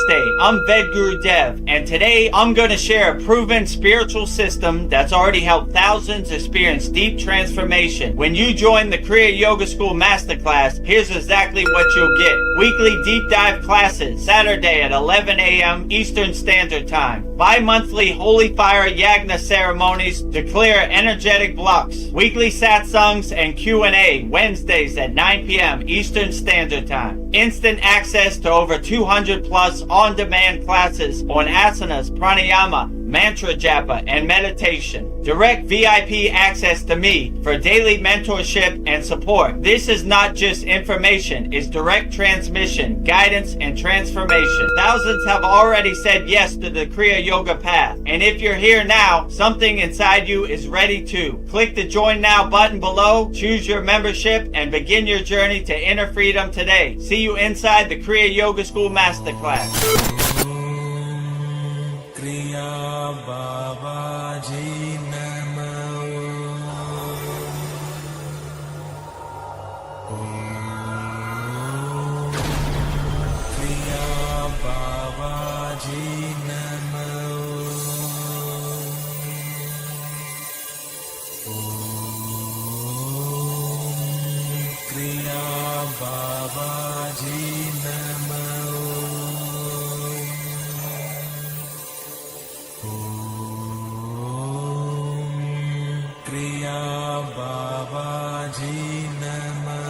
Namaste, I'm Vedagurudev, and today I'm going to share a proven spiritual system that's already helped thousands experience deep transformation. When you join the Kriya Yoga School Masterclass, here's exactly what you'll get. Weekly deep dive classes, Saturday at 11 a.m. Eastern Standard Time. Bi-monthly Holy Fire Yagna ceremonies to clear energetic blocks. Weekly satsangs and Q&A, Wednesdays at 9 p.m. Eastern Standard Time. Instant access to over 200 plus on-demand classes on asanas, pranayama, mantra japa, and meditation. Direct VIP access to me for daily mentorship and support. This is not just information, it's direct transmission, guidance, and transformation. Thousands have already said yes to the Kriya Yoga path. And if you're here now, something inside you is ready to. Click the Join Now button below, choose your membership, and begin your journey to inner freedom today. See you inside the Kriya Yoga School Masterclass. Kriya Babaji Namo. Kriya Babaji Namo. Kriya Babaji Namo. Kriya Babaji Namo.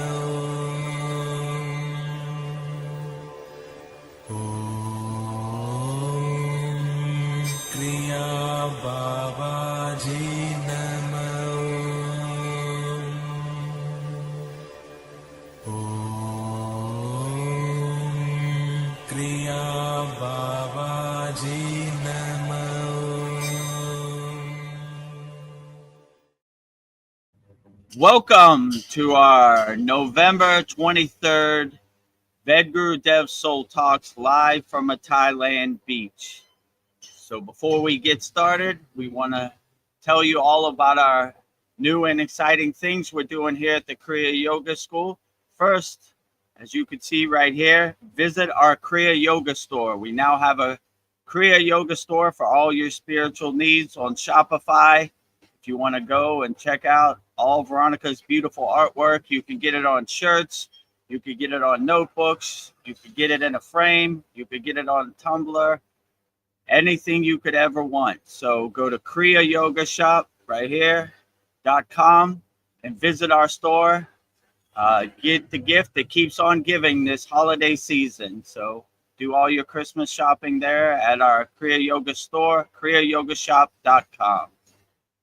Kriya Babaji Namo. Kriya Babaji Namo. Welcome to our November 23rd Vedagurudev Soul Talks live from a Thailand beach. So before we get started, we want to tell you all about our new and exciting things we're doing here at the Kriya Yoga School. First, as you can see right here, visit our Kriya Yoga store. We now have a Kriya Yoga store for all your spiritual needs on Shopify. If you want to go and check out all Veronica's beautiful artwork, you can get it on shirts, you can get it on notebooks, you could get it in a frame, you could get it on Tumblr, anything you could ever want. So go to kriyayogashop right here.com and visit our store. Get the gift that keeps on giving this holiday season. So do all your Christmas shopping there at our Kriya Yoga store, kriyayogashop.com.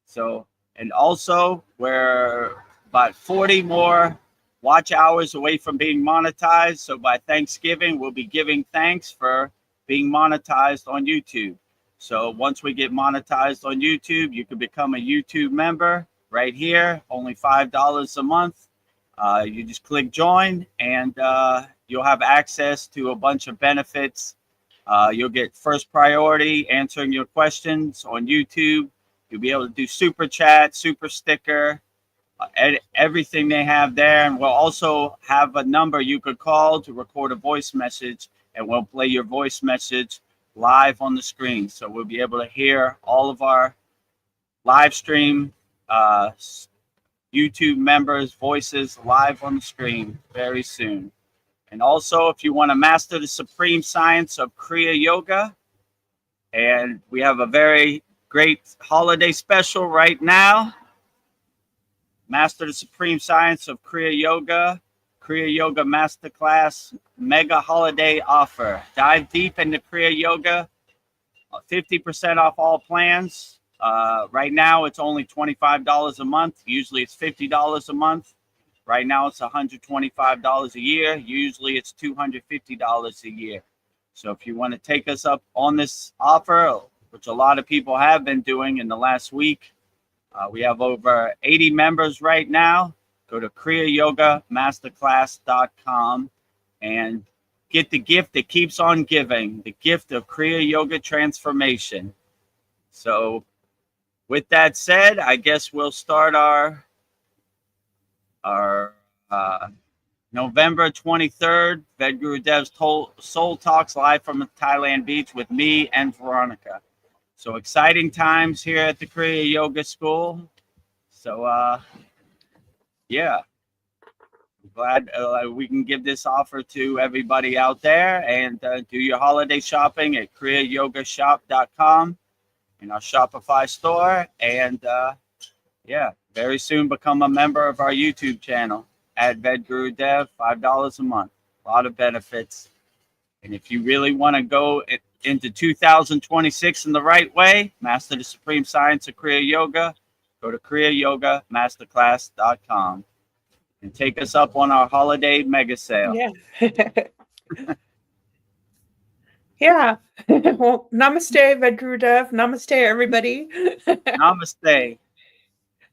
So, and also we're about 40 more watch hours away from being monetized. So by Thanksgiving, we'll be giving thanks for being monetized on YouTube. So once we get monetized on YouTube, you can become a YouTube member right here, only $5 a month. You just click join and you'll have access to a bunch of benefits. You'll get first priority answering your questions on YouTube. You'll be able to do super chat, super sticker, everything they have there. And we'll also have a number you could call to record a voice message, and we'll play your voice message live on the screen. So we'll be able to hear all of our live stream YouTube members' voices live on the screen very soon. And also, if you want to master the supreme science of Kriya Yoga, and we have a very great holiday special right now. Master the Supreme Science of Kriya Yoga Masterclass Mega Holiday Offer. Dive deep into Kriya Yoga, 50% off all plans. Right now, it's only $25 a month. Usually it's $50 a month. Right now, it's $125 a year. Usually it's $250 a year. So if you want to take us up on this offer, which a lot of people have been doing in the last week. We have over 80 members right now. Go to kriyayogamasterclass.com and get the gift that keeps on giving, the gift of Kriya Yoga transformation. So with that said, I guess we'll start our November 23rd, Vedgurudev's Soul Talks live from Thailand Beach with me and Veronica. So exciting times here at the Kriya Yoga School. So, yeah, I'm glad we can give this offer to everybody out there, and do your holiday shopping at kriyayogamasterclass.com in our Shopify store. And yeah, very soon become a member of our YouTube channel at Vedagurudev, $5 a month. A lot of benefits. And if you really want to go into 2026 in the right way, master the supreme science of Kriya Yoga, go to kriyayogamasterclass.com and take us up on our holiday mega sale. Yeah. Yeah. Well, namaste, Vedagurudev. Namaste, everybody. Namaste.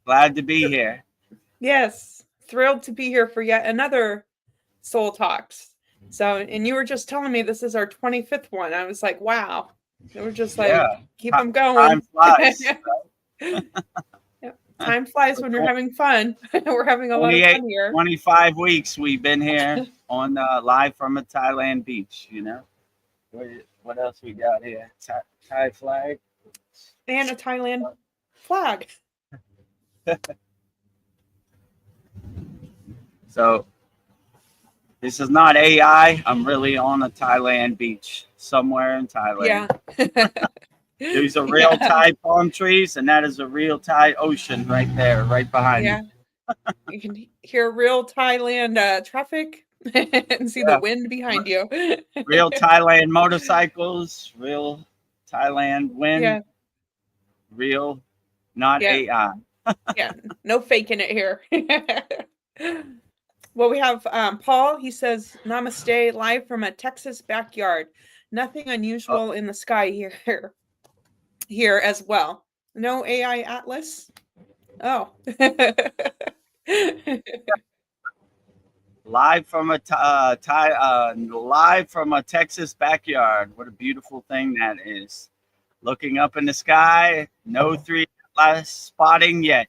Glad to be here. Yes. Thrilled to be here for yet another Soul Talks. So, and you were just telling me this is our 25th one. I was like, wow. We're just like, keep them going. Time flies. Yep. Time flies when you're having fun. We're having a lot of fun here. 25 weeks we've been here on live from a Thailand beach, you know. What else we got here? Thai flag. And a Thailand flag. So this is not AI. I'm really on a Thailand beach somewhere in Thailand. Yeah. These are real Thai palm trees, and that is a real Thai ocean right there, right behind me. You can hear real Thailand traffic and see the wind behind you. Real Thailand motorcycles, real Thailand wind. Yeah. Real, not AI. Yeah, no faking it here. Well, we have Paul. He says, namaste, live from a Texas backyard. Nothing unusual in the sky here as well. No AI Atlas. Oh. Live from a live from a Texas backyard. What a beautiful thing that is. Looking up in the sky, no 3 Atlas spotting yet.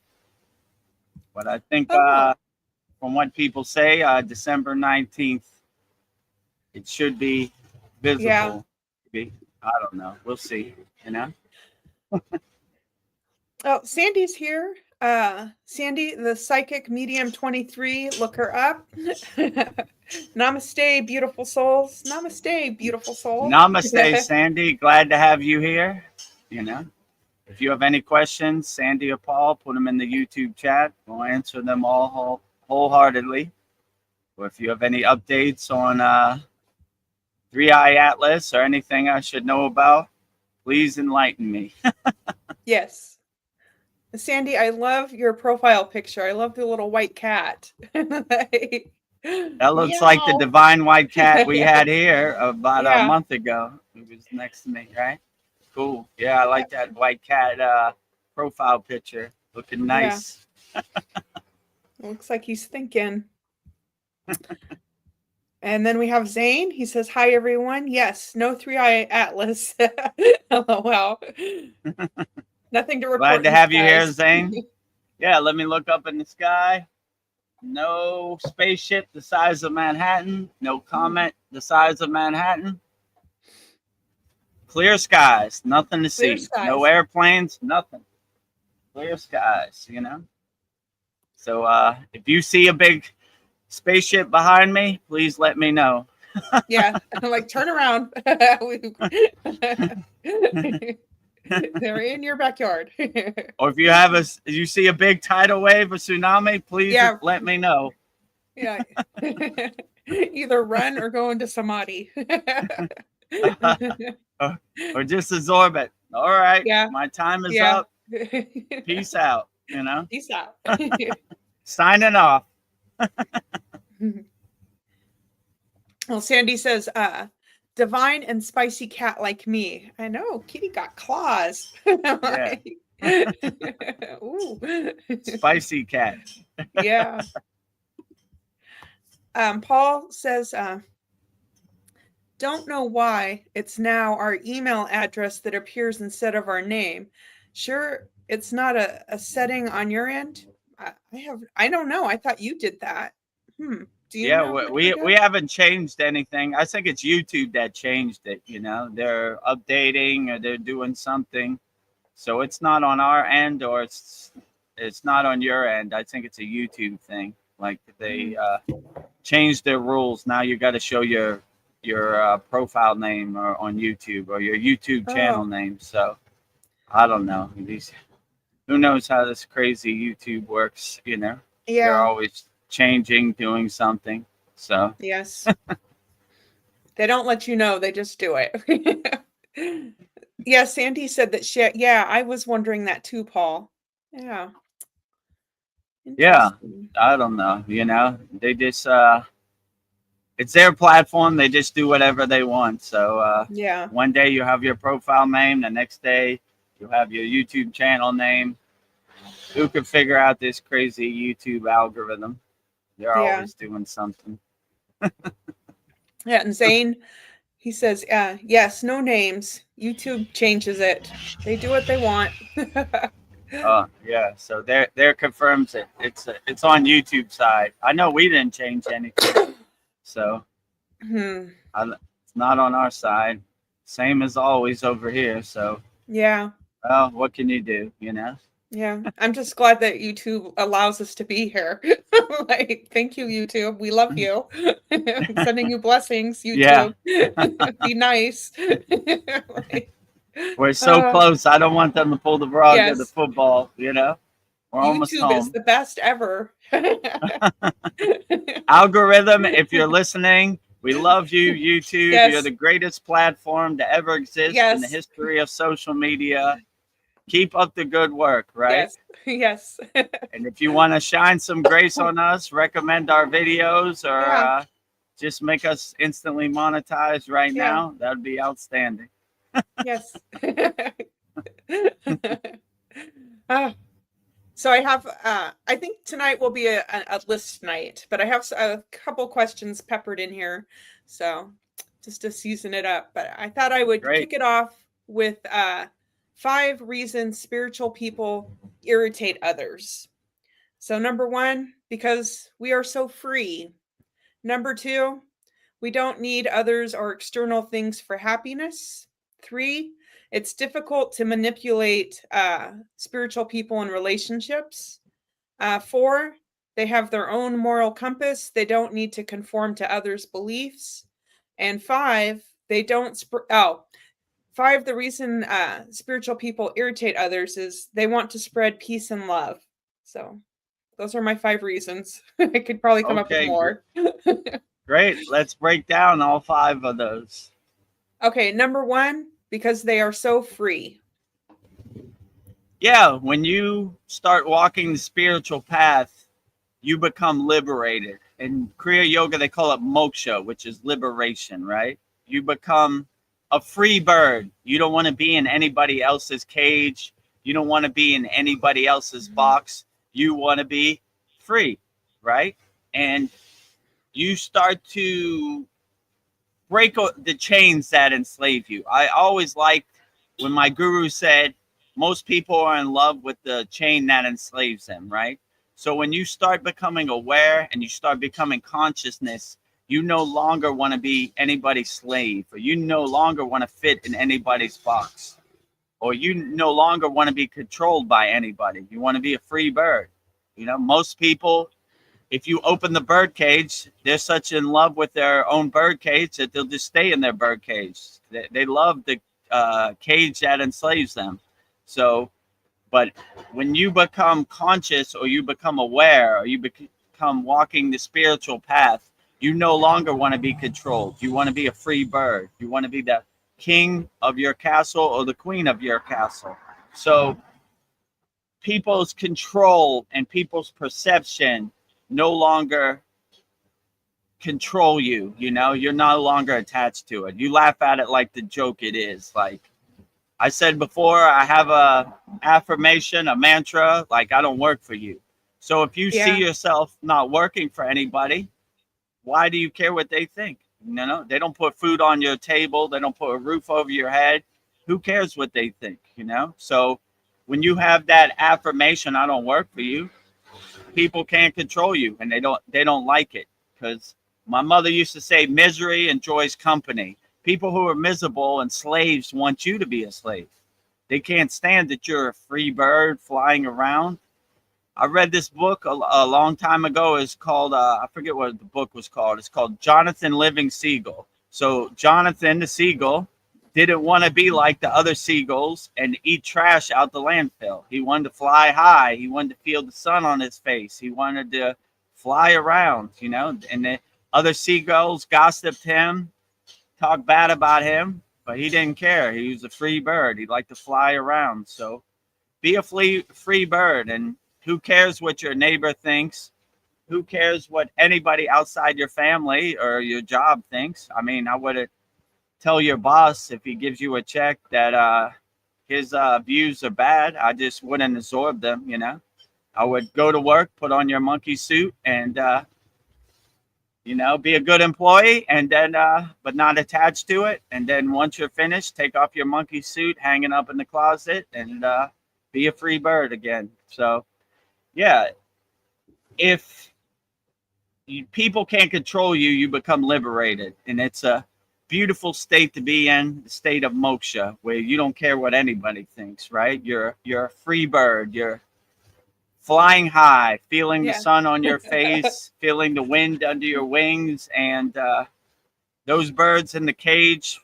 But I think from what people say, December 19th, it should be visible. Yeah. Maybe. I don't know. We'll see, you know? Oh, Sandy's here. Sandy, the psychic medium 23. Look her up. Namaste, beautiful souls. Namaste, beautiful souls. Namaste, Sandy. Glad to have you here. You know, if you have any questions, Sandy or Paul, put them in the YouTube chat. We'll answer them all wholeheartedly. Or if you have any updates on 3i Atlas or anything I should know about, please enlighten me. Yes. Sandy, I love your profile picture. I love the little white cat. That looks like the divine white cat we had here about a month ago. It was next to me, right? Cool. Yeah, I like that white cat profile picture. Looking nice. Yeah. Looks like he's thinking. And then we have Zane. He says, hi, everyone. Yes, no 3i Atlas. LOL. Nothing to report. Glad to have you here, Zane. Yeah, let me look up in the sky. No spaceship the size of Manhattan. No comet the size of Manhattan. Clear skies. Nothing to see. Skies. No airplanes. Nothing. Clear skies, you know. So if you see a big spaceship behind me, please let me know. Yeah, I'm like, turn around. They're in your backyard. Or if you see a big tidal wave or tsunami, please let me know. Yeah. Either run or go into samadhi. or just absorb it. All right. Yeah. My time is up. Peace out. You know. Peace out. Signing off. Well, Sandy says, divine and spicy cat like me. I know, Kitty got claws. Yeah. Ooh. Spicy cat. Yeah. Paul says, don't know why it's now our email address that appears instead of our name. Sure, it's not a setting on your end. I don't know. I thought you did that. Do you Yeah, know? we haven't changed anything. I think it's YouTube that changed it. They're updating or they're doing something, so it's not on our end, or it's not on your end. I think it's a YouTube thing. Like they changed their rules. Now you got to show your profile name or on YouTube or your YouTube channel Oh, name. So I don't know. Who knows how this crazy YouTube works? They're yeah. always changing, doing something. So Yes. They don't let you know. They just do it. Yeah, Sandy said that yeah, I was wondering that too, Paul. Yeah. yeah, Interesting. I don't know. They just it's their platform. They just do whatever they want. So Yeah. one day you have your profile name, the next day you have your YouTube channel name. Who could figure out this crazy YouTube algorithm? They're Yeah. always doing something. Yeah. And Zane, he says, yes, no names. YouTube changes it. They do what they want. Yeah. So there confirms it. It's on YouTube side. I know we didn't change anything, so Hmm. it's not on our side. Same as always over here. So Yeah. well, what can you do? Yeah. I'm just glad that YouTube allows us to be here. Like, thank you, YouTube. We love you. Sending you blessings, Yeah, YouTube. Be nice. Like, we're so uh, close. I don't want them to pull the rug of the yes. football. We're almost YouTube is home. the best ever. Algorithm, if you're listening, we love you, YouTube. You're Yes. the greatest platform to ever exist in the Yes. history of social media. Keep up the good work, right? Yes. Yes. And if you want to shine some grace on us, recommend our videos or Yeah. just make us instantly monetized right Yeah. now, that would be outstanding. Yes. Ah, so I have, I think tonight will be a list night, but I have a couple questions peppered in here. So just to season it up, but I thought I would Great. kick it off with 5 reasons spiritual people irritate others. So number 1, because we are so free. Number 2, we don't need others or external things for happiness. 3, it's difficult to manipulate spiritual people in relationships. 4, they have their own moral compass. They don't need to conform to others' beliefs. And 5, they don't. 5, the reason spiritual people irritate others is they want to spread peace and love. So those are my 5 reasons. I could probably come up with Okay, more. great. Let's break down all 5 of those. Okay, number 1, because they are so free. Yeah, when you start walking the spiritual path, you become liberated. In Kriya Yoga, they call it moksha, which is liberation, right? You become a free bird. You don't want to be in anybody else's cage. You don't want to be in anybody else's box. You want to be free, right? And you start to break the chains that enslave you. I always liked when my guru said, most people are in love with the chain that enslaves them, right? So when you start becoming aware and you start becoming consciousness, you no longer want to be anybody's slave, or you no longer want to fit in anybody's box, or you no longer want to be controlled by anybody. You want to be a free bird. Most people, if you open the bird cage, they're such in love with their own bird cage that they'll just stay in their bird cage. They love the cage that enslaves them. So, but when you become conscious or you become aware or you become walking the spiritual path, you no longer want to be controlled. You want to be a free bird. You want to be the king of your castle or the queen of your castle. So people's control and people's perception no longer control you. You're no longer attached to it. You laugh at it like the joke it is. Like I said before, I have a affirmation, a mantra, like I don't work for you. So if you see Yeah. yourself not working for anybody, why do you care what they think? They don't put food on your table. They don't put a roof over your head. Who cares what they think? So when you have that affirmation, I don't work for you, people can't control you, and they don't like it, because my mother used to say misery enjoys company. People who are miserable and slaves want you to be a slave. They can't stand that you're a free bird flying around. I read this book a long time ago. It's called, I forget what the book was called. It's called Jonathan Living Seagull. So Jonathan, the seagull, didn't want to be like the other seagulls and eat trash out the landfill. He wanted to fly high. He wanted to feel the sun on his face. He wanted to fly around, you know, and the other seagulls gossiped him, talked bad about him, but he didn't care. He was a free bird. He liked to fly around. So be a free bird, and who cares what your neighbor thinks? Who cares what anybody outside your family or your job thinks? I mean, I would tell your boss if he gives you a check that his views are bad. I just wouldn't absorb them, you know. I would go to work, put on your monkey suit, and you know, be a good employee, and then but not attached to it. And then once you're finished, take off your monkey suit, hanging up in the closet, and be a free bird again. So yeah, if people can't control you, you become liberated, and it's a beautiful state to be in, the state of moksha, where you don't care what anybody thinks, right? You're a free bird. You're flying high, feeling the sun on your face, feeling the wind under your wings, and those birds in the cage,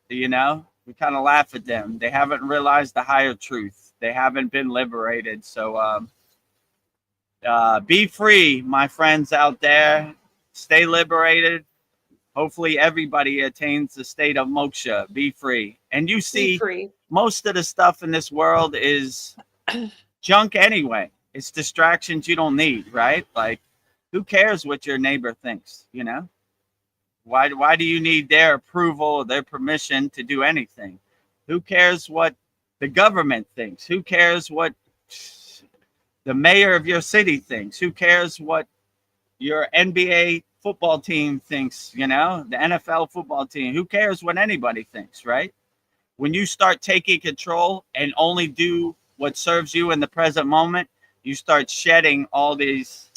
you know, we kind of laugh at them. They haven't realized the higher truth. They haven't been liberated. So be free, my friends out there. Stay liberated. Hopefully everybody attains the state of moksha. Be free. And you see, most of the stuff in this world is junk anyway. It's distractions you don't need, right? Like, who cares what your neighbor thinks, you know? Why do you need their approval or their permission to do anything? Who cares what the government thinks? Who cares what the mayor of your city thinks? Who cares what your NBA football team thinks, you know, the NFL football team? Who cares what anybody thinks, right? When you start taking control and only do what serves you in the present moment, you start shedding all these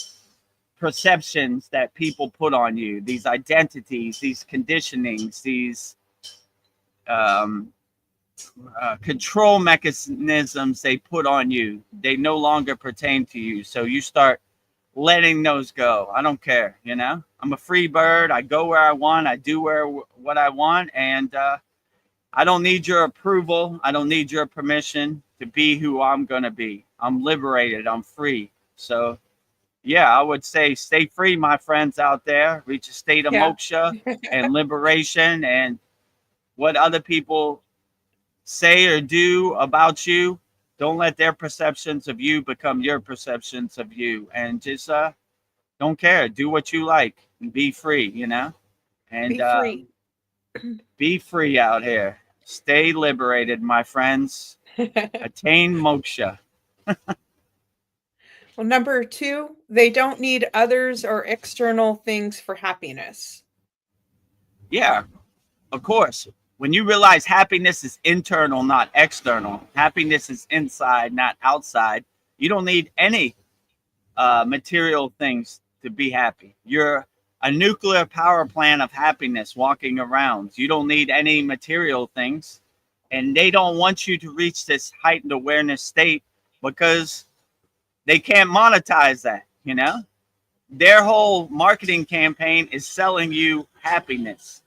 perceptions that people put on you, these identities, these conditionings, these control mechanisms they put on you. They no longer pertain to you. So you start letting those go. I don't care, you know. I'm a free bird. I go where I want. I do what I want. And I don't need your approval. I don't need your permission to be who I'm going to be. I'm liberated. I'm free. So yeah, I would say stay free, my friends out there. Reach a state of moksha and liberation, and what other people say or do about you, don't let their perceptions of you become your perceptions of you. And just don't care. Do what you like and be free, you know? And be free. Be free out here. Stay liberated, my friends. Attain moksha. Well, number 2, they don't need others or external things for happiness. Yeah, of course. When you realize happiness is internal, not external, happiness is inside, not outside, you don't need any material things to be happy. You're a nuclear power plant of happiness walking around. You don't need any material things. And they don't want you to reach this heightened awareness state because they can't monetize that, you know? Their whole marketing campaign is selling you happiness.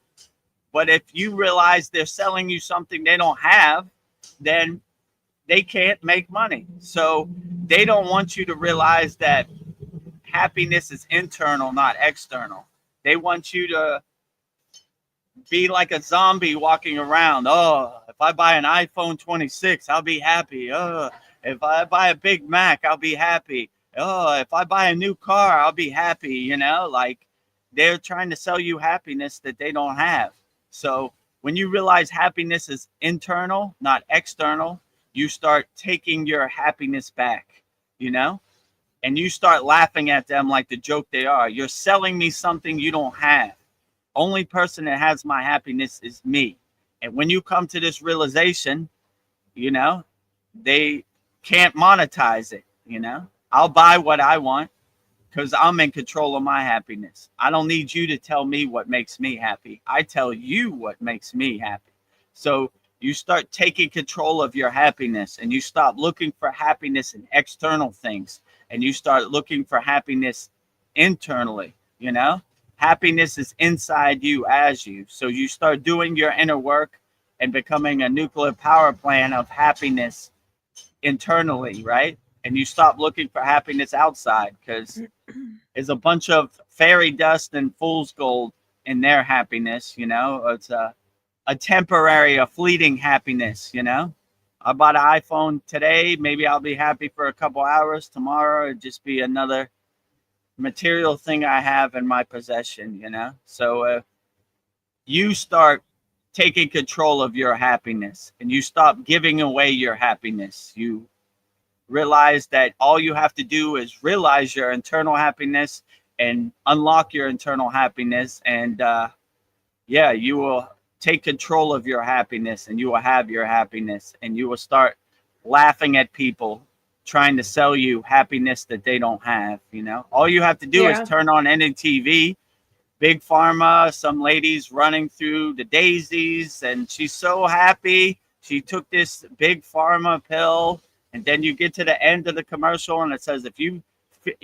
But if you realize they're selling you something they don't have, then they can't make money. So they don't want you to realize that happiness is internal, not external. They want you to be like a zombie walking around. Oh, if I buy an iPhone 26, I'll be happy. Oh, if I buy a Big Mac, I'll be happy. Oh, if I buy a new car, I'll be happy. You know, like they're trying to sell you happiness that they don't have. So when you realize happiness is internal, not external, you start taking your happiness back, you know, and you start laughing at them like the joke they are. You're selling me something you don't have. Only person that has my happiness is me. And when you come to this realization, you know, they can't monetize it, you know. I'll buy what I want. because I'm in control of my happiness. I don't need you to tell me what makes me happy. I tell you what makes me happy. So you start taking control of your happiness, and you stop looking for happiness in external things, and you start looking for happiness internally. You know, happiness is inside you as you. So you start doing your inner work and becoming a nuclear power plant of happiness internally, right? And you stop looking for happiness outside, because there's a bunch of fairy dust and fool's gold in their happiness. You know, it's a temporary, a fleeting happiness. You know, I bought an iPhone today. Maybe I'll be happy for a couple hours. Tomorrow it'd just be another material thing I have in my possession. You know, so you start taking control of your happiness, and you stop giving away your happiness. You realize that all you have to do is realize your internal happiness and unlock your internal happiness, and yeah, you will take control of your happiness, and you will have your happiness, and you will start laughing at people trying to sell you happiness that they don't have. You know, all you have to do is turn on any TV. Big Pharma, some ladies running through the daisies, and she's so happy. She took this Big Pharma pill, and then you get to the end of the commercial, and it says, if you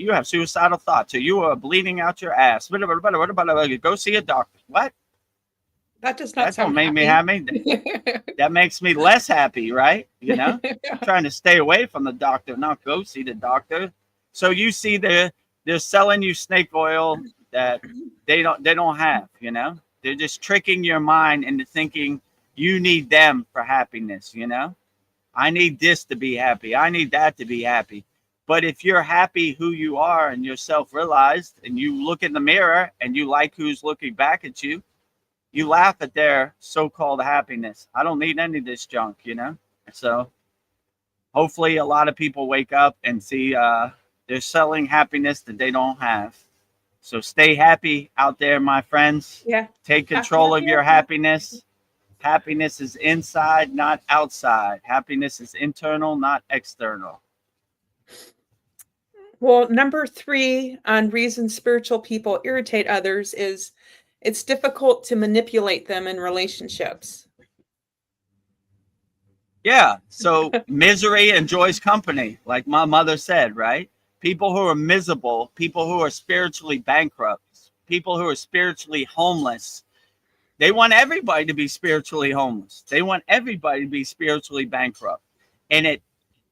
have suicidal thoughts, or you are bleeding out your ass, go see a doctor. What? That does not That sound don't make me happy. That makes me less happy, right? You know, I'm trying to stay away from the doctor, not go see the doctor. So you see they're selling you snake oil that they don't have. You know, they're just tricking your mind into thinking you need them for happiness. You know, I need this to be happy, I need that to be happy. But if you're happy who you are, and you're self-realized, and you look in the mirror and you like who's looking back at you, you laugh at their so-called happiness. I don't need any of this junk, you know. So hopefully a lot of people wake up and see they're selling happiness that they don't have. So stay happy out there, my friends. Yeah. Take control of your happiness. Happiness is inside, not outside. Happiness is internal, not external. Well, number 3 on reasons spiritual people irritate others is it's difficult to manipulate them in relationships. Yeah. So misery enjoys company, like my mother said, right? People who are miserable, people who are spiritually bankrupt, people who are spiritually homeless, they want everybody to be spiritually homeless. They want everybody to be spiritually bankrupt. And it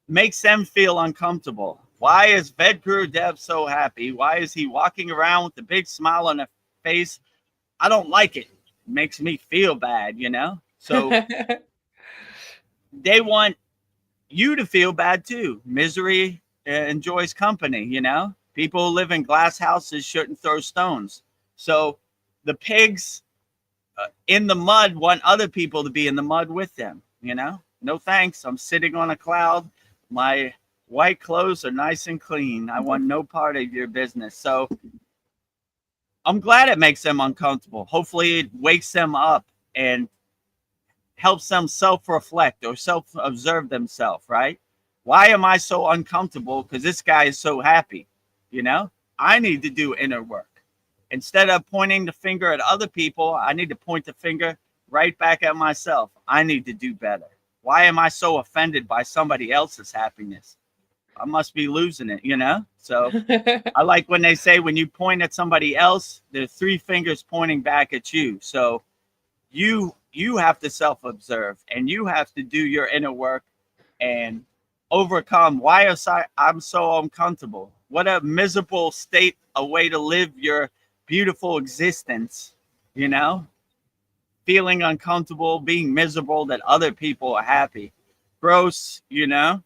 makes them feel uncomfortable. Why is Vedagurudev so happy? Why is he walking around with a big smile on his face? I don't like it. It makes me feel bad, you know? So they want you to feel bad too. Misery enjoys company, you know? People who live in glass houses shouldn't throw stones. So the pigs in the mud want other people to be in the mud with them, you know? No thanks. I'm sitting on a cloud. My white clothes are nice and clean. I want no part of your business. So I'm glad it makes them uncomfortable. Hopefully it wakes them up and helps them self-reflect or self-observe themselves, right? Why am I so uncomfortable? Because this guy is so happy, you know? I need to do inner work. Instead of pointing the finger at other people, I need to point the finger right back at myself. I need to do better. Why am I so offended by somebody else's happiness? I must be losing it, you know? So I like when they say when you point at somebody else, there's 3 fingers pointing back at you. So you have to self-observe, and you have to do your inner work and overcome why I'm so uncomfortable. What a miserable state, a way to live your beautiful existence, you know? Feeling uncomfortable, being miserable that other people are happy. Gross, you know?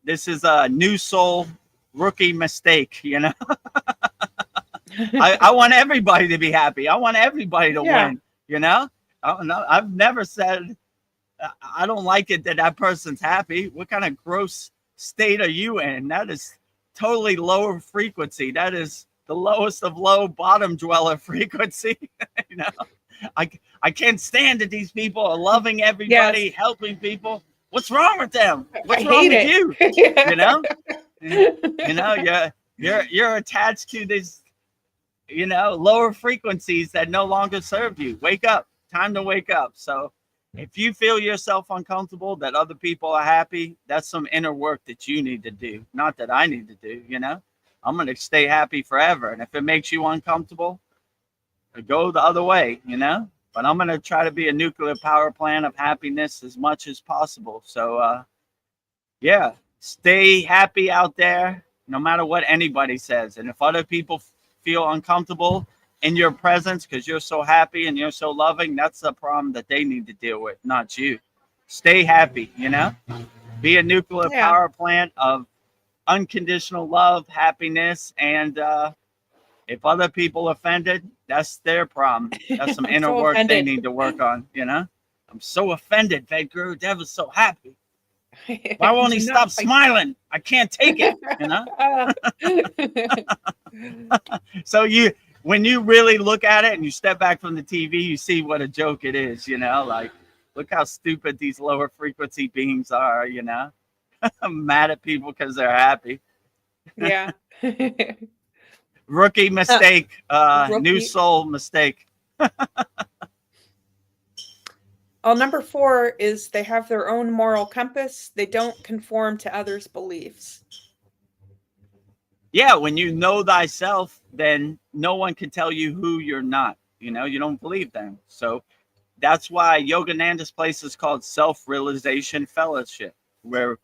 This is a new soul rookie mistake, you know? I want everybody to be happy. I want everybody to win, you know? I've never said I don't like it that that person's happy. What kind of gross state are you in? That is totally lower frequency. That is the lowest of low, bottom dweller frequency. You know, I can't stand that these people are loving everybody, helping people. What's wrong with them? What's wrong with you? You know, you know, You're attached to this, lower frequencies that no longer serve you. Wake up. Time to wake up. So if you feel yourself uncomfortable, that other people are happy, that's some inner work that you need to do. Not that I need to do, I'm going to stay happy forever. And if it makes you uncomfortable, go the other way, But I'm going to try to be a nuclear power plant of happiness as much as possible. So, yeah, stay happy out there, no matter what anybody says. And if other people feel uncomfortable in your presence because you're so happy and you're so loving, that's a problem that they need to deal with, not you. Stay happy, Be a nuclear power plant of unconditional love, happiness, and if other people are offended, that's their problem. That's some inner work they need to work on, I'm so offended. Vedagurudev is so happy. Why won't he stop smiling? I can't take it, So when you really look at it and you step back from the TV, you see what a joke it is, like, look how stupid these lower frequency beings are, I'm mad at people because they're happy. Yeah. Rookie mistake, new soul mistake. Number 4 is they have their own moral compass. They don't conform to others' beliefs. Yeah, when you know thyself, then no one can tell you who you're not. You don't believe them. So that's why Yogananda's place is called Self-Realization Fellowship. We're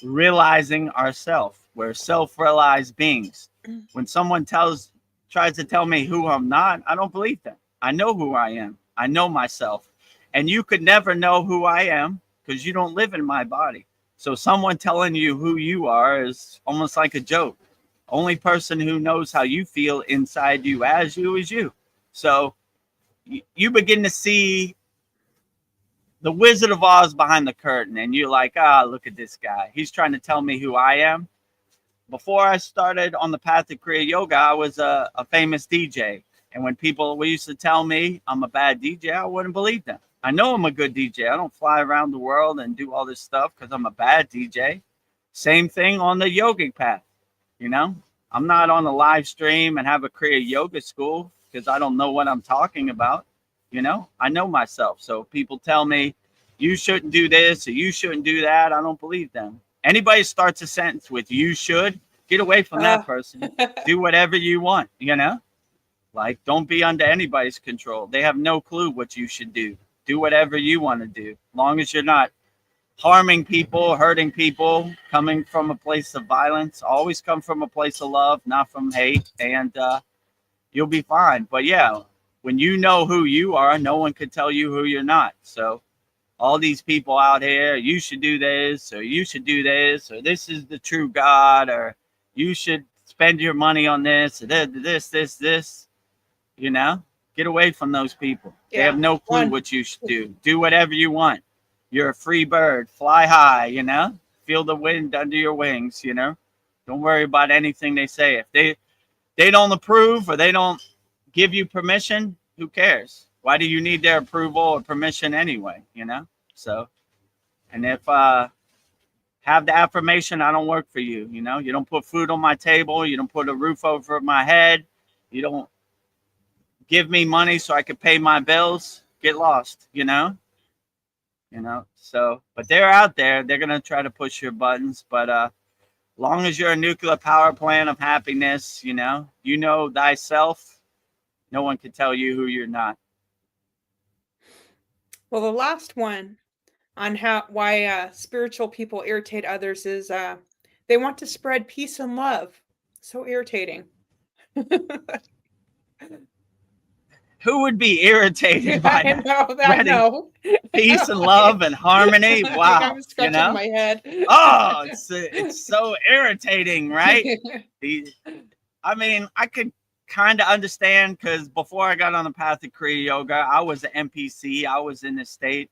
realizing ourselves. We're self-realized beings. When someone tries to tell me who I'm not, I don't believe them. I know who I am. I know myself. And you could never know who I am because you don't live in my body. So someone telling you who you are is almost like a joke. Only person who knows how you feel inside you as you is you. So you begin to see the Wizard of Oz behind the curtain, and you're like, look at this guy. He's trying to tell me who I am. Before I started on the path of Kriya Yoga, I was a famous DJ. And when people used to tell me I'm a bad DJ, I wouldn't believe them. I know I'm a good DJ. I don't fly around the world and do all this stuff because I'm a bad DJ. Same thing on the yogic path. I'm not on a live stream and have a Kriya Yoga school because I don't know what I'm talking about. I know myself. So people tell me you shouldn't do this or you shouldn't do that. I don't believe them. Anybody starts a sentence with you should, get away from that person. Do whatever you want, Like, don't be under anybody's control. They have no clue what you should do. Do whatever you want to do. As long as you're not harming people, hurting people, coming from a place of violence. Always come from a place of love, not from hate, and you'll be fine. But yeah, when you know who you are, no one can tell you who you're not. So all these people out here, you should do this, or you should do this, or this is the true God, or you should spend your money on this, or this. Get away from those people. Yeah. They have no clue what you should do. Do whatever you want. You're a free bird. Fly high, Feel the wind under your wings, Don't worry about anything they say. If they don't approve or they don't give you permission, who cares? Why do you need their approval or permission anyway, So, and if have the affirmation, I don't work for you, you don't put food on my table. You don't put a roof over my head. You don't give me money so I could pay my bills. Get lost, So, but they're out there. They're going to try to push your buttons. But long as you're a nuclear power plant of happiness, you know thyself, no one can tell you who you're not. Well, the last one on why spiritual people irritate others is they want to spread peace and love. So irritating. Who would be irritated by I know. Peace and love and harmony? Wow. I'm scratching my head. Oh, it's so irritating, right? I mean, I could kind of understand because before I got on the path of Kriya Yoga, I was an NPC. I was in the state.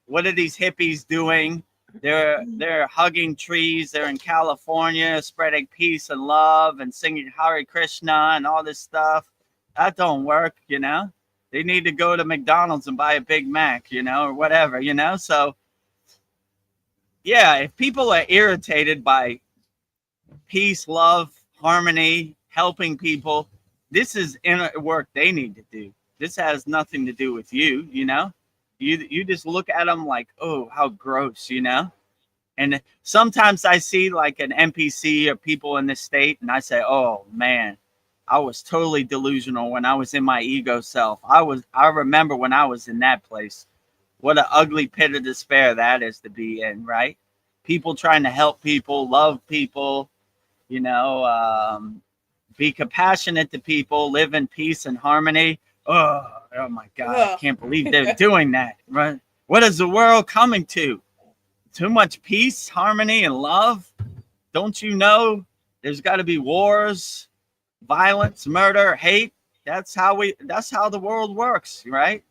What are these hippies doing? They're hugging trees. They're in California, spreading peace and love and singing Hare Krishna and all this stuff. That don't work, They need to go to McDonald's and buy a Big Mac, or whatever, So, yeah, if people are irritated by peace, love, harmony, helping people. This is inner work they need to do. This has nothing to do with you, you know? You just look at them like, oh, how gross, you know? And sometimes I see like an NPC or people in this state, and I say, oh man, I was totally delusional when I was in my ego self. I remember when I was in that place. What an ugly pit of despair that is to be in, right? People trying to help people, love people, you know, be compassionate to people, live in peace and harmony. Oh my God, I can't believe they're doing that, right? What is the world coming to? Too much peace, harmony, and love? Don't you know there's got to be wars, violence, murder, hate? That's how the world works, right?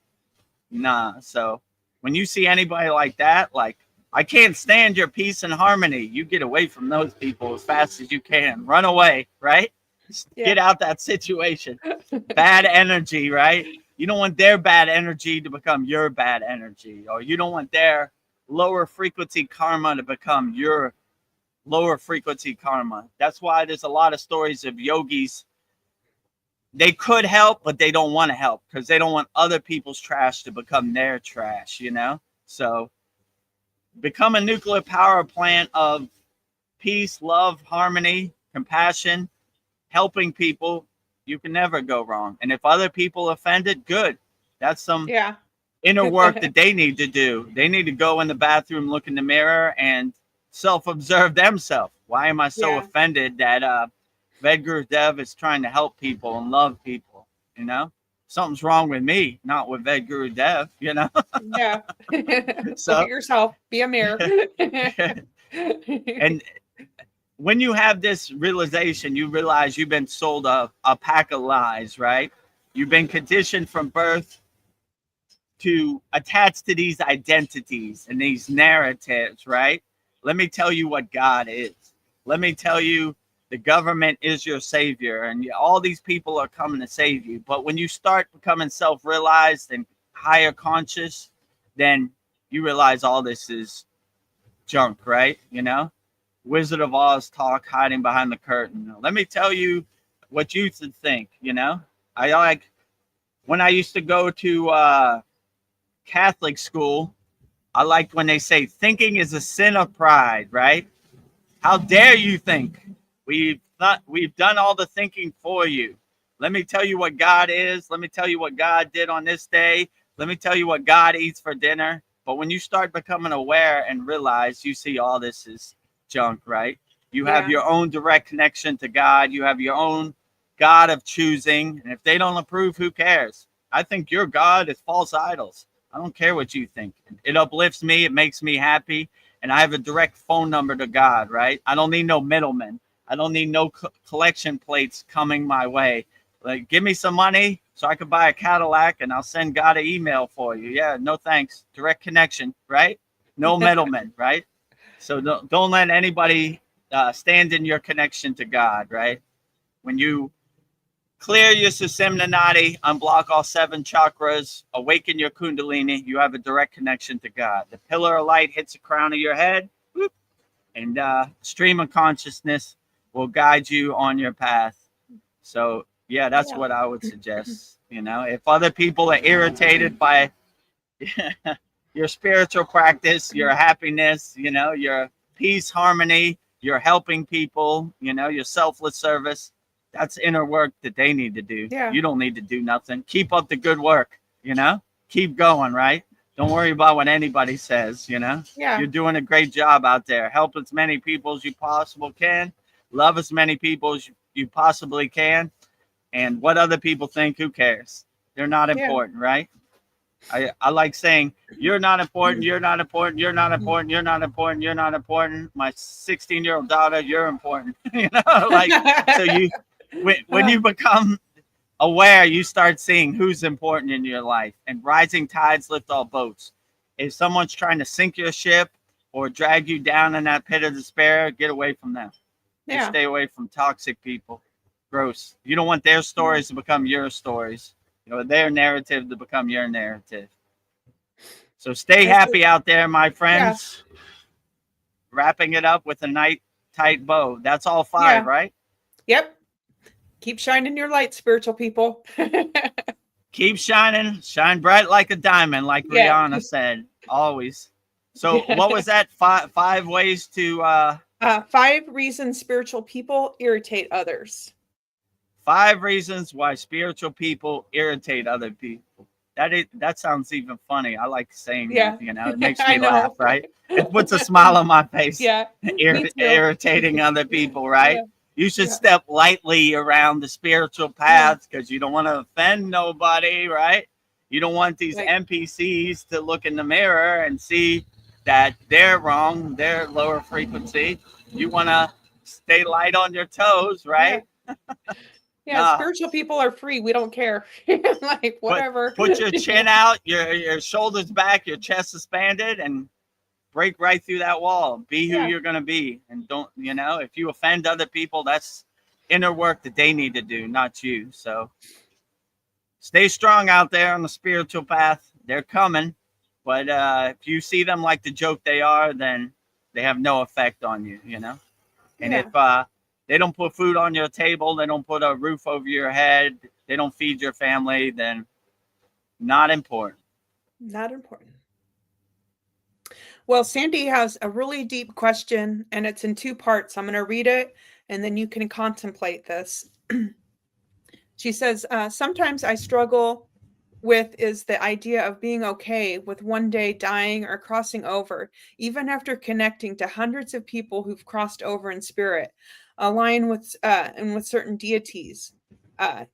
Nah. So when you see anybody like that, like, I can't stand your peace and harmony, you get away from those people as fast as you can. Run away, right? Get out that situation. Bad energy, right? You don't want their bad energy to become your bad energy, or you don't want their lower frequency karma to become your lower frequency karma. That's why there's a lot of stories of yogis. They could help, but they don't want to help because they don't want other people's trash to become their trash, you know? So become a nuclear power plant of peace, love, harmony, compassion, helping people. You can never go wrong. And if other people offended, good. That's some inner work that they need to do. They need to go in the bathroom, look in the mirror, and self-observe themselves. Why am I so offended that Vedagurudev is trying to help people and love people? You know, something's wrong with me, not with Vedagurudev. You know. So look at yourself. Be a mirror. And when you have this realization, you realize you've been sold a pack of lies, right? You've been conditioned from birth to attach to these identities and these narratives, right? Let me tell you what God is. Let me tell you the government is your savior, and all these people are coming to save you. But when you start becoming self-realized and higher conscious, then you realize all this is junk, right? You know, Wizard of Oz talk, hiding behind the curtain. Let me tell you what you should think. You know, I like when I used to go to Catholic school, I liked when they say thinking is a sin of pride, right? How dare you think? We've done all the thinking for you. Let me tell you what God is. Let me tell you what God did on this day. Let me tell you what God eats for dinner. But when you start becoming aware and realize, you see all this is junk, right? You have your own direct connection to God. You have your own God of choosing. And if they don't approve, who cares? I think your God is false idols. I don't care what you think. It uplifts me. It makes me happy. And I have a direct phone number to God, right? I don't need no middlemen. I don't need no collection plates coming my way. Like, give me some money so I can buy a Cadillac and I'll send God an email for you. Yeah, no thanks. Direct connection, right? No middlemen, right? So don't let anybody stand in your connection to God, right? When you clear your Sushumna Nadi, unblock all 7 chakras, awaken your Kundalini, you have a direct connection to God. The pillar of light hits the crown of your head, whoop, and stream of consciousness will guide you on your path. So, yeah, that's what I would suggest. You know, if other people are irritated by your spiritual practice, your happiness, you know, your peace, harmony, your helping people, you know, your selfless service, that's inner work that they need to do. You don't need to do nothing. Keep up the good work, you know, keep going, right? Don't worry about what anybody says, you know. You're doing a great job out there. Help as many people as you possibly can. Love as many people as you possibly can. And what other people think, who cares? They're not important, right? I like saying, you're not important, you're not important, you're not important, you're not important, you're not important. My 16-year-old daughter, you're important. You know, like, so when you become aware, you start seeing who's important in your life, and rising tides lift all boats. If someone's trying to sink your ship or drag you down in that pit of despair, get away from them. Just stay away from toxic people. Gross. You don't want their stories to become your stories. You know, their narrative to become your narrative. So stay happy out there, my friends. Wrapping it up with a nice tight bow. That's all 5, right? Yep. Keep shining your light, spiritual people. Keep shining, shine bright like a diamond, like Yeah. Rihanna said, always. So what was that? Five ways to 5 reasons spiritual people irritate others. 5 reasons why spiritual people irritate other people. That sounds even funny. I like saying Yeah. that, you know, it makes I me laugh, know. right? It puts a smile on my face. Yeah. Me too. Irritating other people, right? Yeah. You should Yeah. step lightly around the spiritual paths because you don't want to offend nobody, right? You don't want these Like, NPCs to look in the mirror and see that they're wrong, they're lower frequency. You want to stay light on your toes, right? yeah, Nah, spiritual people are free. We don't care. Like, whatever. put your chin out, your shoulders back, your chest expanded, and break right through that wall. Be who Yeah. you're gonna be, and don't, you know, if you offend other people, that's inner work that they need to do, not you. So stay strong out there on the spiritual path. They're coming, but if you see them like the joke they are, then they have no effect on you, you know. And Yeah. if they don't put food on your table, they don't put a roof over your head, they don't feed your family, then not important. Not important. Well, Sandy has a really deep question, and it's in 2 parts. I'm going to read it, and then you can contemplate this. She says, sometimes I struggle with is the idea of being okay with one day dying or crossing over, even after connecting to hundreds of people who've crossed over in spirit, align with and with certain deities.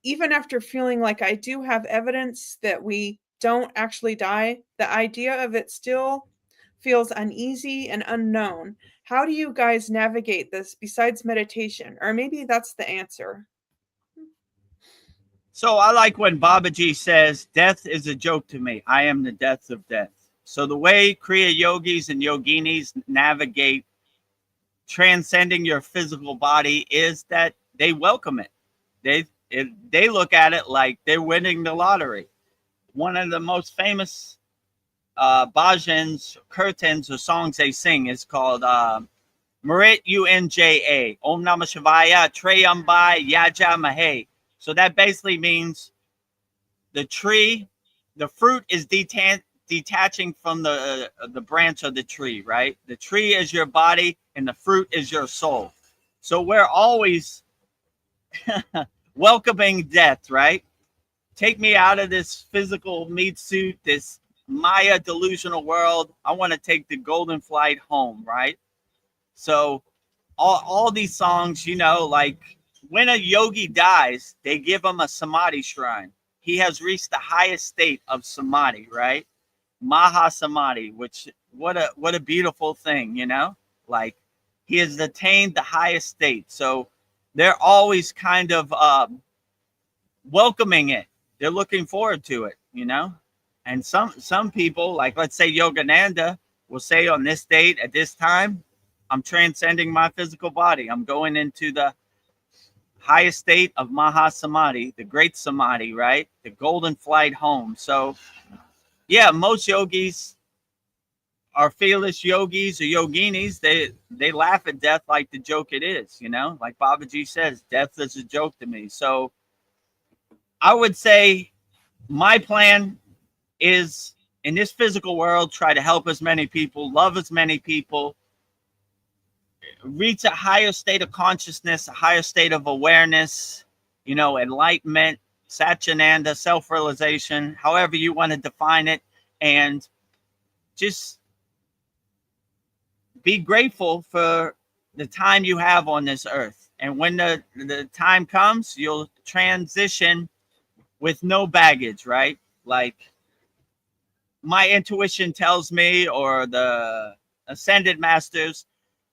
Even after feeling like I do have evidence that we don't actually die, the idea of it still feels uneasy and unknown. How do you guys navigate this besides meditation? Or maybe that's the answer. So I like when Babaji says, death is a joke to me. I am the death of death. So the way Kriya yogis and yoginis navigate transcending your physical body is that they welcome it. They look at it like they're winning the lottery. One of the most famous bhajans, kirtans, or songs they sing is called Marit Unja. Om Namah Shivaya, Treyambai, Yaja Mahe. So that basically means the tree, the fruit is detaching from the branch of the tree, right? The tree is your body and the fruit is your soul. So we're always welcoming death, right? Take me out of this physical meat suit, this Maya delusional world. I want to take the golden flight home, right? So all these songs, you know, like when a yogi dies, they give him a samadhi shrine. He has reached the highest state of samadhi, right? Maha samadhi, which what a beautiful thing, you know? Like he has attained the highest state. So they're always kind of welcoming it. They're looking forward to it, you know? And some people, like let's say Yogananda, will say on this date at this time, I'm transcending my physical body. I'm going into the highest state of Maha Samadhi, the great Samadhi, right? The golden flight home. So, yeah, most yogis are fearless yogis or yoginis. They laugh at death like the joke it is, you know? Like Babaji says, death is a joke to me. So, I would say my plan is in this physical world, try to help as many people, love as many people, reach a higher state of consciousness, a higher state of awareness, you know, enlightenment, Satchinanda, self-realization, however you want to define it, and just be grateful for the time you have on this earth. And when the time comes, you'll transition with no baggage, right? Like my intuition tells me, or the ascended masters,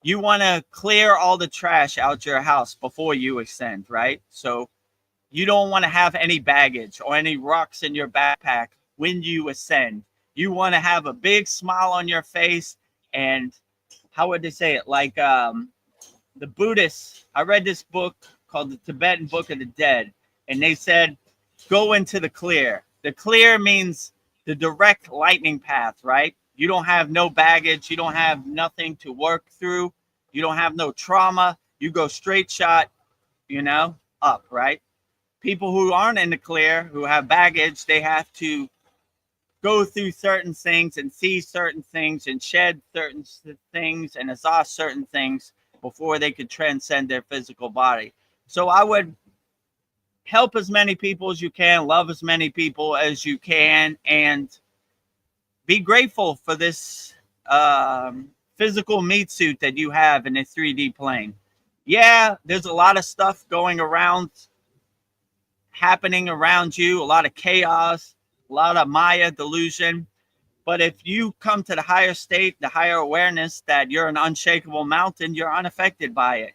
you want to clear all the trash out your house before you ascend, right? So you don't want to have any baggage or any rocks in your backpack when you ascend. You want to have a big smile on your face. And how would they say it? Like the Buddhists, I read this book called the Tibetan Book of the Dead, and they said, go into the clear. The clear means the direct lightning path, right? You don't have no baggage. You don't have nothing to work through. You don't have no trauma. You go straight shot up, right? People who aren't in the clear, who have baggage, they have to go through certain things and see certain things and shed certain things and exhaust certain things before they could transcend their physical body. So I would help as many people as you can, love as many people as you can, and be grateful for this physical meat suit that you have in a 3D plane. Yeah, there's a lot of stuff going around, happening around you, a lot of chaos, a lot of Maya delusion. But if you come to the higher state, the higher awareness that you're an unshakable mountain, you're unaffected by it,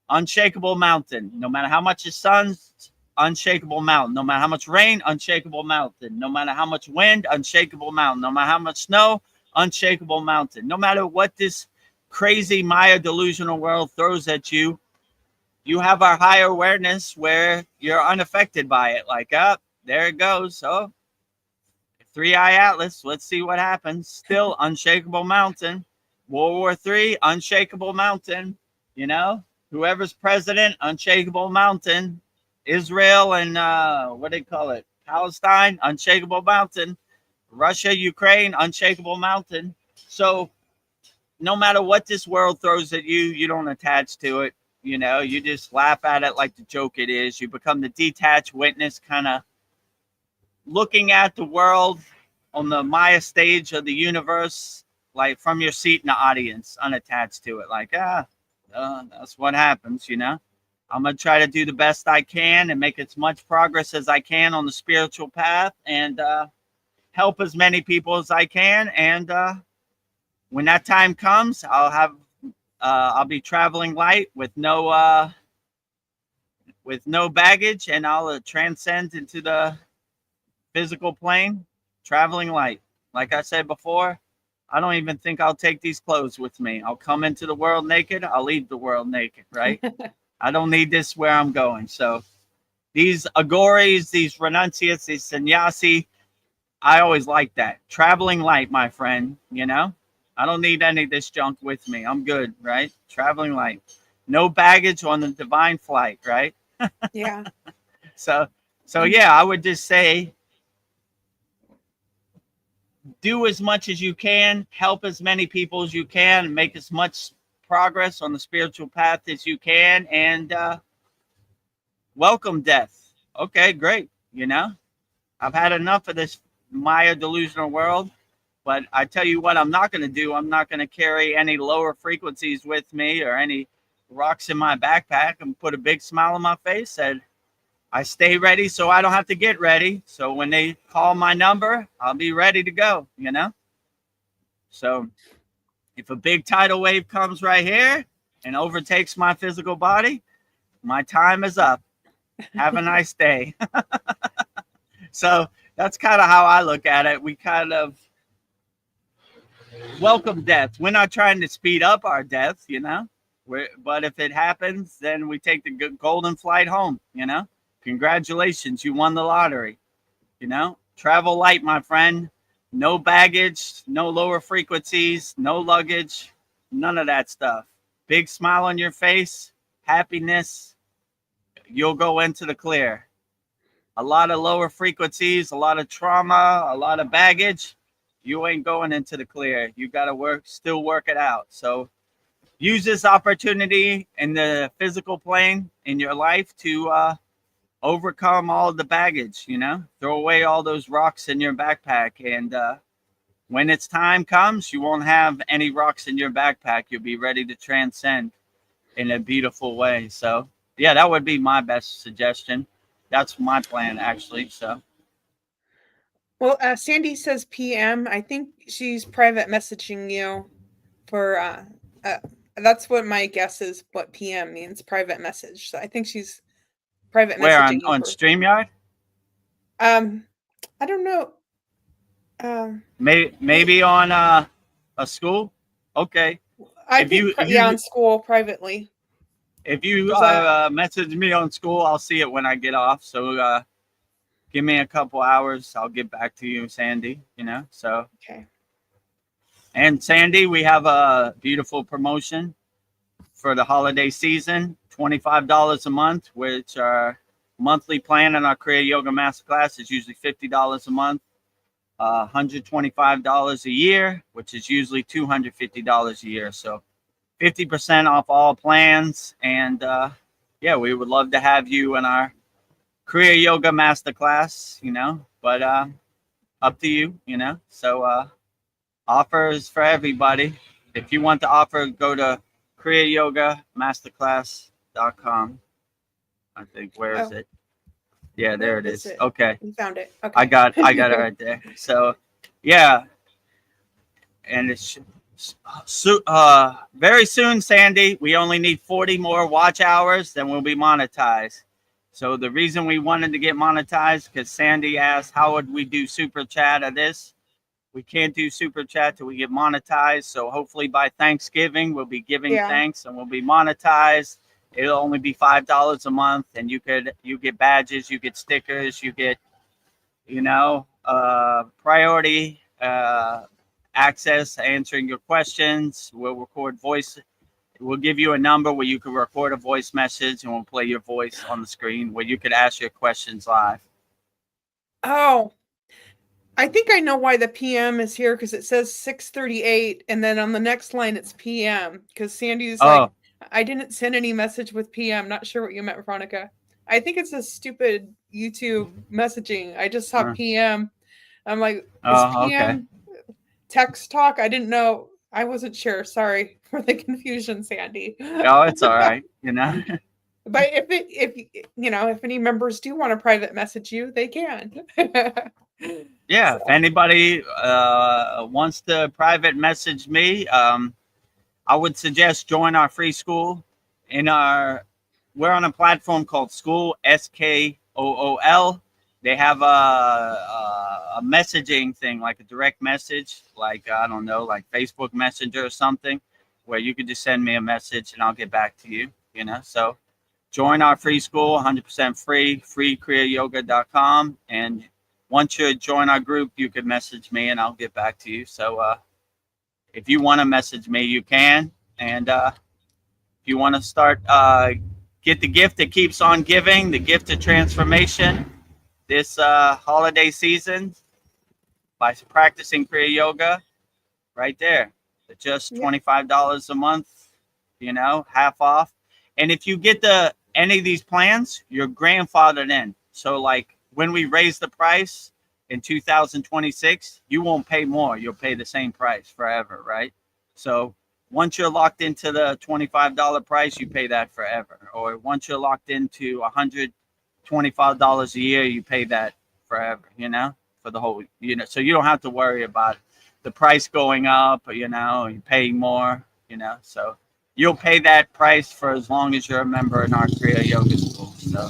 unshakable mountain. No matter how much the sun's, unshakable mountain. No matter how much rain, unshakable mountain. No matter how much wind, unshakable mountain. No matter how much snow, unshakable mountain. No matter what this crazy Maya delusional world throws at you, you have our higher awareness where you're unaffected by it. Like, there it goes. Oh, 3-eye atlas. Let's see what happens. Still unshakable mountain. World War III, unshakable mountain. Whoever's president, unshakable mountain. Israel and what do they call it? Palestine, unshakable mountain. Russia, Ukraine, unshakable mountain. So no matter what this world throws at you, you don't attach to it. You just laugh at it like the joke it is. You become the detached witness, kind of looking at the world on the Maya stage of the universe, like from your seat in the audience, unattached to it. Like, that's what happens, I'm going to try to do the best I can and make as much progress as I can on the spiritual path and help as many people as I can. And when that time comes, I'll be traveling light with no baggage, and I'll transcend into the physical plane, traveling light. Like I said before, I don't even think I'll take these clothes with me. I'll come into the world naked. I'll leave the world naked, right? I don't need this where I'm going. So these agoris, these renunciates, these sannyasi, I always like that. Traveling light, my friend, I don't need any of this junk with me. I'm good, right? Traveling light. No baggage on the divine flight, right? Yeah. So yeah, I would just say, do as much as you can, help as many people as you can, make as much progress on the spiritual path as you can, and welcome death. Okay, great. I've had enough of this Maya delusional world, but I tell you what I'm not going to do. I'm not going to carry any lower frequencies with me or any rocks in my backpack, and put a big smile on my face and I stay ready so I don't have to get ready. So when they call my number, I'll be ready to go, So if a big tidal wave comes right here and overtakes my physical body, my time is up. Have a nice day. So that's kind of how I look at it. We kind of welcome death. We're not trying to speed up our death, but if it happens, then we take the golden flight home, Congratulations, you won the lottery. Travel light, my friend. No baggage, no lower frequencies, no luggage, none of that stuff. Big smile on your face, happiness. You'll go into the clear. A lot of lower frequencies, a lot of trauma, a lot of baggage. You ain't going into the clear. You got to still work it out. So use this opportunity in the physical plane in your life to overcome all of the baggage, throw away all those rocks in your backpack. And when its time comes, you won't have any rocks in your backpack. You'll be ready to transcend in a beautiful way. So yeah, that would be my best suggestion. That's my plan, actually. So Well, Sandy says PM. I think she's private messaging you for that's what my guess is, what PM means, private message. So I think she's private where messaging you on for StreamYard? I don't know. Maybe on a SKOOL. Okay. I think on SKOOL privately. If you message me on SKOOL, I'll see it when I get off. So give me a couple hours. I'll get back to you, Sandy. So okay. And Sandy, we have a beautiful promotion for the holiday season. $25 a month, which our monthly plan in our Kriya Yoga Masterclass is usually $50 a month. $125 a year, which is usually $250 a year. So 50% off all plans. And yeah, we would love to have you in our Kriya Yoga Masterclass, but up to you, So offers for everybody. If you want the offer, go to kriyayogamasterclass.com. I think, where is it? Yeah, there it is. Okay. You found it. Okay. I got it right there. So, yeah. And it's very soon, Sandy, we only need 40 more watch hours, then we'll be monetized. So the reason we wanted to get monetized, because Sandy asked, how would we do super chat of this? We can't do super chat till we get monetized. So hopefully by Thanksgiving, we'll be giving thanks and we'll be monetized. It'll only be $5 a month, and you get badges, you get stickers, you get, priority access, answering your questions. We'll record voice. We'll give you a number where you can record a voice message, and we'll play your voice on the screen where you could ask your questions live. Oh, I think I know why the PM is here, because it says 6:38, and then on the next line it's PM, because Sandy's like, I didn't send any message with PM. Not sure what you meant, Veronica. I think it's a stupid YouTube messaging. I just saw PM. I'm like, is PM text talk? I didn't know. I wasn't sure. Sorry for the confusion, Sandy. Oh, it's all right. But if any members do want to private message you, they can. Yeah, so. If anybody wants to private message me, I would suggest join our free school. We're on a platform called SKOOL, SKOOL. They have a messaging thing, like a direct message, like, I don't know, like Facebook Messenger or something, where you could just send me a message and I'll get back to you, So join our free school, 100% free, freekriyayoga.com. And once you join our group, you can message me and I'll get back to you. So if you want to message me, you can. And if you want to start, get the gift that keeps on giving, the gift of transformation this holiday season by practicing Kriya Yoga, right there. Just $25 a month, half off. And if you get any of these plans, you're grandfathered in. So like when we raise the price in 2026, you won't pay more. You'll pay the same price forever, right? So once you're locked into the $25 price, you pay that forever. Or once you're locked into $125 a year, you pay that forever, for the whole, so you don't have to worry about the price going up, you paying more, so you'll pay that price for as long as you're a member in our Kriya Yoga school. So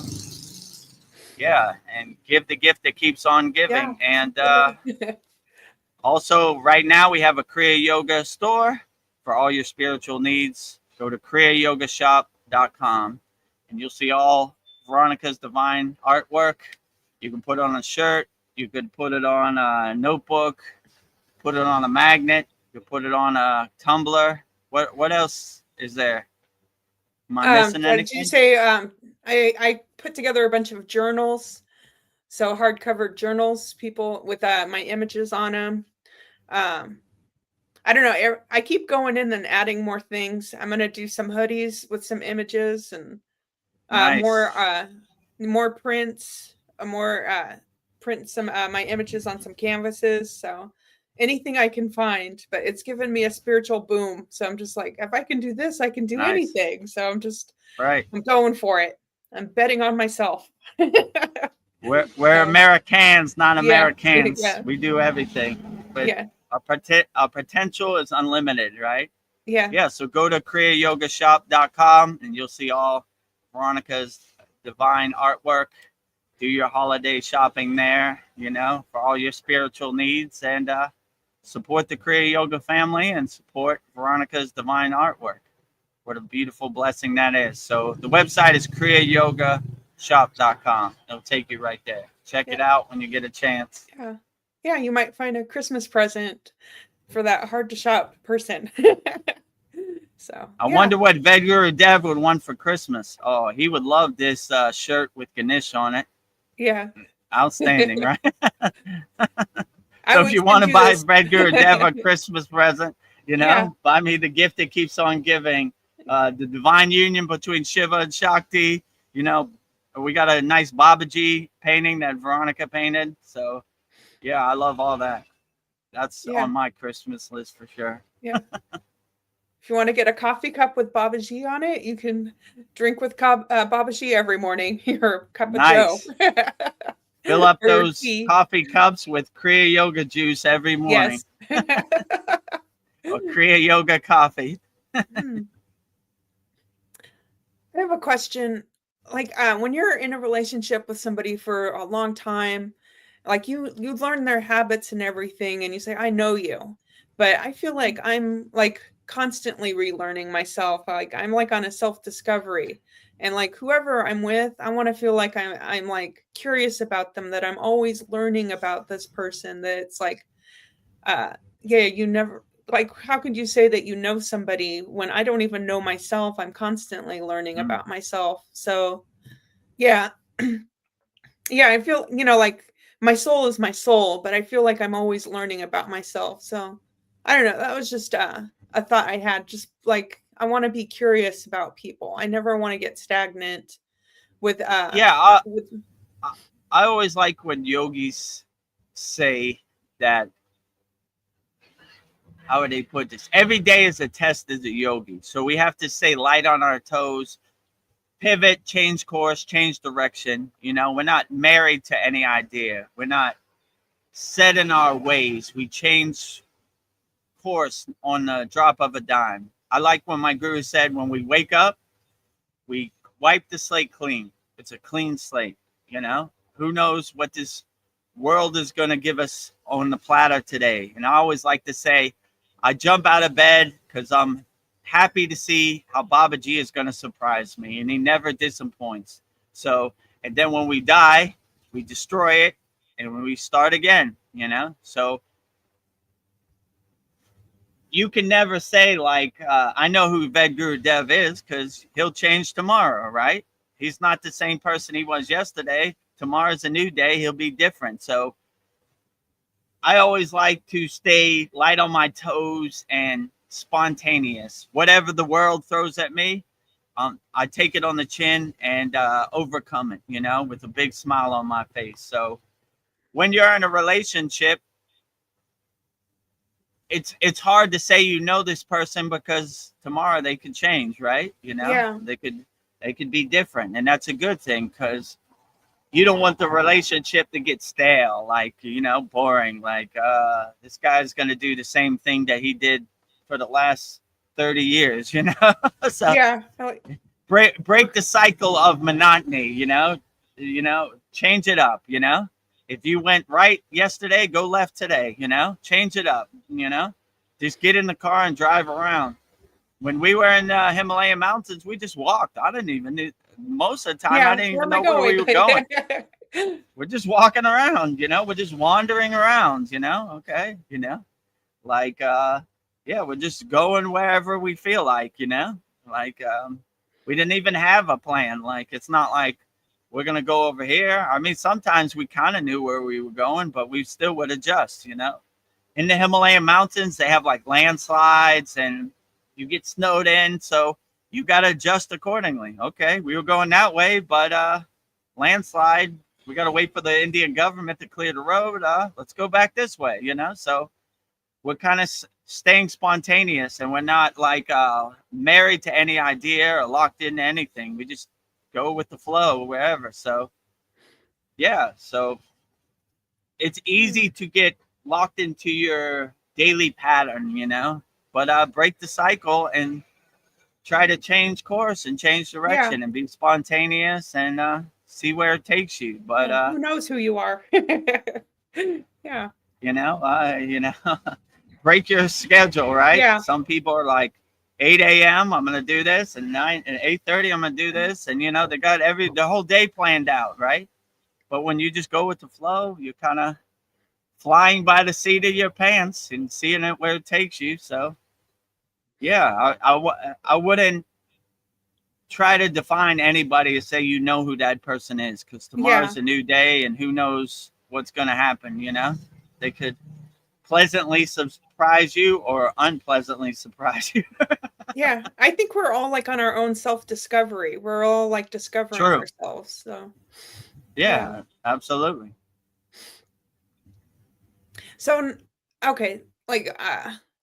yeah, and give the gift that keeps on giving. Yeah. And also right now we have a Kriya Yoga store for all your spiritual needs. Go to kriyayogashop.com and you'll see all Veronica's divine artwork. You can put it on a shirt, you could put it on a notebook, put it on a magnet, you could put it on a tumbler. What else is there? Am I missing anything? Did you say I put together a bunch of journals, so hardcover journals, people with my images on them. I don't know. I keep going in and adding more things. I'm gonna do some hoodies with some images and nice. more prints, print some my images on some canvases. So anything I can find, but it's given me a spiritual boom. So I'm just like, if I can do this, I can do anything. So I'm just I'm going for it. I'm betting on myself. We're Americans, not Americans. Yeah. We do everything. But our potential is unlimited, right? Yeah. Yeah. So go to kriyayogashop.com and you'll see all Veronica's divine artwork. Do your holiday shopping there, for all your spiritual needs, and support the Kriya Yoga family and support Veronica's divine artwork. What a beautiful blessing that is. So the website is kriyayogashop.com. It'll take you right there. Check it out when you get a chance. Yeah, you might find a Christmas present for that hard to shop person. So I wonder what Vedagurudev would want for Christmas. Oh, he would love this shirt with Ganesh on it. Yeah. Outstanding, right? I So if would you want send to you buy this. Vedagurudev a Christmas present, Yeah. buy me the gift that keeps on giving. The divine union between Shiva and Shakti. We got a nice Babaji painting that Veronica painted. So yeah, I love all that. That's Yeah. on my Christmas list for sure. Yeah. If you want to get a coffee cup with Babaji on it, you can drink with Babaji every morning. Your cup of Joe. Nice. Fill up Or your those tea. coffee cups with Kriya yoga juice every morning. Yes. Or Kriya yoga coffee. Hmm. I have a question. Like, when you're in a relationship with somebody for a long time, like you learn their habits and everything, and you say, "I know you," but I feel like I'm like constantly relearning myself. Like I'm like on a self discovery, and like whoever I'm with, I want to feel like I'm like curious about them. That I'm always learning about this person. That it's like, uh, yeah, you never like how could you say that you know somebody when I don't even know myself? I'm constantly learning Mm. about myself. So yeah. Yeah, I feel, like my soul is my soul, but I feel like I'm always learning about myself. So I don't know. That was just a thought I had. Just like I want to be curious about people. I never want to get stagnant with Yeah, with I always like when yogis say that, how would they put this? Every day is a test as a yogi. So we have to stay light on our toes, pivot, change course, change direction. We're not married to any idea. We're not set in our ways. We change course on the drop of a dime. I like when my guru said, when we wake up, we wipe the slate clean. It's a clean slate. Who knows what this world is going to give us on the platter today. And I always like to say, I jump out of bed because I'm happy to see how Babaji is going to surprise me, and he never disappoints. So, and then when we die, we destroy it, and when we start again. So you can never say like, I know who Vedagurudev is because he'll change tomorrow, right? He's not the same person he was yesterday. Tomorrow's a new day. He'll be different. So I always like to stay light on my toes and spontaneous. Whatever the world throws at me, I take it on the chin and overcome it, with a big smile on my face. So when you're in a relationship, it's hard to say this person because tomorrow they could change, right? yeah. They could be different, and that's a good thing because you don't want the relationship to get stale, like boring. Like this guy's gonna do the same thing that he did for the last 30 years. So Yeah. break the cycle of monotony. Change it up. If you went right yesterday, go left today. Change it up. Just get in the car and drive around. When we were in the Himalayan mountains, we just walked. I didn't even most of the time. I Yeah. didn't Where even am I know where we going? were going. We're just walking around. We're just wandering around. Okay. Like yeah, we're just going wherever we feel like. Like we didn't even have a plan. Like it's not like we're gonna go over here. I mean, sometimes we kind of knew where we were going, but we still would adjust. In the Himalayan mountains, they have like landslides and you get snowed in, so you got to adjust accordingly. Okay, we were going that way, but landslide, we got to wait for the Indian government to clear the road. Let's go back this way. So we're kind of staying spontaneous, and we're not like married to any idea or locked into anything. We just go with the flow wherever. So yeah, so it's easy to get locked into your daily pattern, but break the cycle and try to change course and change Yeah. direction and be spontaneous and see where it takes you. But Yeah. Who knows who you are? Yeah. you know, uh, you know, break your schedule, right? Yeah. Some people are like 8 a.m. I'm gonna do this, and 8:30 I'm gonna do this, and they got the whole day planned out, right? But when you just go with the flow, you're kind of flying by the seat of your pants and seeing it where it takes you. So Yeah, I wouldn't try to define anybody to say you know who that person is, because tomorrow's Yeah. a new day and who knows what's going to happen. They could pleasantly surprise you or unpleasantly surprise you. Yeah. I think we're all like on our own self-discovery. We're all like discovering True. ourselves. So yeah. Yeah, absolutely. So okay, like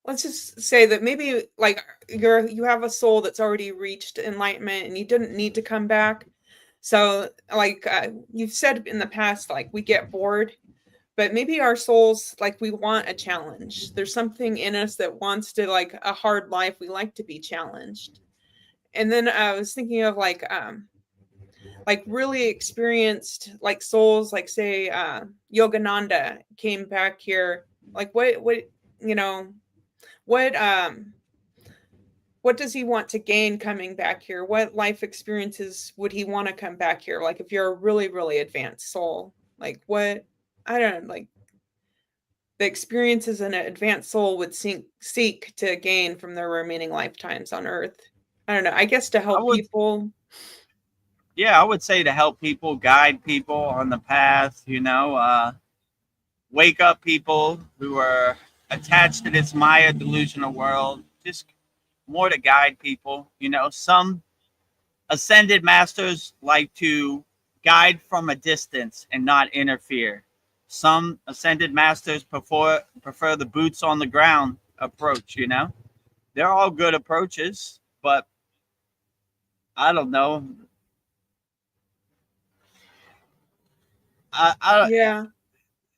let's just say that maybe like you have a soul that's already reached enlightenment and you didn't need to come back. So like you've said in the past, like we get bored, but maybe our souls, like we want a challenge. There's something in us that wants to, like a hard life. We like to be challenged. And then I was thinking of like really experienced like souls, like say Yogananda came back here. Like what you know what does he want to gain coming back here? What life experiences would he want to come back here? Like if you're a really, really advanced soul, like what, I don't know, like the experiences an advanced soul would seek to gain from their remaining lifetimes on Earth. I don't know. I guess to I help would, people. yeah, I would say to help people, guide people on the path. Wake up people who are attached to this Maya delusional world. Just more to guide people. Some ascended masters like to guide from a distance and not interfere. Some ascended masters prefer the boots on the ground approach. They're all good approaches, but I don't know. I Yeah.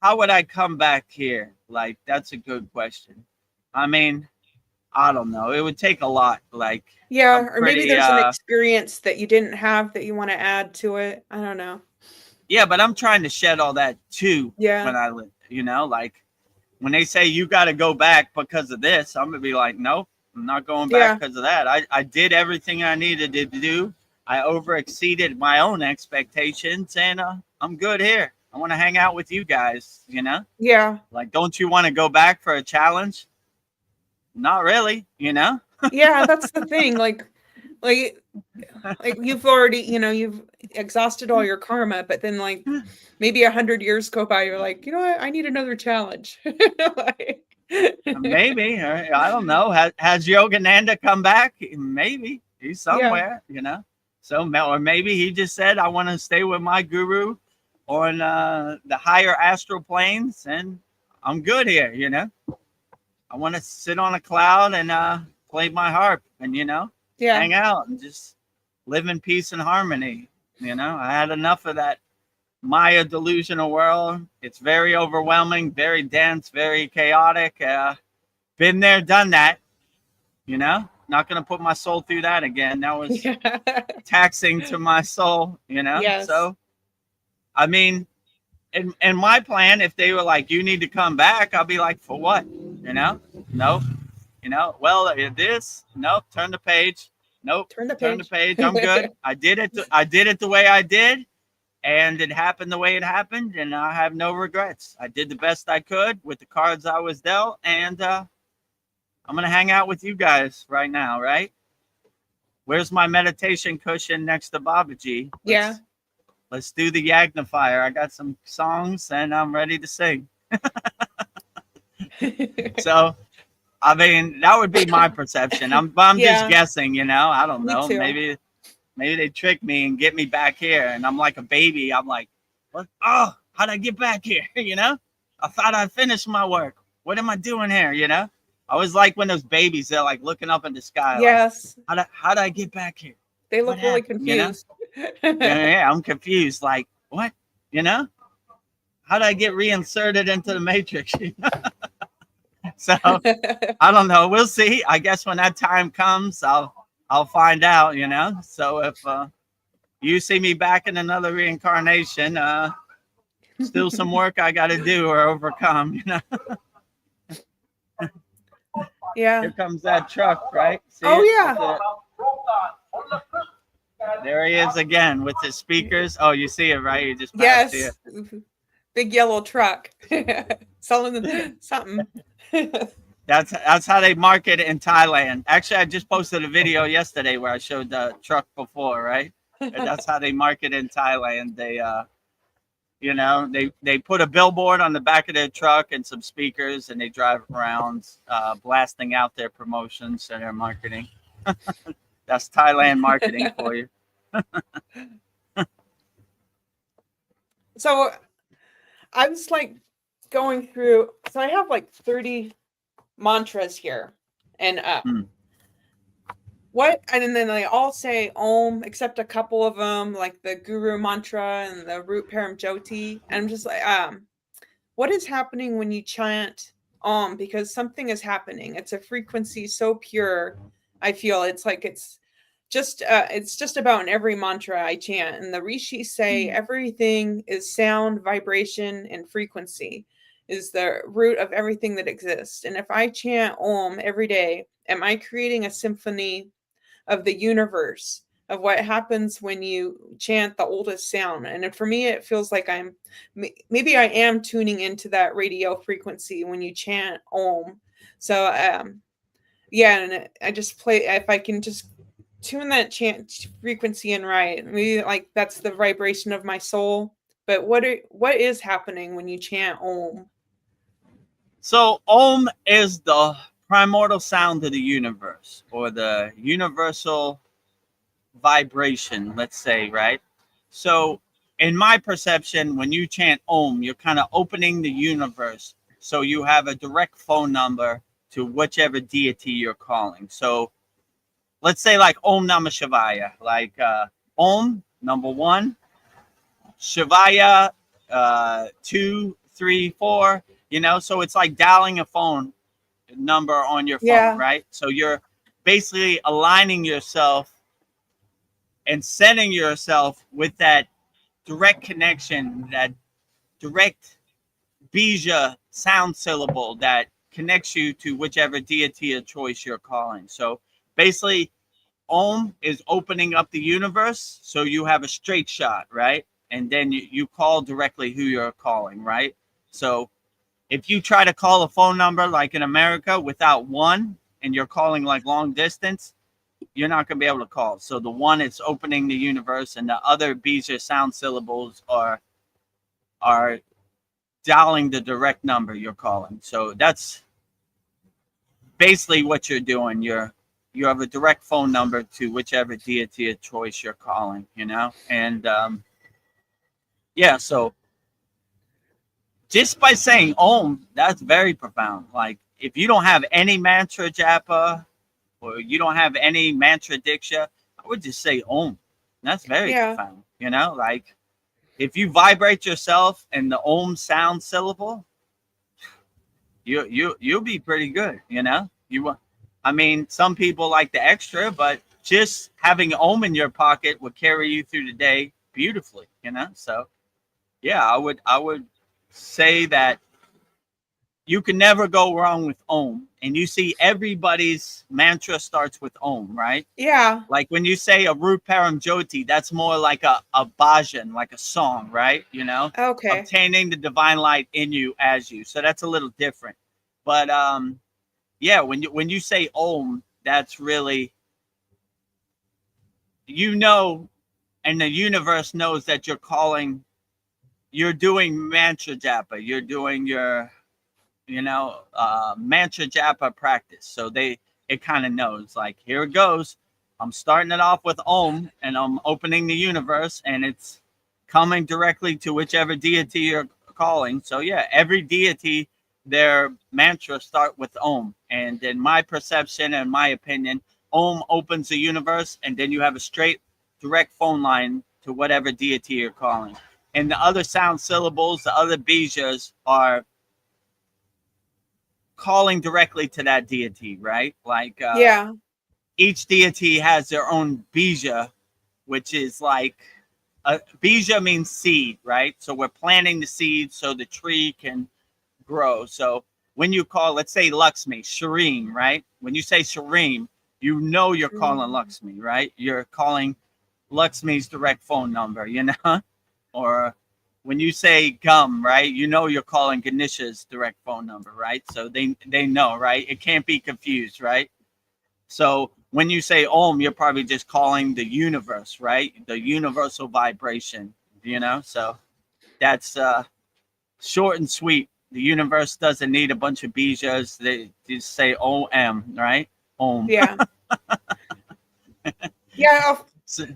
How would I come back here? Like, that's a good question. I mean, I don't know. It would take a lot. Like, Yeah. I'm Or maybe pretty there's an experience that you didn't have that you want to add to it. I don't know. yeah, but I'm trying to shed all that too Yeah. when I live. Like when they say you got to go back because of this, I'm gonna be like, nope, I'm not going back Yeah. because of that. I did everything I needed to do. I over exceeded my own expectations, and I'm good here. I want to hang out with you guys. Yeah. Like, don't you want to go back for a challenge? Not really. Yeah. That's the thing. Like you've already, you've exhausted all your karma, but then like maybe 100 years go by, you're like, you know what, I need another challenge. Like, Maybe. I don't know. Has Yogananda come back? Maybe he's yeah, somewhere. So, or maybe he just said, "I want to stay with my guru on the higher astral planes, and I'm good here." I want to sit on a cloud and play my harp, and yeah, hang out and just live in peace and harmony. I had enough of that Maya delusional world. It's very overwhelming, very dense, very chaotic. Been there, done that. Not gonna put my soul through that again. That was yeah. taxing to my soul. Yes. So I mean, in my plan, if they were like, "You need to come back," I'll be like, "For what?" Nope. Well, this, nope. Turn the page. Nope. Turn the Turn the page. page. I'm good. I did it. I did it the way I did, and it happened the way it happened, and I have no regrets. I did the best I could with the cards I was dealt, and I'm gonna hang out with you guys right now. Right? Where's my meditation cushion next to Babaji? Yeah. Let's do the Yagnifier. I got some songs, and I'm ready to sing. So, I mean, that would be my perception. I'm Yeah. just guessing. I don't Me know. too. Maybe they trick me and get me back here, and I'm like a baby. I'm like, what? Oh, how'd I get back here? I thought I finished my work. What am I doing here? I was like when those babies, they're like looking up in the sky. Yes. Like, how'd I get back here? They look What really happened, confused. Yeah, I'm confused. Like, what? How'd I get reinserted into the matrix? So I don't know. We'll see. I guess when that time comes, I'll find out. So if you see me back in another reincarnation, still some work I got to do or overcome. Yeah. Here comes that truck, right? See Oh, it? yeah. There he is again with his speakers. Oh, you see it, right? You just passed Yes. it. Big yellow truck selling something. That's how they market it in Thailand. Actually, I just posted a video yesterday where I showed the truck before, right? And that's how they market in Thailand. They they put a billboard on the back of their truck and some speakers, and they drive around blasting out their promotions and their marketing. That's Thailand marketing for you. So I was like going through, so I have like 30 mantras here. And and then they all say Om, except a couple of them, like the Guru mantra and the Root Param Jyoti. And I'm just like, what is happening when you chant Om? Because something is happening. It's a frequency so pure. I feel it's like it's just about in every mantra I chant. And the rishis say everything is sound, vibration, and frequency is the root of everything that exists. And if I chant Om every day, am I creating a symphony of the universe, of what happens when you chant the oldest sound? And for me, it feels like maybe I am tuning into that radio frequency when you chant Om. So, yeah, and I just play, if I can just tune that chant frequency in right, maybe like that's the vibration of my soul. But what is happening when you chant Om? So Om is the primordial sound of the universe, or the universal vibration, let's say, right? So in my perception, when you chant Om, you're kind of opening the universe. So you have a direct phone number to whichever deity you're calling. So let's say like Om Namah Shivaya, like Om, number 1, Shivaya, 2, 3, 4, so it's like dialing a phone number on your phone, right? So you're basically aligning yourself and sending yourself with that direct connection, that direct bija sound syllable that connects you to whichever deity of choice you're calling. So basically, Om is opening up the universe, so you have a straight shot, right? And then you call directly who you're calling, right? So if you try to call a phone number like in America without 1, and you're calling like long distance, you're not going to be able to call. So the 1 is opening the universe, and the other bija sound syllables are dialing the direct number you're calling. So that's basically what you're doing. You have a direct phone number to whichever deity of choice you're calling, and yeah, so just by saying Om, that's very profound. Like if you don't have any mantra japa, or you don't have any mantra diksha, I would just say Om. That's very profound. Like if you vibrate yourself in the Om sound syllable, you'll be pretty good. I mean, some people like the extra, but just having Om in your pocket will carry you through the day beautifully. So yeah, I would say that you can never go wrong with Om. And you see everybody's mantra starts with Om, right? Yeah. Like when you say a Root Param Jyoti, that's more like a bhajan, like a song, right? Okay. Obtaining the divine light in you as you. So that's a little different. But yeah, when you say Om, that's really, and the universe knows that you're doing mantra japa, you're doing your mantra japa practice. So it kind of knows, like, here it goes. I'm starting it off with Om, and I'm opening the universe, and it's coming directly to whichever deity you're calling. So yeah, every deity, their mantra start with Om. And in my perception and my opinion, Om opens the universe, and then you have a straight direct phone line to whatever deity you're calling. And the other sound syllables, the other bijas, are calling directly to that deity, right? Like each deity has their own bija, which is like bija means seed, right? So we're planting the seed so the tree can grow. So when you call, let's say Lakshmi, Shreem, right? When you say Shreem, you're calling Lakshmi, right? You're calling Lakshmi's direct phone number, or when you say gum, right, you know you're calling Ganesha's direct phone number, right? So they know, right? It can't be confused, right? So when you say Om, you're probably just calling the universe, right? The universal vibration, you know? So that's short and sweet. The universe doesn't need a bunch of bijas. They just say OM, right? Om. Yeah. Yeah. So,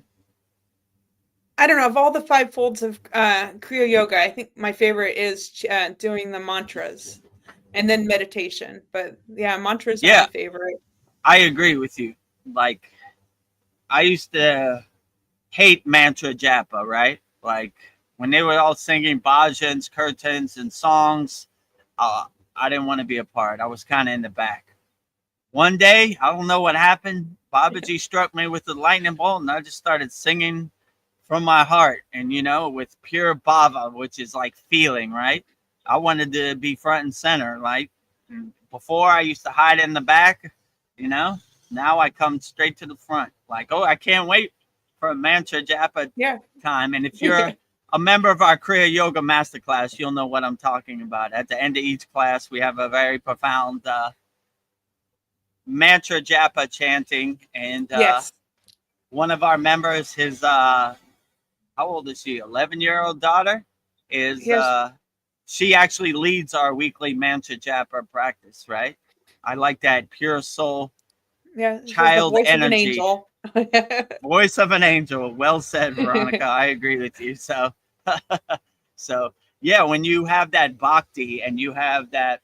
I don't know. Of all the 5 folds of Kriya Yoga, I think my favorite is doing the mantras and then meditation. But yeah, mantras are yeah, my favorite. I agree with you. Like, I used to hate mantra japa, right? Like, when they were all singing bhajans, kirtans, and songs, I didn't want to be a part. I was kind of in the back. One day, I don't know what happened. Babaji struck me with the lightning bolt, and I just started singing from my heart, and you know, with pure bhava, which is like feeling, right? I wanted to be front and center. Like before, I used to hide in the back, you know. Now I come straight to the front. Like, oh, I can't wait for a mantra japa time. And if you're a member of our Kriya Yoga Masterclass, you'll know what I'm talking about. At the end of each class, we have a very profound mantra japa chanting, and Yes. one of our members, his how old is she? 11-year-old daughter is Yes. she actually leads our weekly mantra japa practice, right? I like that pure soul, Yeah. child The voice of an energy. angel. Voice of an angel. Well said, Veronica. I agree with you. So so yeah, when you have that bhakti and you have that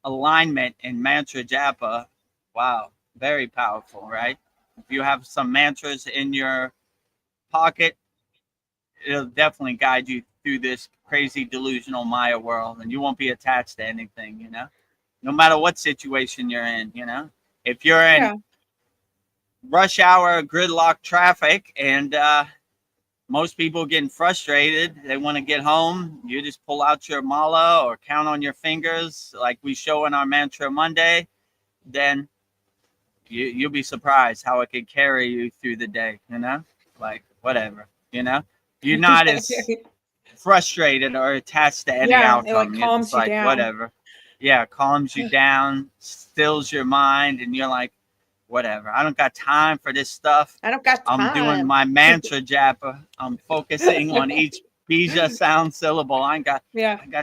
alignment in mantra japa, wow, very powerful, right? If you have some mantras in your pocket, it'll definitely guide you through this crazy delusional Maya world, and you won't be attached to anything, you know, no matter what situation you're in, you know. If you're in rush hour gridlock traffic and most people getting frustrated, they want to get home, you just pull out your mala or count on your fingers like we show in our mantra Monday, then you'll be surprised how it can carry you through the day, you know, like whatever, you know. You're not as frustrated or attached to any Yeah, it like outcome. You're just calms you like, down. whatever. Yeah, calms you down, stills your mind, and you're like, whatever. I don't got time for this stuff. I don't got I'm doing time. my mantra japa. I'm focusing on each bija sound syllable. I got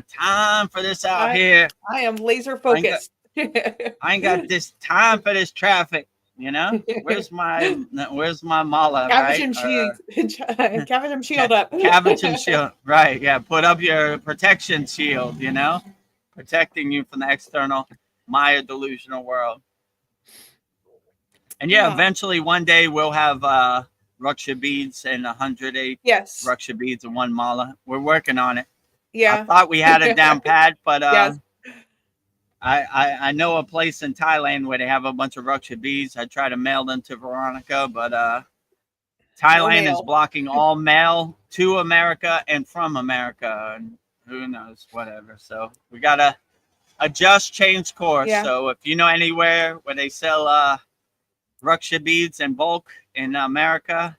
time for this out here. I am laser I focused. ain't got this time for this traffic. You know, where's my mala, right? Cavacham shield up. Cavacham shield, right? Yeah, put up your protection shield. You know, protecting you from the external Maya delusional world. And yeah, eventually one day we'll have Raksha beads and 108 Raksha beads and 1 mala. We're working on it. Yeah, I thought we had it down pat, but yes. I know a place in Thailand where they have a bunch of Raksha beads. I try to mail them to Veronica, but Thailand is blocking all mail to America and from America, and who knows, whatever. So we gotta adjust, change course. Yeah. So if you know anywhere where they sell Raksha beads in bulk in America,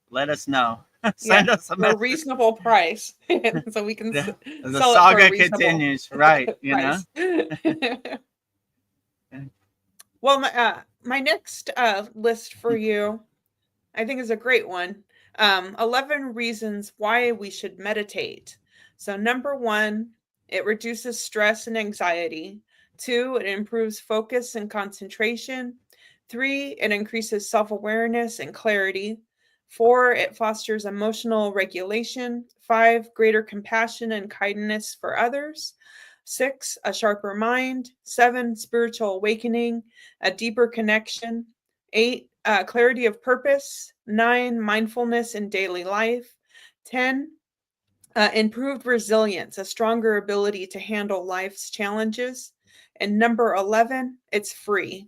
let us know. Send us a reasonable price, so we can the sell saga it for continues, right? You know. Well, my next list for you, I think, is a great one. 11 reasons why we should meditate. So, number 1, it reduces stress and anxiety. 2, it improves focus and concentration. 3, it increases self-awareness and clarity. 4, it fosters emotional regulation. 5, greater compassion and kindness for others. 6, a sharper mind. 7, spiritual awakening, a deeper connection. 8, clarity of purpose. 9, mindfulness in daily life. 10, improved resilience, a stronger ability to handle life's challenges. And number 11, it's free.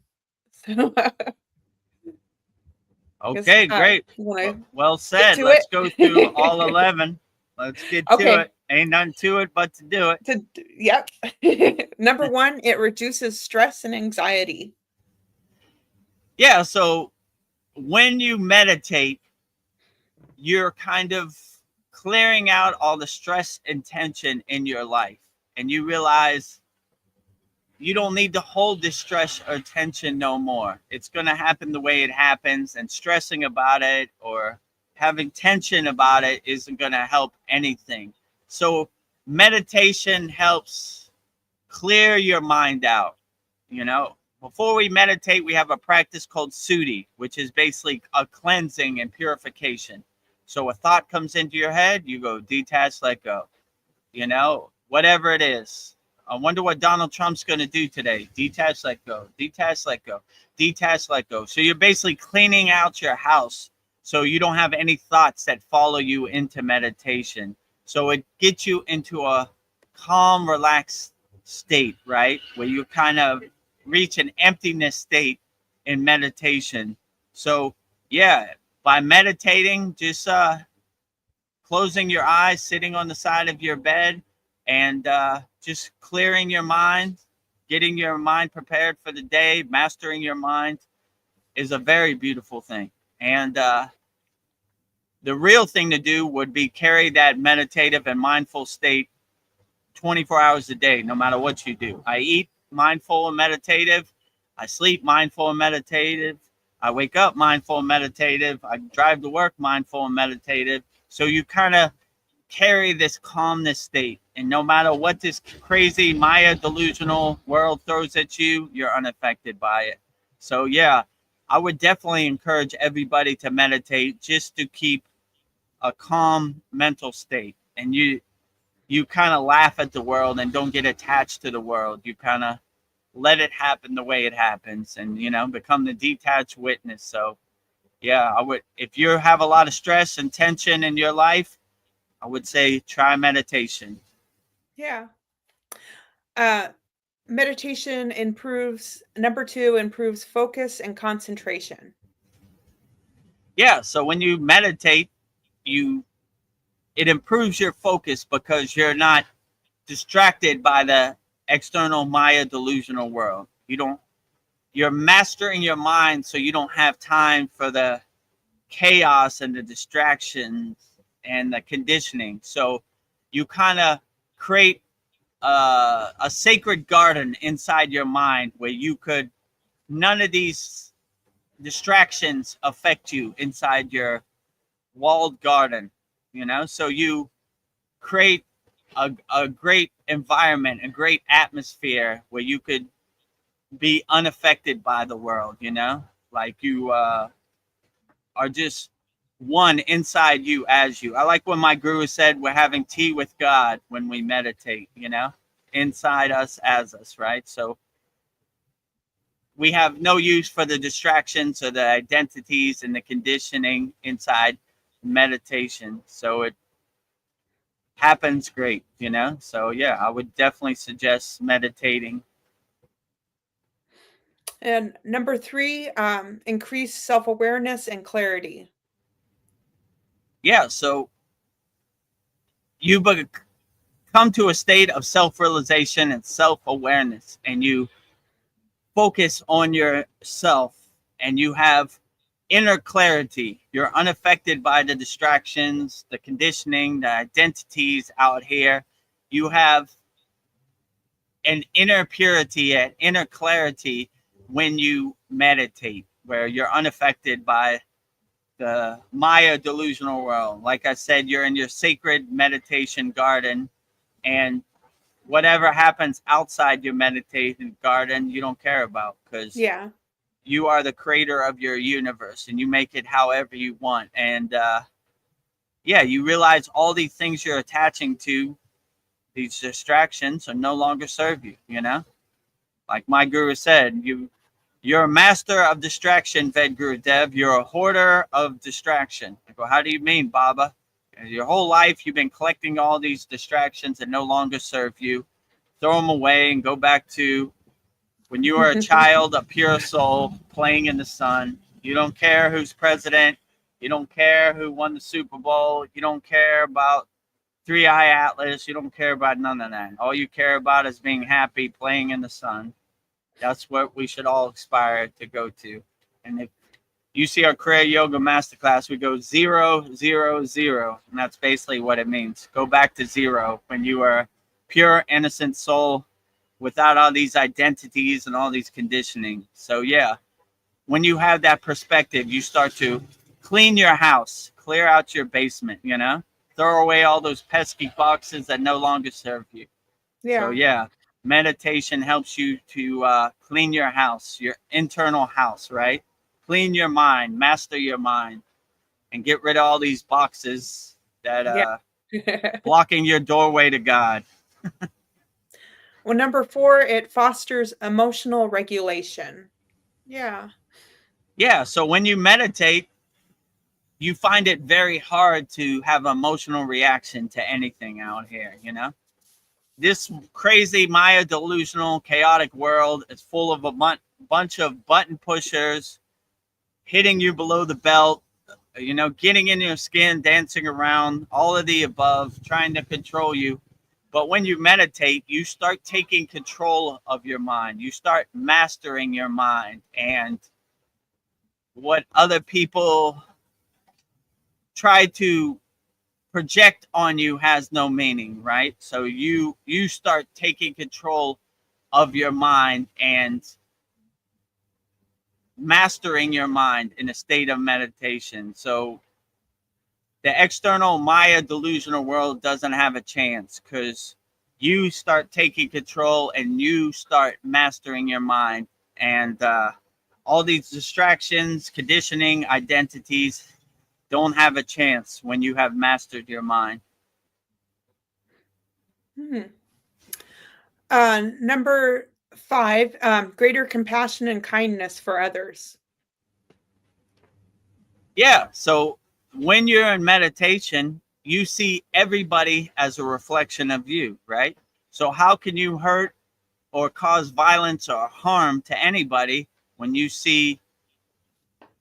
Okay, great. Well said. Let's go through all 11. Let's get to it. Ain't nothing to it but to do it. Yep. Number 1, it reduces stress and anxiety. Yeah, so when you meditate, you're kind of clearing out all the stress and tension in your life. And you realize you don't need to hold this stress or tension no more. It's going to happen the way it happens, and stressing about it or having tension about it isn't going to help anything. So meditation helps clear your mind out. You know, before we meditate, we have a practice called Sudhi, which is basically a cleansing and purification. So a thought comes into your head, you go detach, let go. You know, whatever it is. I wonder what Donald Trump's going to do today. Detach, let go. Detach, let go. Detach, let go. So you're basically cleaning out your house so you don't have any thoughts that follow you into meditation. So it gets you into a calm, relaxed state, right? Where you kind of reach an emptiness state in meditation. So, yeah, by meditating, just closing your eyes, sitting on the side of your bed, and just clearing your mind, getting your mind prepared for the day, mastering your mind is a very beautiful thing. And the real thing to do would be carry that meditative and mindful state 24 hours a day, no matter what you do. I eat mindful and meditative. I sleep mindful and meditative. I wake up mindful and meditative. I drive to work mindful and meditative. So you kind of carry this calmness state, and no matter what this crazy Maya delusional world throws at you, you're unaffected by it. So yeah, I would definitely encourage everybody to meditate just to keep a calm mental state. And you kind of laugh at the world and don't get attached to the world. You kind of let it happen the way it happens, and you know, become the detached witness. So yeah, I would, if you have a lot of stress and tension in your life, I would say try meditation. Yeah. Meditation improves, number 2, improves focus and concentration. Yeah, so when you meditate, it improves your focus because you're not distracted by the external Maya delusional world. You're mastering your mind so you don't have time for the chaos and the distractions and the conditioning. So you kind of create a sacred garden inside your mind where none of these distractions affect you inside your walled garden, you know? So you create a great environment, a great atmosphere where you could be unaffected by the world, you know? Like you are just one inside you as you. I like when my guru said we're having tea with God when we meditate, you know? Inside us as us, right? So we have no use for the distractions or the identities and the conditioning inside meditation. So it happens great, you know? So yeah, I would definitely suggest meditating. And number 3, increase self-awareness and clarity. Yeah, so you come to a state of self-realization and self-awareness, and you focus on yourself, and you have inner clarity. You're unaffected by the distractions, the conditioning, the identities out here. You have an inner purity and inner clarity when you meditate, where you're unaffected by the Maya delusional world. Like I said, you're in your sacred meditation garden, and whatever happens outside your meditation garden, you don't care about, because Yeah. you are the creator of your universe and you make it however you want. And yeah, you realize all these things you're attaching to, these distractions, are no longer serve you, you know? Like my guru said, you're a master of distraction, Vedagurudev. You're a hoarder of distraction. I go, how do you mean, Baba? Your whole life you've been collecting all these distractions that no longer serve you. Throw them away and go back to when you were a child, a pure soul, playing in the sun. You don't care who's president. You don't care who won the Super Bowl. You don't care about Three Eye Atlas. You don't care about none of that. All you care about is being happy, playing in the sun. That's what we should all aspire to go to. And if you see our Kriya Yoga Masterclass, we go 0, 0, 0. And that's basically what it means. Go back to 0 when you are a pure, innocent soul without all these identities and all these conditioning. So, yeah, when you have that perspective, you start to clean your house, clear out your basement, you know, throw away all those pesky boxes that no longer serve you. Yeah. So, yeah, meditation helps you to clean your house, your internal house, right? Clean your mind, master your mind, and get rid of all these boxes that blocking your doorway to God. Well, number 4, it fosters emotional regulation. Yeah. Yeah, so when you meditate, you find it very hard to have emotional reaction to anything out here, you know? This crazy Maya delusional chaotic world is full of a bunch of button pushers hitting you below the belt, you know, getting in your skin, dancing around, all of the above, trying to control you. But when you meditate, you start taking control of your mind. You start mastering your mind, and what other people try to project on you has no meaning, right? So you start taking control of your mind and mastering your mind in a state of meditation. So the external Maya delusional world doesn't have a chance, because you start taking control and you start mastering your mind. And all these distractions, conditioning, identities don't have a chance when you have mastered your mind. Number 5, greater compassion and kindness for others. Yeah. So when you're in meditation, you see everybody as a reflection of you, right? So how can you hurt or cause violence or harm to anybody when you see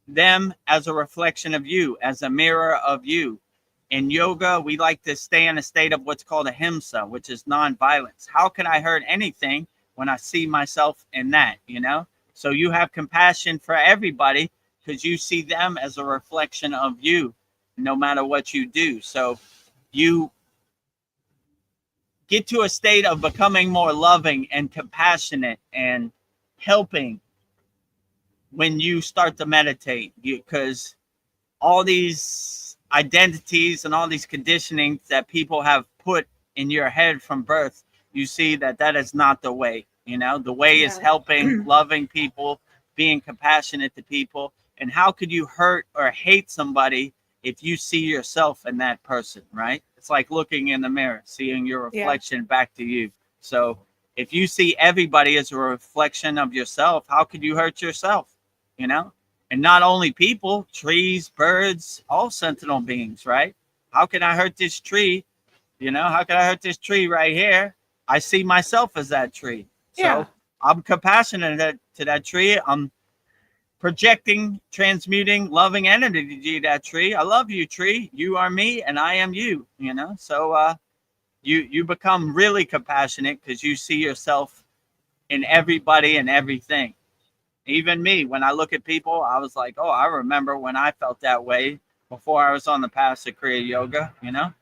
them as a reflection of you, as a mirror of you? In yoga, we like to stay in a state of what's called ahimsa, which is nonviolence. How can I hurt anything when I see myself in that, you know? So you have compassion for everybody because you see them as a reflection of you, no matter what you do. So you get to a state of becoming more loving and compassionate and helping when you start to meditate, because all these identities and all these conditionings that people have put in your head from birth, you see that that is not the way. You know, the way is helping, loving people, being compassionate to people. And how could you hurt or hate somebody if you see yourself in that person, right? It's like looking in the mirror, seeing your reflection back to you. So if you see everybody as a reflection of yourself, how could you hurt yourself, you know? And not only people, trees, birds, all sentinel beings, right? How can I hurt this tree? You know, how can I hurt this tree right here? I see myself as that tree. So I'm compassionate to that tree. I'm projecting, transmuting, loving energy to that tree. I love you, tree. You are me and I am you, you know? So you become really compassionate because you see yourself in everybody and everything. Even me, when I look at people, I was like, oh, I remember when I felt that way before I was on the path of Kriya Yoga, you know?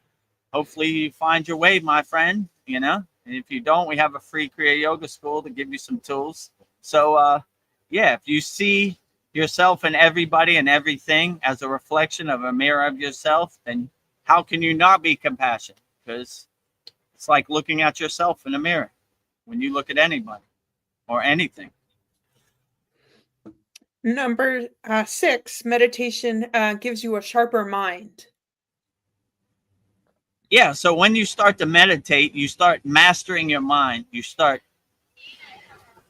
Hopefully you find your way, my friend, you know? And if you don't, we have a free Kriya Yoga school to give you some tools. So, yeah, if you see yourself and everybody and everything as a reflection of a mirror of yourself, then how can you not be compassionate? Because it's like looking at yourself in a mirror when you look at anybody or anything. Number 6, meditation gives you a sharper mind. Yeah, so when you start to meditate, you start mastering your mind. You start,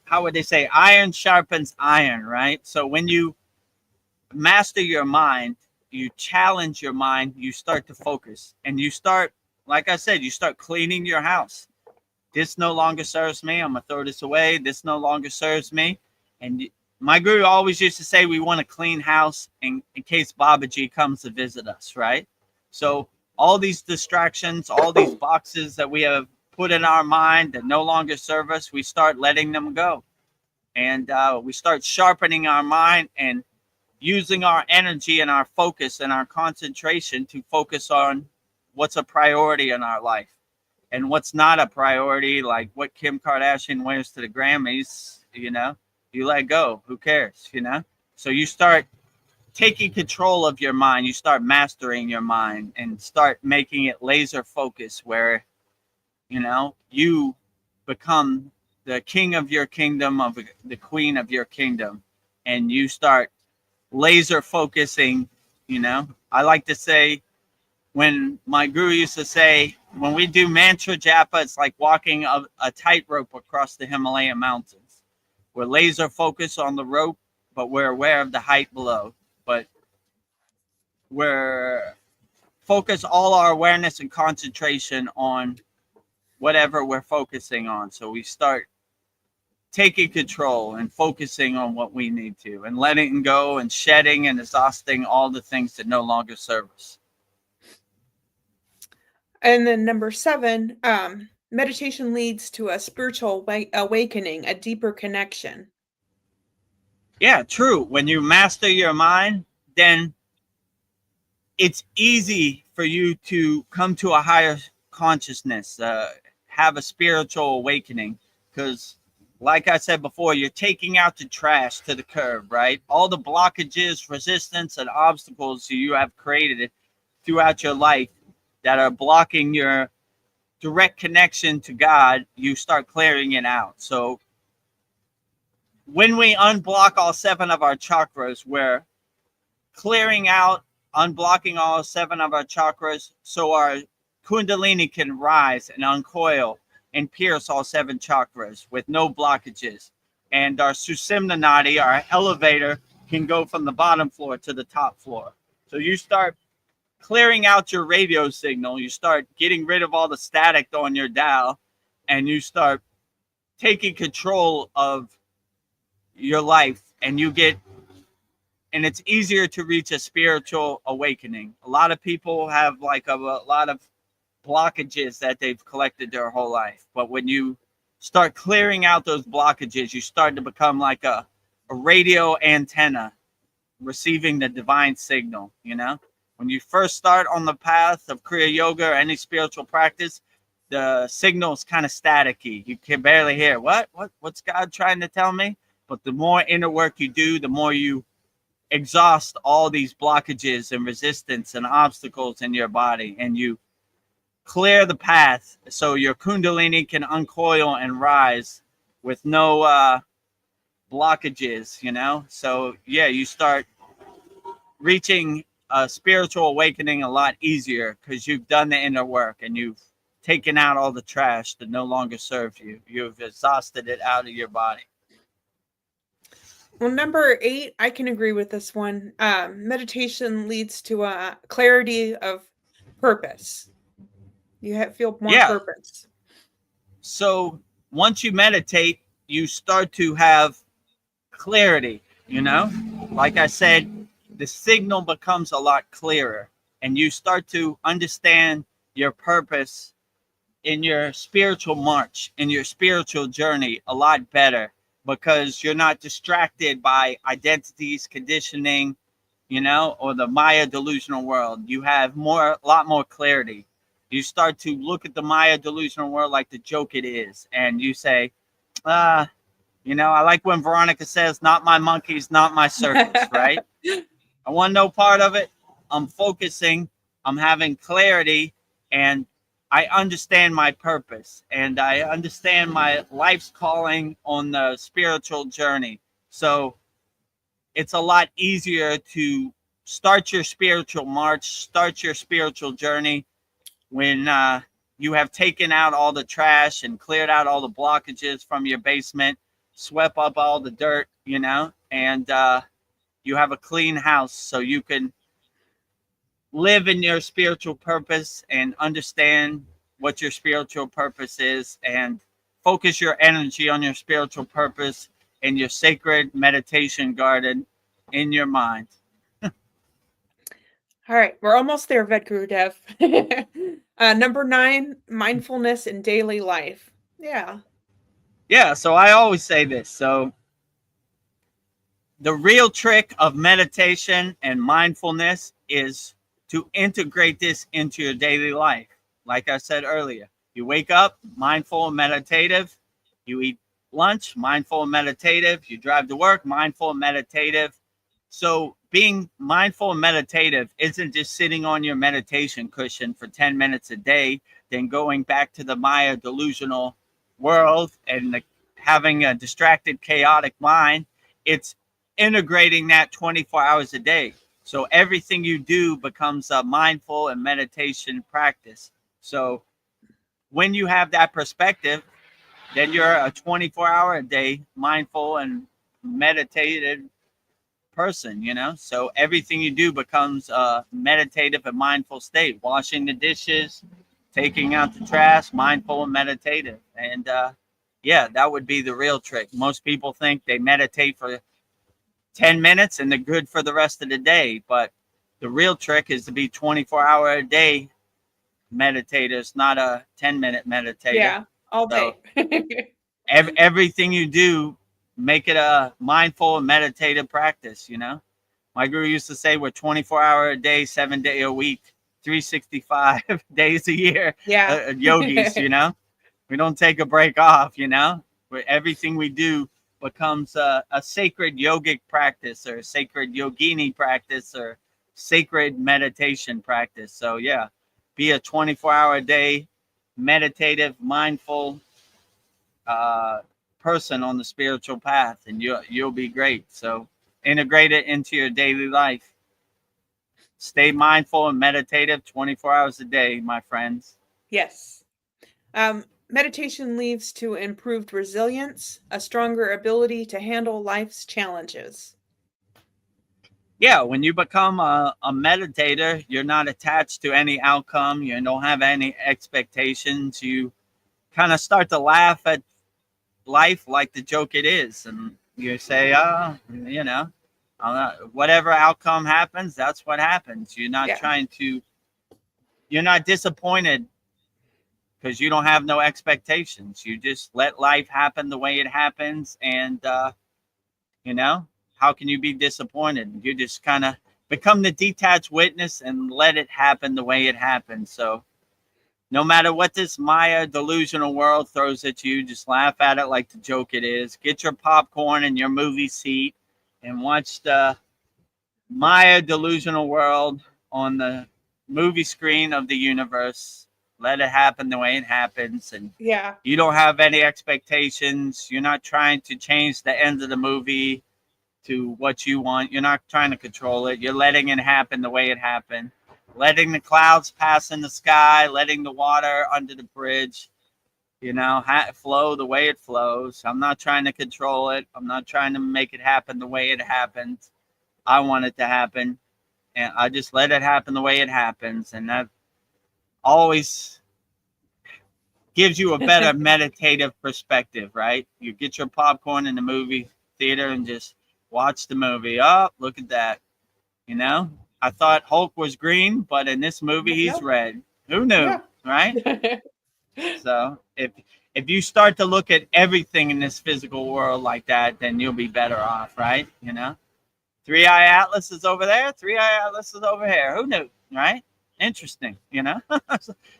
how would they say, iron sharpens iron, right? So when you master your mind, you challenge your mind, you start to focus. And you start, like I said, you start cleaning your house. This no longer serves me. I'm going to throw this away. This no longer serves me. And my guru always used to say we want a clean house in case Babaji comes to visit us, right? So all these distractions, all these boxes that we have put in our mind that no longer serve us, we start letting them go. And we start sharpening our mind and using our energy and our focus and our concentration to focus on what's a priority in our life and what's not a priority, like what Kim Kardashian wears to the Grammys, you let go. Who cares, So you start taking control of your mind. You start mastering your mind and start making it laser focused where, you become the king of your kingdom, of the queen of your kingdom, and you start laser focusing. I like to say, when my guru used to say, when we do mantra japa, it's like walking a tightrope across the Himalayan mountains. We're laser focused on the rope, but we're aware of the height below. But we're focus all our awareness and concentration on whatever we're focusing on. So we start taking control and focusing on what we need to, and letting go and shedding and exhausting all the things that no longer serve us. And then number 7, meditation leads to a spiritual awakening, a deeper connection. Yeah, true. When you master your mind, then it's easy for you to come to a higher consciousness, have a spiritual awakening, because like I said before, you're taking out the trash to the curb, right? All the blockages, resistance, and obstacles you have created throughout your life that are blocking your direct connection to God, you start clearing it out. So when we unblock all 7 of our chakras, we're clearing out, unblocking all 7 of our chakras so our kundalini can rise and uncoil and pierce all 7 chakras with no blockages. And our Sushumna Nadi, our elevator, can go from the bottom floor to the top floor. So you start clearing out your radio signal, you start getting rid of all the static on your dial, and you start taking control of your life, and it's easier to reach a spiritual awakening. A lot of people have like a lot of blockages that they've collected their whole life. But when you start clearing out those blockages, you start to become like a radio antenna receiving the divine signal, When you first start on the path of Kriya Yoga or any spiritual practice, the signal is kind of staticky. You can barely hear, what's God trying to tell me? But the more inner work you do, the more you exhaust all these blockages and resistance and obstacles in your body, and you clear the path so your kundalini can uncoil and rise with no blockages, So yeah, you start reaching a spiritual awakening a lot easier because you've done the inner work and you've taken out all the trash that no longer serves you. You've exhausted it out of your body. Well, number 8, I can agree with this one. Meditation leads to a clarity of purpose. You feel more purpose. So once you meditate, you start to have clarity, Like I said, the signal becomes a lot clearer, and you start to understand your purpose in your spiritual march, in your spiritual journey a lot better, because you're not distracted by identities, conditioning, or the Maya delusional world. You have a lot more clarity. You start to look at the Maya delusional world like the joke it is, and you say, I like when Veronica says, not my monkeys, not my circus, right? I want no part of it. I'm focusing, I'm having clarity, and I understand my purpose, and I understand my life's calling on the spiritual journey. So it's a lot easier to start your spiritual march, start your spiritual journey when you have taken out all the trash and cleared out all the blockages from your basement, swept up all the dirt, and you have a clean house so you can live in your spiritual purpose and understand what your spiritual purpose is, and focus your energy on your spiritual purpose in your sacred meditation garden in your mind. All right, we're almost there, Vedagurudev. Number 9, mindfulness in daily life. Yeah. Yeah, so I always say this. So the real trick of meditation and mindfulness is to integrate this into your daily life. Like I said earlier, you wake up mindful and meditative, you eat lunch, mindful and meditative, you drive to work, mindful and meditative. So being mindful and meditative isn't just sitting on your meditation cushion for 10 minutes a day, then going back to the Maya delusional world and having a distracted, chaotic mind. It's integrating that 24 hours a day. So everything you do becomes a mindful and meditation practice. So when you have that perspective, then you're a 24-hour a day mindful and meditated person, you know? So everything you do becomes a meditative and mindful state. Washing the dishes, taking out the trash, mindful and meditative. And yeah, that would be the real trick. Most people think they meditate for 10 minutes and they're good for the rest of the day. But the real trick is to be 24-hour a day meditators, not a 10-minute meditator. Yeah, all day. So everything you do, make it a mindful and meditative practice, you know? My guru used to say we're 24-hour a day, 7 day a week, 365 days a year. Yeah. Yogis, you know? We don't take a break off, you know? Where everything we do becomes a sacred yogic practice or sacred yogini practice or sacred meditation practice. So yeah, be a 24-hour a day meditative, mindful person on the spiritual path, and you'll be great. So integrate it into your daily life. Stay mindful and meditative 24 hours a day, my friends. Yes. Meditation leads to improved resilience, a stronger ability to handle life's challenges. Yeah, when you become a meditator, you're not attached to any outcome. You don't have any expectations. You kind of start to laugh at life like the joke it is. And you say, oh, you know, whatever outcome happens, that's what happens. You're not you're not disappointed because you don't have no expectations. You just let life happen the way it happens. And, you know, how can you be disappointed? You just kind of become the detached witness and let it happen the way it happens. So no matter what this Maya delusional world throws at you, just laugh at it like the joke it is. Get your popcorn and your movie seat and watch the Maya delusional world on the movie screen of the universe. Let it happen the way it happens. And yeah, you don't have any expectations. You're not trying to change the end of the movie to what you want. You're not trying to control it. You're letting it happen the way it happened. Letting the clouds pass in the sky, letting the water under the bridge, you know, flow the way it flows. I'm not trying to control it. I'm not trying to make it happen the way it happens. I want it to happen. And I just let it happen the way it happens. And that always gives you a better meditative perspective, right? You get your popcorn in the movie theater and just watch the movie. Oh, look at that. You know, I thought Hulk was green, but in this movie, he's red. Who knew, yeah. right? So if you start to look at everything in this physical world like that, then you'll be better off, right? You know, 3-Eye Atlas is over there. 3-Eye Atlas is over here. Who knew, right? Interesting, you know?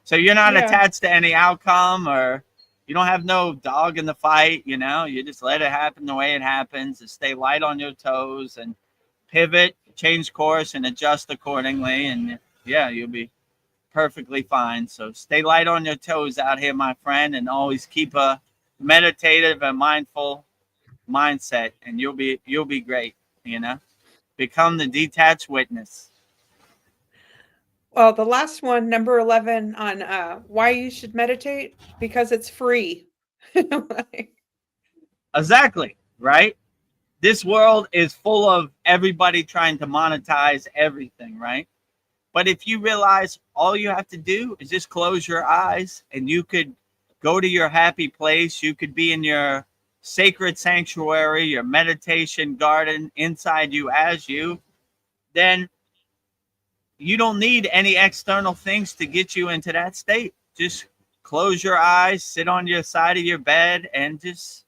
So you're not attached to any outcome, or you don't have no dog in the fight, you know? You just let it happen the way it happens and stay light on your toes and pivot, change course, and adjust accordingly. And yeah, you'll be perfectly fine. So stay light on your toes out here, my friend, and always keep a meditative and mindful mindset, and you'll be great, you know? Become the detached witness. Well, the last one, number 11, on why you should meditate, because it's free. Exactly, right? This world is full of everybody trying to monetize everything, right? But if you realize all you have to do is just close your eyes and you could go to your happy place, you could be in your sacred sanctuary, your meditation garden inside you as you, then you don't need any external things to get you into that state. Just close your eyes, sit on your side of your bed, and just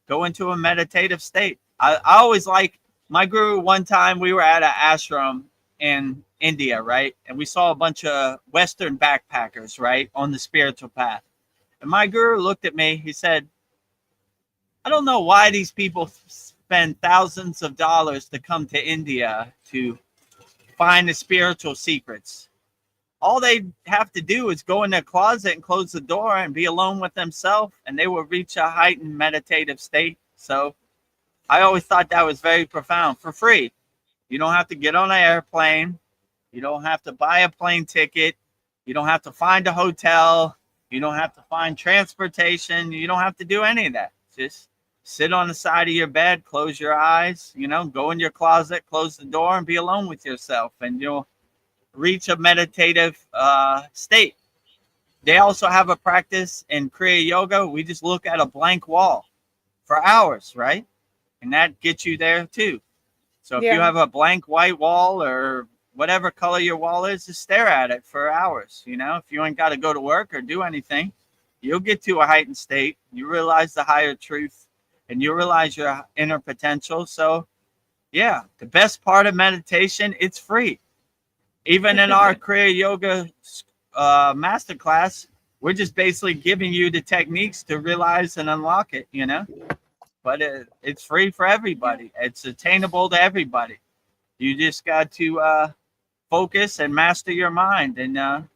go into a meditative state. I always like My guru, one time we were at an ashram in India, right? And we saw a bunch of Western backpackers, right, on the spiritual path. And my guru looked at me. He said, I don't know why these people spend thousands of dollars to come to India to find the spiritual secrets. All they have to do is go in their closet and close the door and be alone with themselves, and they will reach a heightened meditative state. So I always thought that was very profound, for free. You don't have to get on an airplane. You don't have to buy a plane ticket. You don't have to find a hotel. You don't have to find transportation. You don't have to do any of that. Just sit on the side of your bed, close your eyes, go in your closet, close the door, and be alone with yourself. And you'll reach a meditative state. They also have a practice in Kriya Yoga. We just look at a blank wall for hours, right? And that gets you there too. So if you have a blank white wall or whatever color your wall is, just stare at it for hours. If you ain't got to go to work or do anything, you'll get to a heightened state. You realize the higher truth and you realize your inner potential. So yeah, the best part of meditation, it's free. Even in our Kriya Yoga Masterclass, we're just basically giving you the techniques to realize and unlock it, But it's free for everybody. It's attainable to everybody. You just got to focus and master your mind. And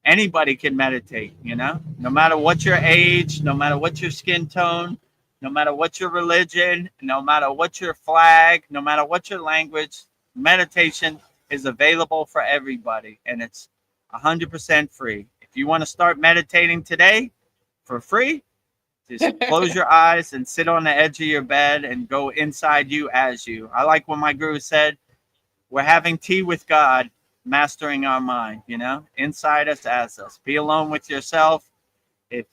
anybody can meditate, no matter what your age, no matter what your skin tone, no matter what your religion, no matter what your flag, no matter what your language, meditation is available for everybody. And it's 100% free. If you want to start meditating today for free, just close your eyes and sit on the edge of your bed and go inside you as you. I like when my guru said, we're having tea with God, mastering our mind, inside us, as us. Be alone with yourself. If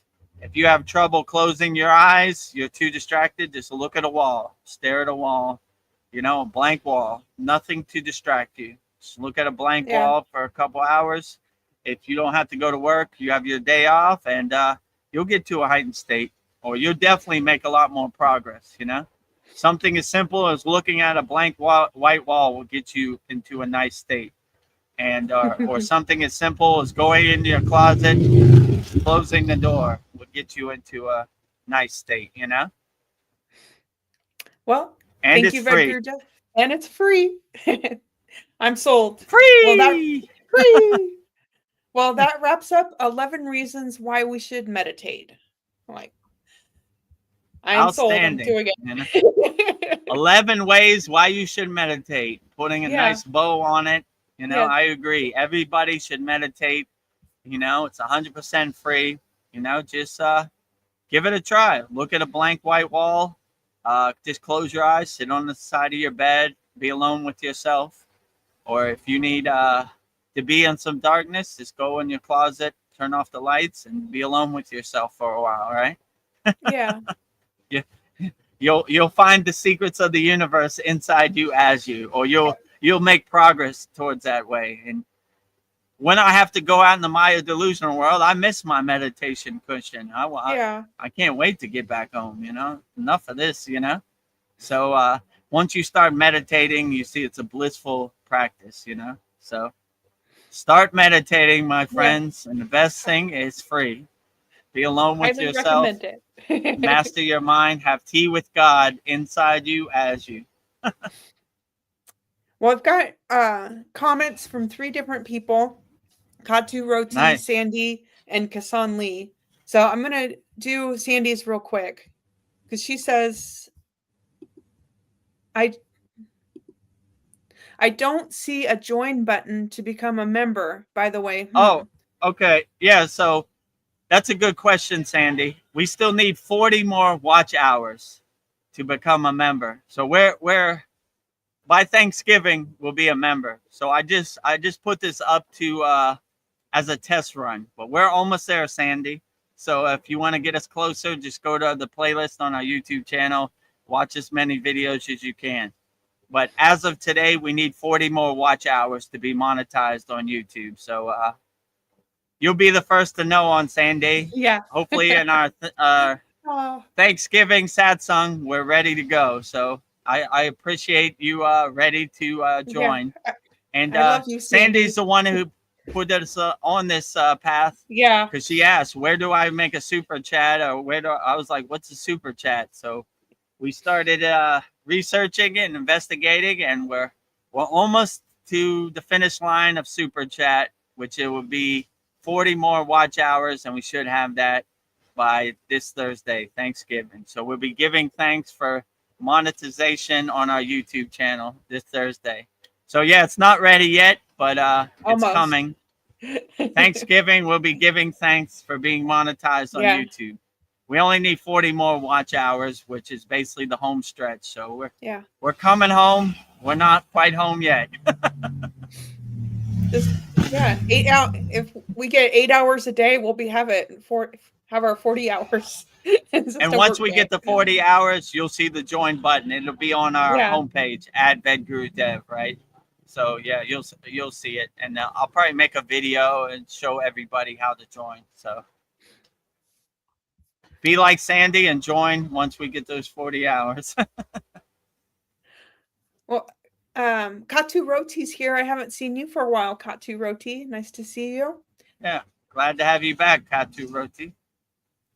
you have trouble closing your eyes, you're too distracted, just look at a wall, stare at a wall, a blank wall, nothing to distract you. Just look at a blank wall for a couple hours. If you don't have to go to work, you have your day off, and you'll get to a heightened state, or you'll definitely make a lot more progress, Something as simple as looking at a blank white wall will get you into a nice state. And or something as simple as going into your closet, closing the door will get you into a nice state, Well, and thank it's you, free. Vedagurudev. And it's free. I'm sold. Free! Well, free. Well, that wraps up 11 reasons why we should meditate. I'm sold. I'm doing it. 11 ways why you should meditate. Putting a nice bow on it. I agree. Everybody should meditate. It's 100% free. Just give it a try. Look at a blank white wall. Just close your eyes. Sit on the side of your bed. Be alone with yourself. Or if you need to be in some darkness, just go in your closet, turn off the lights, and be alone with yourself for a while, right? Yeah. You'll find the secrets of the universe inside you as you, or you'll make progress towards that way. And when I have to go out in the Maya delusional world, I miss my meditation cushion. I can't wait to get back home. Enough of this. So once you start meditating, you see it's a blissful practice. So start meditating, my friends, and the best thing is free. Be alone with yourself. Master your mind. Have tea with God inside you as you. Well, I've got comments from 3 different people. Katu Roti, nice. Sandy, and Kasan Lee. So I'm going to do Sandy's real quick. Because she says, I don't see a join button to become a member, by the way. Oh, okay. Yeah, so that's a good question, Sandy. We still need 40 more watch hours to become a member. So we're by Thanksgiving we'll be a member. So I just put this up to as a test run, but we're almost there, Sandy. So if you want to get us closer, just go to the playlist on our YouTube channel, watch as many videos as you can. But as of today, we need 40 more watch hours to be monetized on YouTube. So you'll be the first to know on Sandy. Yeah. Hopefully in our Thanksgiving satsang, we're ready to go. So I appreciate you ready to Yeah. join. And I love you, Sandy's Sandy. the one who put us on this path, Yeah. because she asked, where do I make a super chat, or where do I was like, what's a super chat? So we started researching and investigating, and we're almost to the finish line of super chat, which it will be 40 more watch hours, and we should have that by this Thursday, Thanksgiving. So we'll be giving thanks for monetization on our YouTube channel this Thursday. So yeah, it's not ready yet, but it's Almost. coming. Thanksgiving, we'll be giving thanks for being monetized on Yeah. YouTube. We only need 40 more watch hours, which is basically the home stretch. So Yeah. we're coming home. We're not quite home yet. Just yeah, 8 out. If we get 8 hours a day, we'll have our 40 hours. It's just And a once work we get day. to 40 hours, you'll see the join button. It'll be on our Yeah. homepage at Vedagurudev, right? So yeah, you'll see it, and I'll probably make a video and show everybody how to join. So be like Sandy and join once we get those 40 hours. Well, Katu Roti's here. I haven't seen you for a while, Katu Roti. Nice to see you. Yeah, glad to have you back, Katu Roti.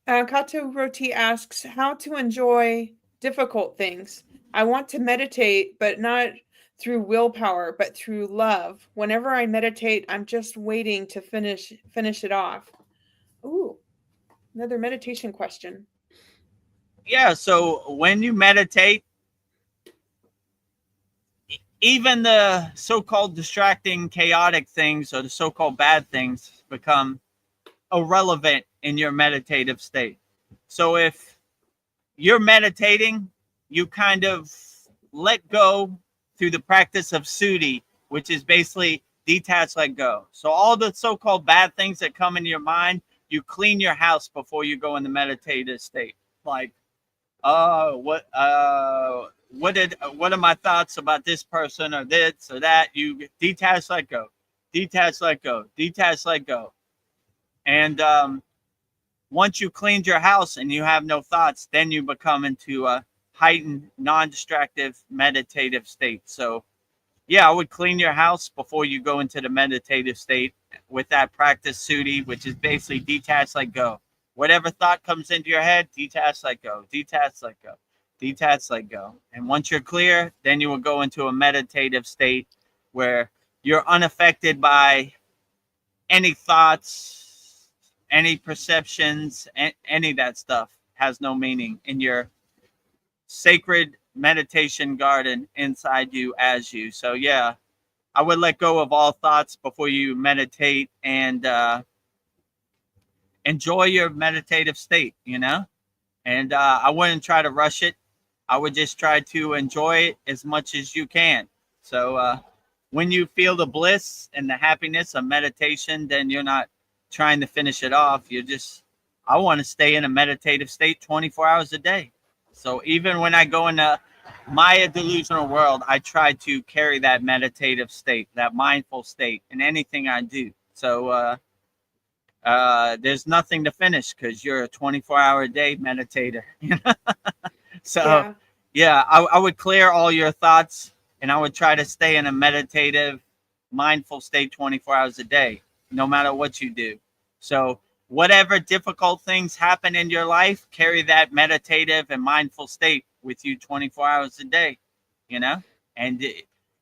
Katu Roti asks how to enjoy difficult things. I want to meditate, but not through willpower, but through love. Whenever I meditate, I'm just waiting to finish it off. Ooh, another meditation question. Yeah, so when you meditate, even the so-called distracting, chaotic things, or the so-called bad things, become irrelevant in your meditative state. So if you're meditating, you kind of let go through the practice of sudi, which is basically detach, let go. So all the so-called bad things that come into your mind, you clean your house before you go in the meditative state. Like, what are my thoughts about this person or this or that? You detach, let go, detach, let go, detach, let go. And once you cleaned your house and you have no thoughts, then you become into a heightened, non-distractive, meditative state. So yeah, I would clean your house before you go into the meditative state with that practice sudi, which is basically detach, let go. Whatever thought comes into your head, detach, let go, detach, let go, detach, let go. And once you're clear, then you will go into a meditative state where you're unaffected by any thoughts, any perceptions, any of that stuff has no meaning in your sacred meditation garden inside you as you. So yeah, I would let go of all thoughts before you meditate and enjoy your meditative state, you know? And I wouldn't try to rush it. I would just try to enjoy it as much as you can. So when you feel the bliss and the happiness of meditation, then you're not trying to finish it off. You're just, I want to stay in a meditative state 24 hours a day. So even when I go into my delusional world, I try to carry that meditative state, that mindful state in anything I do. So there's nothing to finish because you're a 24-hour a day meditator. So Yeah. yeah, I would clear all your thoughts, and I would try to stay in a meditative, mindful state 24 hours a day, no matter what you do. So whatever difficult things happen in your life, carry that meditative and mindful state with you 24 hours a day, you know? And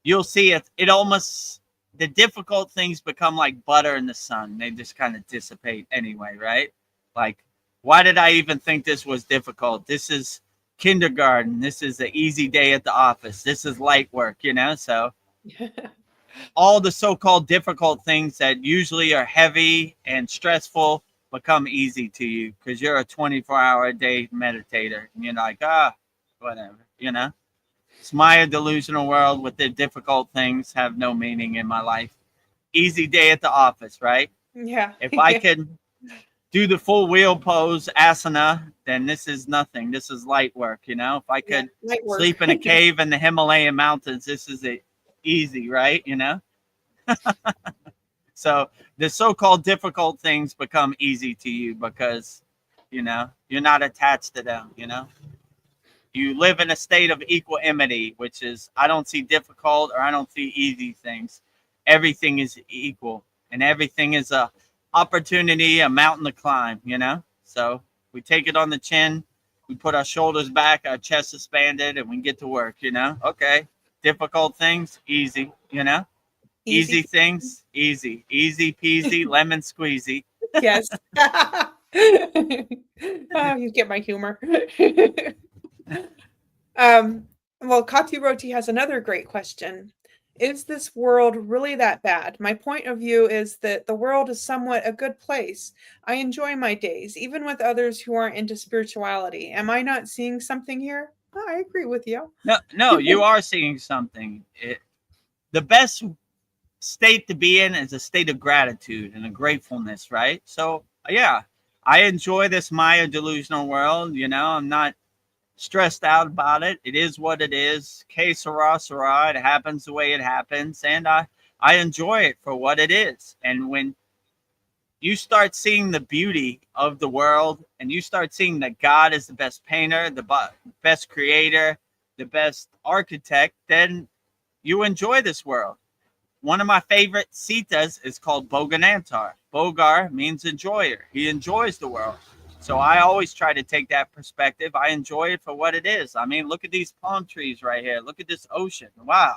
you'll see it almost, the difficult things become like butter in the sun. They just kind of dissipate anyway, right? Like, why did I even think this was difficult? This is kindergarten. This is an easy day at the office. This is light work, you know? So all the so-called difficult things that usually are heavy and stressful become easy to you because you're a 24-hour a day meditator. And you're like, whatever, you know? It's my delusional world with the difficult things have no meaning in my life. Easy day at the office, right? Yeah. If I can do the full wheel pose asana, then this is nothing. This is light work, you know? If I Yeah. could Light work. sleep in a cave in the Himalayan mountains, this is easy, right? You know? So the so-called difficult things become easy to you because, you know, you're not attached to them, you know? you live in a state of equanimity, which is I don't see difficult or I don't see easy things. Everything is equal, and everything is a opportunity, a mountain to climb, you know? So we take it on the chin, we put our shoulders back, our chest expanded, and we get to work, you know? Okay. Difficult things, easy, you know? Easy things, easy. Easy peasy, lemon squeezy. Yes. Oh, you get my humor. Well, Kati Roti has another great question. Is this world really that bad? My point of view is that the world is somewhat a good place. I enjoy my days, even with others who aren't into spirituality. Am I not seeing something here? Oh, I agree with you. No, you are seeing something. The best state to be in is a state of gratitude and a gratefulness, right? So, yeah, I enjoy this Maya delusional world. You know, I'm not stressed out about it. It is what it is. Que sera, sera. It happens the way it happens. And I enjoy it for what it is. And when you start seeing the beauty of the world and you start seeing that God is the best painter, the best creator, the best architect, then you enjoy this world. One of my favorite sitas is called Boganantar. Bogar means enjoyer. He enjoys the world. So I always try to take that perspective. I enjoy it for what it is. I mean, look at these palm trees right here. Look at this ocean. Wow.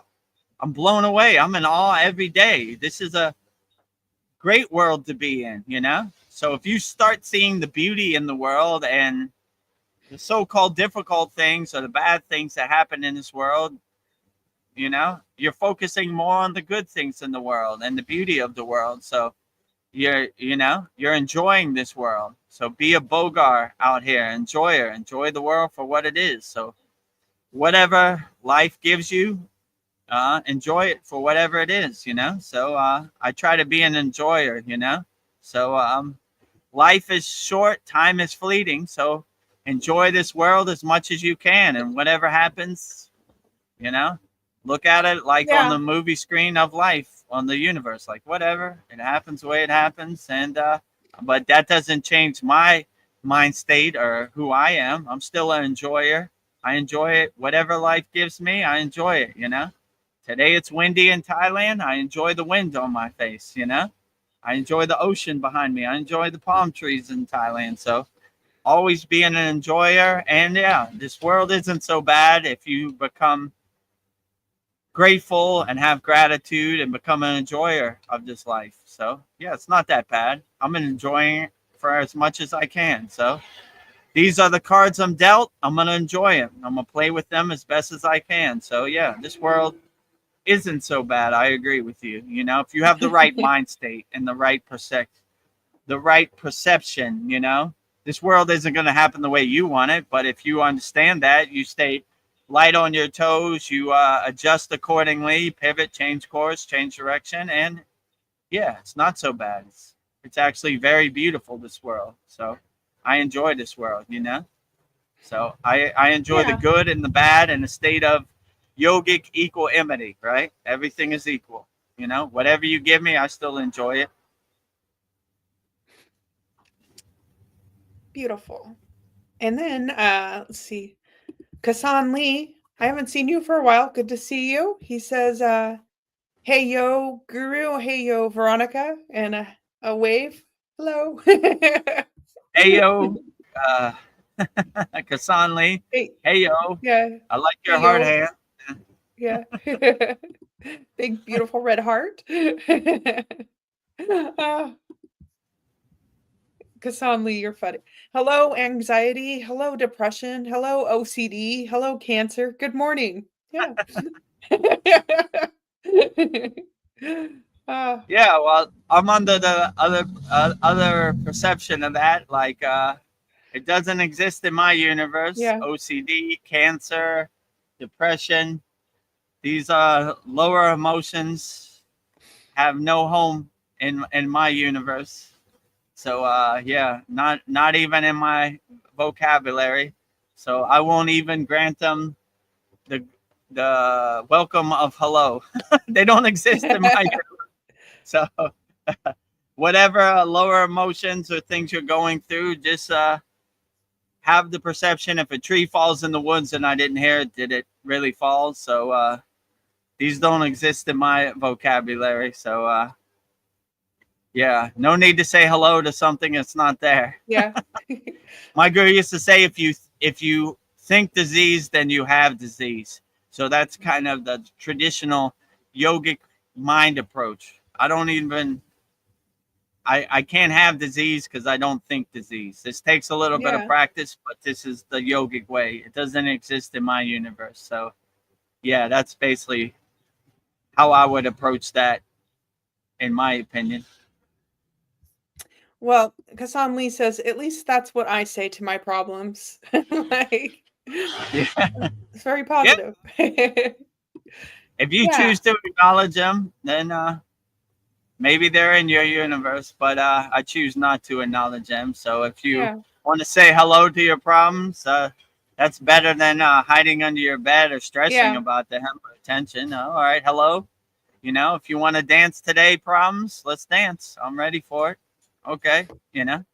I'm blown away. I'm in awe every day. This is a great world to be in, you know? So if you start seeing the beauty in the world and the so-called difficult things or the bad things that happen in this world, you know, you're focusing more on the good things in the world and the beauty of the world. So you're enjoying this world. So be a bogar out here, enjoy the world for what it is. So whatever life gives you, enjoy it for whatever it is, you know. So I try to be an enjoyer, you know. So life is short, time is fleeting. So enjoy this world as much as you can, and whatever happens, you know, look at it like on the movie screen of life, on the universe, like whatever, it happens the way it happens. And but that doesn't change my mind state or who I am. I'm still an enjoyer. I enjoy it. Whatever life gives me, I enjoy it, you know. Today it's windy in Thailand. I enjoy the wind on my face, you know. I enjoy the ocean behind me. I enjoy the palm trees in Thailand. So always being an enjoyer. And yeah, this world isn't so bad if you become grateful and have gratitude and become an enjoyer of this life. So yeah, it's not that bad. I'm enjoying it for as much as I can. So these are the cards I'm dealt. I'm going to enjoy them. I'm going to play with them as best as I can. So yeah, this world isn't so bad. I agree with you. You know, if you have the right mind state and the right perception, you know, this world isn't going to happen the way you want it. But if you understand that, you stay light on your toes, you adjust accordingly, pivot, change course, change direction, and yeah, it's not so bad. It's actually very beautiful, this world. So I enjoy this world, you know. So I enjoy the good and the bad in a state of yogic equanimity, right? Everything is equal, you know. Whatever you give me, I still enjoy it. Beautiful. And then let's see. Kasan Lee, I haven't seen you for a while. Good to see you. He says, hey, yo, Guru. Hey, yo, Veronica. And a wave. Hello. Hey, yo, Kasan Lee. Hey, yo. Yeah. I like your hard hand. Yeah. Big, beautiful red heart. Kasan Lee, you're funny. Hello, anxiety. Hello, depression. Hello, OCD. Hello, cancer. Good morning. Yeah. Yeah, well, I'm under the other perception of that. Like, it doesn't exist in my universe. Yeah. OCD, cancer, depression. These lower emotions have no home in my universe. So yeah, not even in my vocabulary. So I won't even grant them the welcome of hello. They don't exist in my universe. So whatever lower emotions or things you're going through, just have the perception if a tree falls in the woods and I didn't hear it, did it really fall? So these don't exist in my vocabulary. So yeah, no need to say hello to something that's not there. Yeah. My guru used to say, if you think disease, then you have disease. So that's kind of the traditional yogic mind approach. I can't have disease because I don't think disease. This takes a little bit of Yeah. practice, but this is the yogic way. It doesn't exist in my universe. So yeah, that's basically how I would approach that, in my opinion. Well, Kassan Lee says, at least that's what I say to my problems. Like, Yeah. it's very positive. If you Yeah. choose to acknowledge them, then maybe they're in your universe, but I choose not to acknowledge them. So if you Yeah. want to say hello to your problems, that's better than hiding under your bed or stressing Yeah. about them or attention. All right, hello. You know, if you want to dance today, problems, let's dance. I'm ready for it. Okay, you know.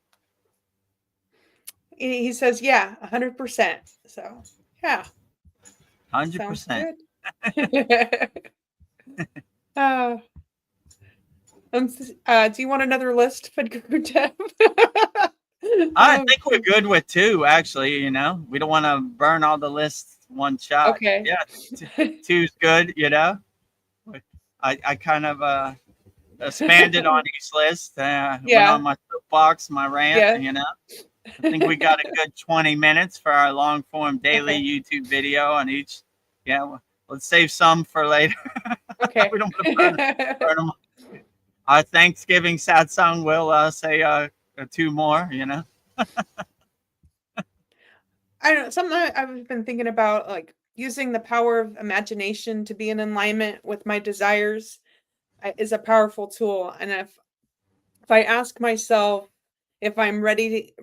He says, yeah, 100%. So, yeah, sounds 100%. good. uh, do you want another list, Vedagurudev? I think we're good with 2, actually. You know, we don't want to burn all the lists one shot. Okay. Yeah, 2's good. You know, I kind of expanded on each list. Went Yeah. on my soapbox, my rant. Yeah. You know, I think we got a good 20 minutes for our long form daily Okay. YouTube video on each. Yeah, well, let's save some for later. Okay. We don't want to burn them. Our Thanksgiving satsang will say 2 more. You know. I don't know, something I've been thinking about, like using the power of imagination to be in alignment with my desires is a powerful tool. And if I ask myself if I'm ready,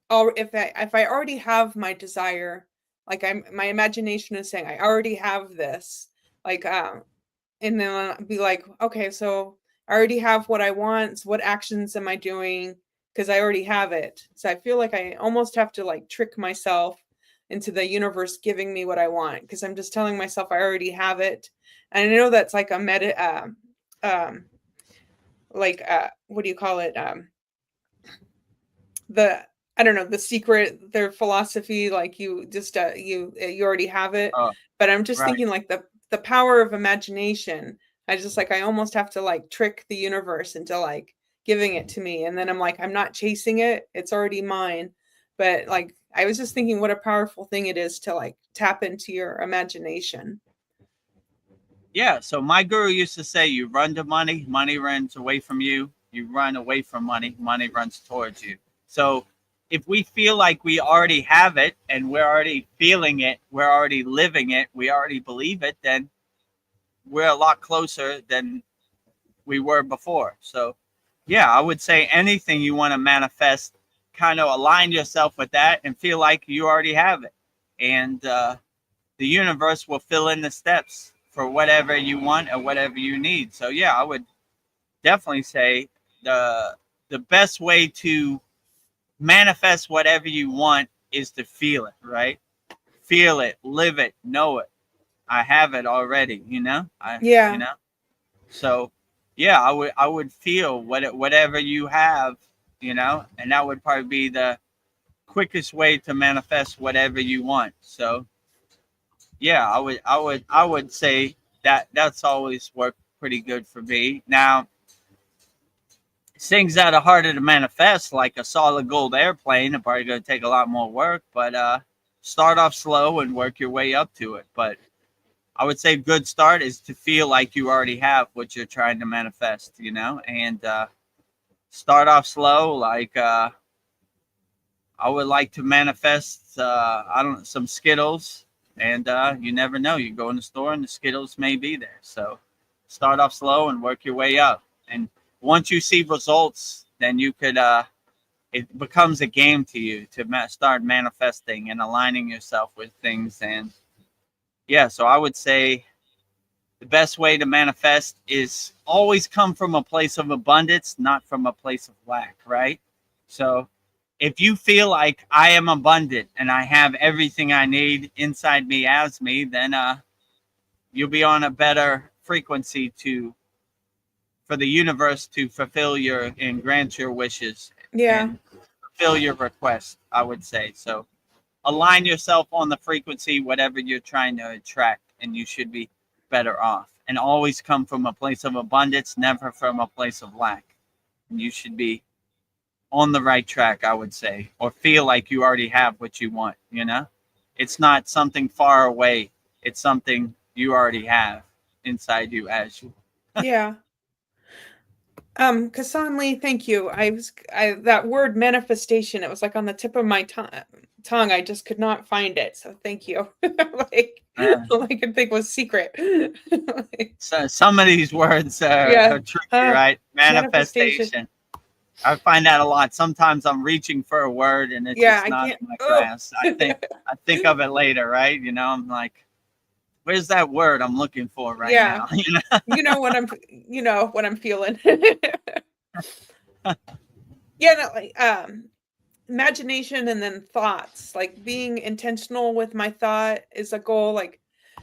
or if I already have my desire, like my imagination is saying I already have this, like and then I'll be like, okay, so I already have what I want. So what actions am I doing? Because I already have it. So I feel like I almost have to like trick myself into the universe giving me what I want, because I'm just telling myself I already have it. And I know that's like a what do you call it? The I don't know, the secret, their philosophy, like you just you already have it. Oh, But I'm just right. thinking like the power of imagination. I almost have to like trick the universe into like giving it to me, and then I'm like, I'm not chasing it, it's already mine. But like I was just thinking what a powerful thing it is to like tap into your imagination. Yeah. So my guru used to say, you run to money, money runs away from you. You run away from money, money runs towards you. So if we feel like we already have it and we're already feeling it, we're already living it, we already believe it, then we're a lot closer than we were before. So yeah, I would say anything you want to manifest, kind of align yourself with that and feel like you already have it. And the universe will fill in the steps for whatever you want or whatever you need. So yeah, I would definitely say the best way to manifest whatever you want is to feel it, right? Feel it, live it, know it. I have it already, you know? Yeah. So yeah, I would feel whatever you have, you know, and that would probably be the quickest way to manifest whatever you want. So yeah, I would say that's always worked pretty good for me. Now, things that are harder to manifest, like a solid gold airplane, are probably going to take a lot more work. But start off slow and work your way up to it. But I would say a good start is to feel like you already have what you're trying to manifest, you know, and start off slow. Like I would like to manifest, some Skittles, and you never know. You go in the store and the Skittles may be there. So start off slow and work your way up. And once you see results, then you could, it becomes a game to you to start manifesting and aligning yourself with things. And yeah, so I would say the best way to manifest is always come from a place of abundance, not from a place of lack, right? So if you feel like I am abundant and I have everything I need inside me as me, then you'll be on a better frequency for the universe to fulfill your and grant your wishes Yeah. and fulfill your request, I would say. So align yourself on the frequency, whatever you're trying to attract, and you should be better off. And always come from a place of abundance, never from a place of lack. And you should be on the right track, I would say, or feel like you already have what you want, you know? It's not something far away. It's something you already have inside you as you. Yeah. Kassan Lee, thank you. That word manifestation, it was like on the tip of my tongue. I just could not find it. So thank you. Like, all I could think was secret. Like, So some of these words are tricky, right? Manifestation. I find that a lot. Sometimes I'm reaching for a word and it's just not in my grasp. I think of it later, right? You know, I'm like, where's that word I'm looking for right now? You know what I'm feeling. Imagination and then thoughts, like being intentional with my thought is a goal. Like,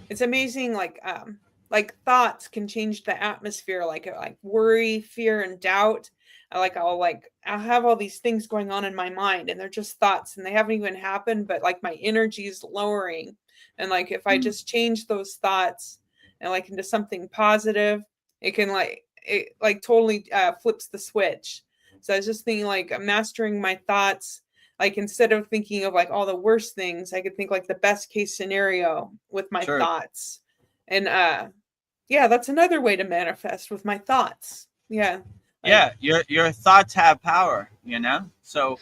it's amazing. Like thoughts can change the atmosphere, like worry, fear, and doubt. I'll have all these things going on in my mind and they're just thoughts and they haven't even happened, but like my energy is lowering. And like, if I just change those thoughts and like into something positive, it can totally flips the switch. So I was just thinking, like, mastering my thoughts, like instead of thinking of like all the worst things, I could think like the best case scenario with my thoughts. And that's another way to manifest with my thoughts. Yeah. Your thoughts have power, you know? So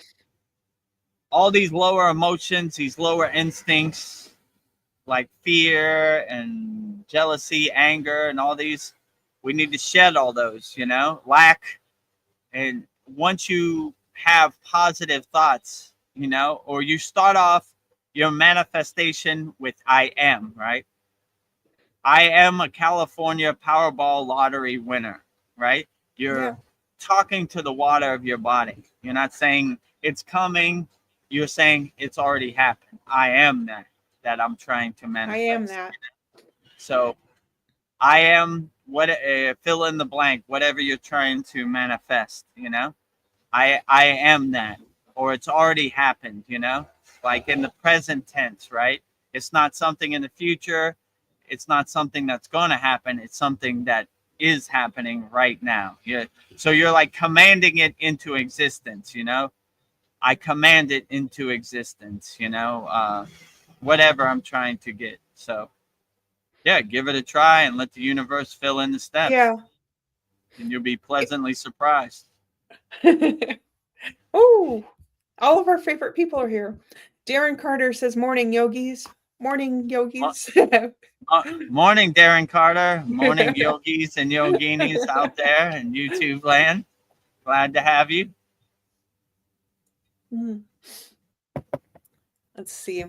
all these lower emotions, these lower instincts, like fear and jealousy, anger, and all these, we need to shed all those, you know, lack. And once you have positive thoughts, you know, or you start off your manifestation with I am, right? I am a California Powerball lottery winner, right? You're talking to the water of your body. You're not saying it's coming. You're saying it's already happened. I am that I'm trying to manifest. I am that. So I am what, fill in the blank, whatever you're trying to manifest, you know? I am that, or it's already happened, you know? Like in the present tense, right? It's not something in the future. It's not something that's going to happen. It's something that is happening right now. So you're like commanding it into existence, you know? I command it into existence, you know? Whatever I'm trying to get. So yeah, give it a try and let the universe fill in the steps. Yeah. And you'll be pleasantly surprised. Oh, all of our favorite people are here. Darren Carter says, morning, yogis. Morning, yogis. Morning, Darren Carter. Morning, yogis and yoginis out there in YouTube land. Glad to have you. Let's see.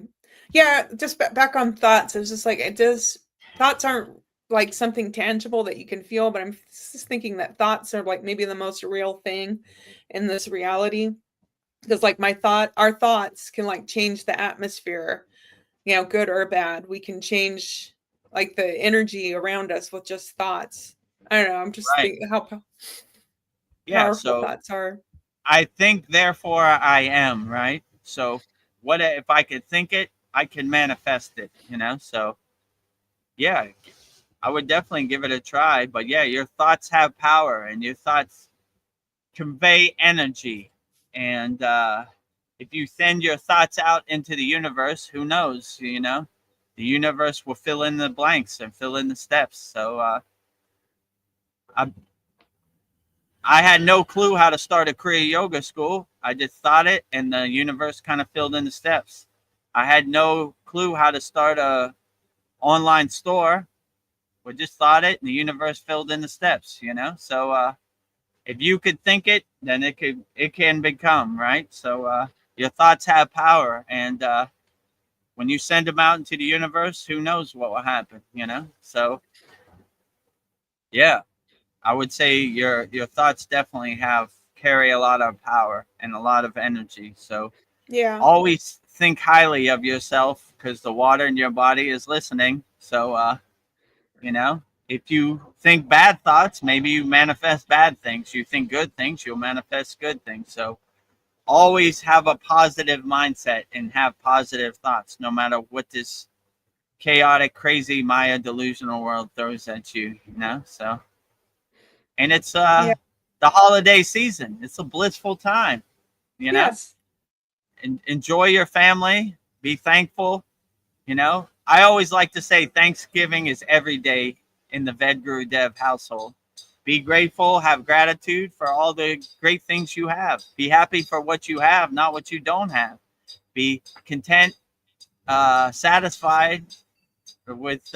Yeah, just back on thoughts. It's just like, thoughts aren't like something tangible that you can feel, but I'm just thinking that thoughts are like maybe the most real thing in this reality. Because like our thoughts can like change the atmosphere, you know, good or bad. We can change like the energy around us with just thoughts. I don't know. I'm just thinking how powerful thoughts are. I think, therefore I am, right? So what if I could think it, I can manifest it, you know? So yeah, I would definitely give it a try. But yeah, your thoughts have power and your thoughts convey energy. And if you send your thoughts out into the universe, who knows, you know? The universe will fill in the blanks and fill in the steps. So I had no clue how to start a Kriya yoga school. I just thought it, and the universe kind of filled in the steps. I had no clue how to start a online store. We just thought it, and the universe filled in the steps, you know? So if you could think it, then it can become, right? So your thoughts have power, and when you send them out into the universe, who knows what will happen, you know? So yeah, I would say your thoughts definitely carry a lot of power and a lot of energy. So Yeah. always think highly of yourself, because the water in your body is listening. So, you know, if you think bad thoughts, maybe you manifest bad things. You think good things, you'll manifest good things. So always have a positive mindset and have positive thoughts, no matter what this chaotic, crazy Maya delusional world throws at you, you know? So, and it's Yeah. the holiday season. It's a blissful time, you know? Yes. Enjoy your family, be thankful, you know? I always like to say Thanksgiving is every day in the Vedagurudev household. Be grateful, have gratitude for all the great things you have. Be happy for what you have, not what you don't have. Be content, satisfied with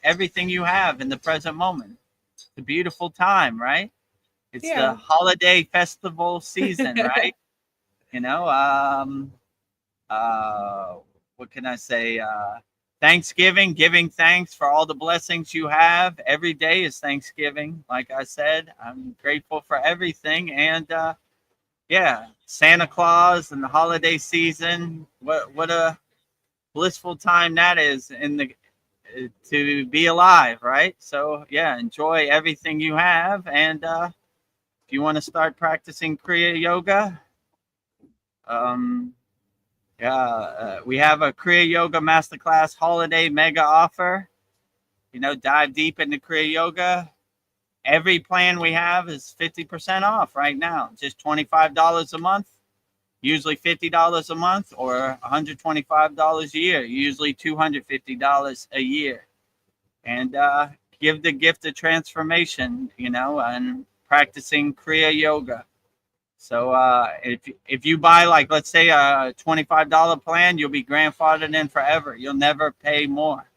everything you have in the present moment. It's a beautiful time, right? It's the Yeah. holiday festival season, right? You know, what can I say? Thanksgiving, giving thanks for all the blessings you have. Every day is Thanksgiving. Like I said, I'm grateful for everything. And yeah, Santa Claus and the holiday season. What a blissful time that is in the to be alive, right? So yeah, enjoy everything you have. And if you want to start practicing Kriya Yoga, um, yeah, we have a Kriya Yoga Masterclass holiday mega offer. You know, dive deep into Kriya Yoga. Every plan we have is 50% off right now. Just $25 a month, usually $50 a month, or $125 a year, usually $250 a year. And give the gift of transformation, you know, and practicing Kriya Yoga. So if you buy, like, let's say a $25 plan, you'll be grandfathered in forever. You'll never pay more.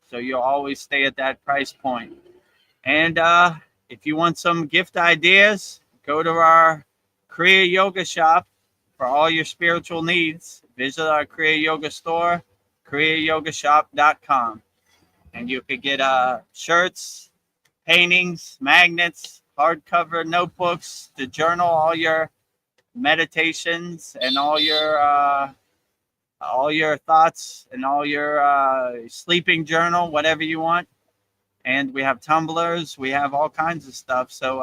So you'll always stay at that price point. And if you want some gift ideas, go to our Kriya Yoga shop for all your spiritual needs. Visit our Kriya Yoga store, kriyayogashop.com. And you could get shirts, paintings, magnets, hardcover notebooks to journal all your meditations and all your thoughts and all your sleeping journal, whatever you want. And we have tumblers, we have all kinds of stuff. So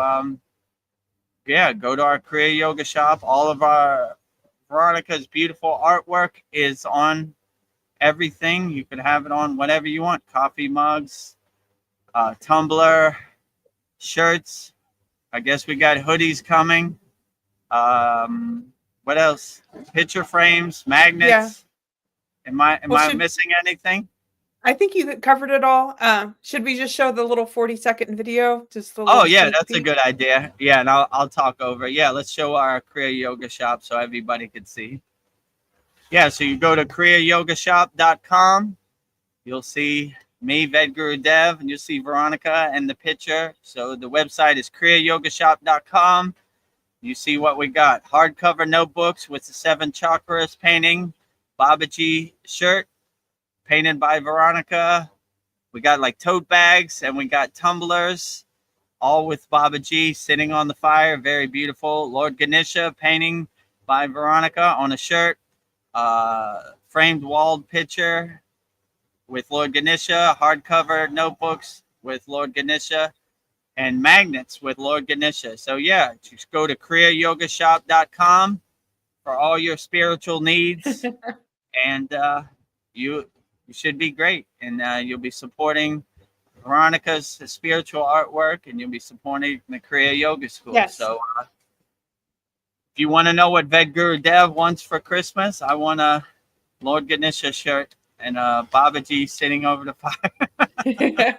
yeah, go to our Kriya Yoga shop. All of our Veronica's beautiful artwork is on everything. You can have it on whatever you want: coffee mugs, tumbler, shirts. I guess we got hoodies coming. What else? Picture frames, magnets. Yeah. Am I Well, missing anything? I think you covered it all. Should we just show the little 40-second video? Just the Oh little yeah, sneak that's a peek? good idea. Yeah, and I'll talk over. Yeah, let's show our Kriya Yoga shop so everybody can see. Yeah, so you go to kriyayogashop.com. You'll see me, Vedagurudev, and you'll see Veronica in the picture. So the website is kriyayogashop.com. You see what we got: hardcover notebooks with the 7 chakras painting, Babaji shirt painted by Veronica. We got like tote bags, and we got tumblers, all with Babaji sitting on the fire. Very beautiful. Lord Ganesha painting by Veronica on a shirt. Framed walled picture with Lord Ganesha. Hardcover notebooks with Lord Ganesha. And magnets with Lord Ganesha. So yeah, just go to kriyayogashop.com for all your spiritual needs. And you should be great. And you'll be supporting Veronica's spiritual artwork, and you'll be supporting the Kriya Yoga School. Yes. So if you want to know what Vedagurudev wants for Christmas, I want a Lord Ganesha shirt and a Babaji sitting over the fire.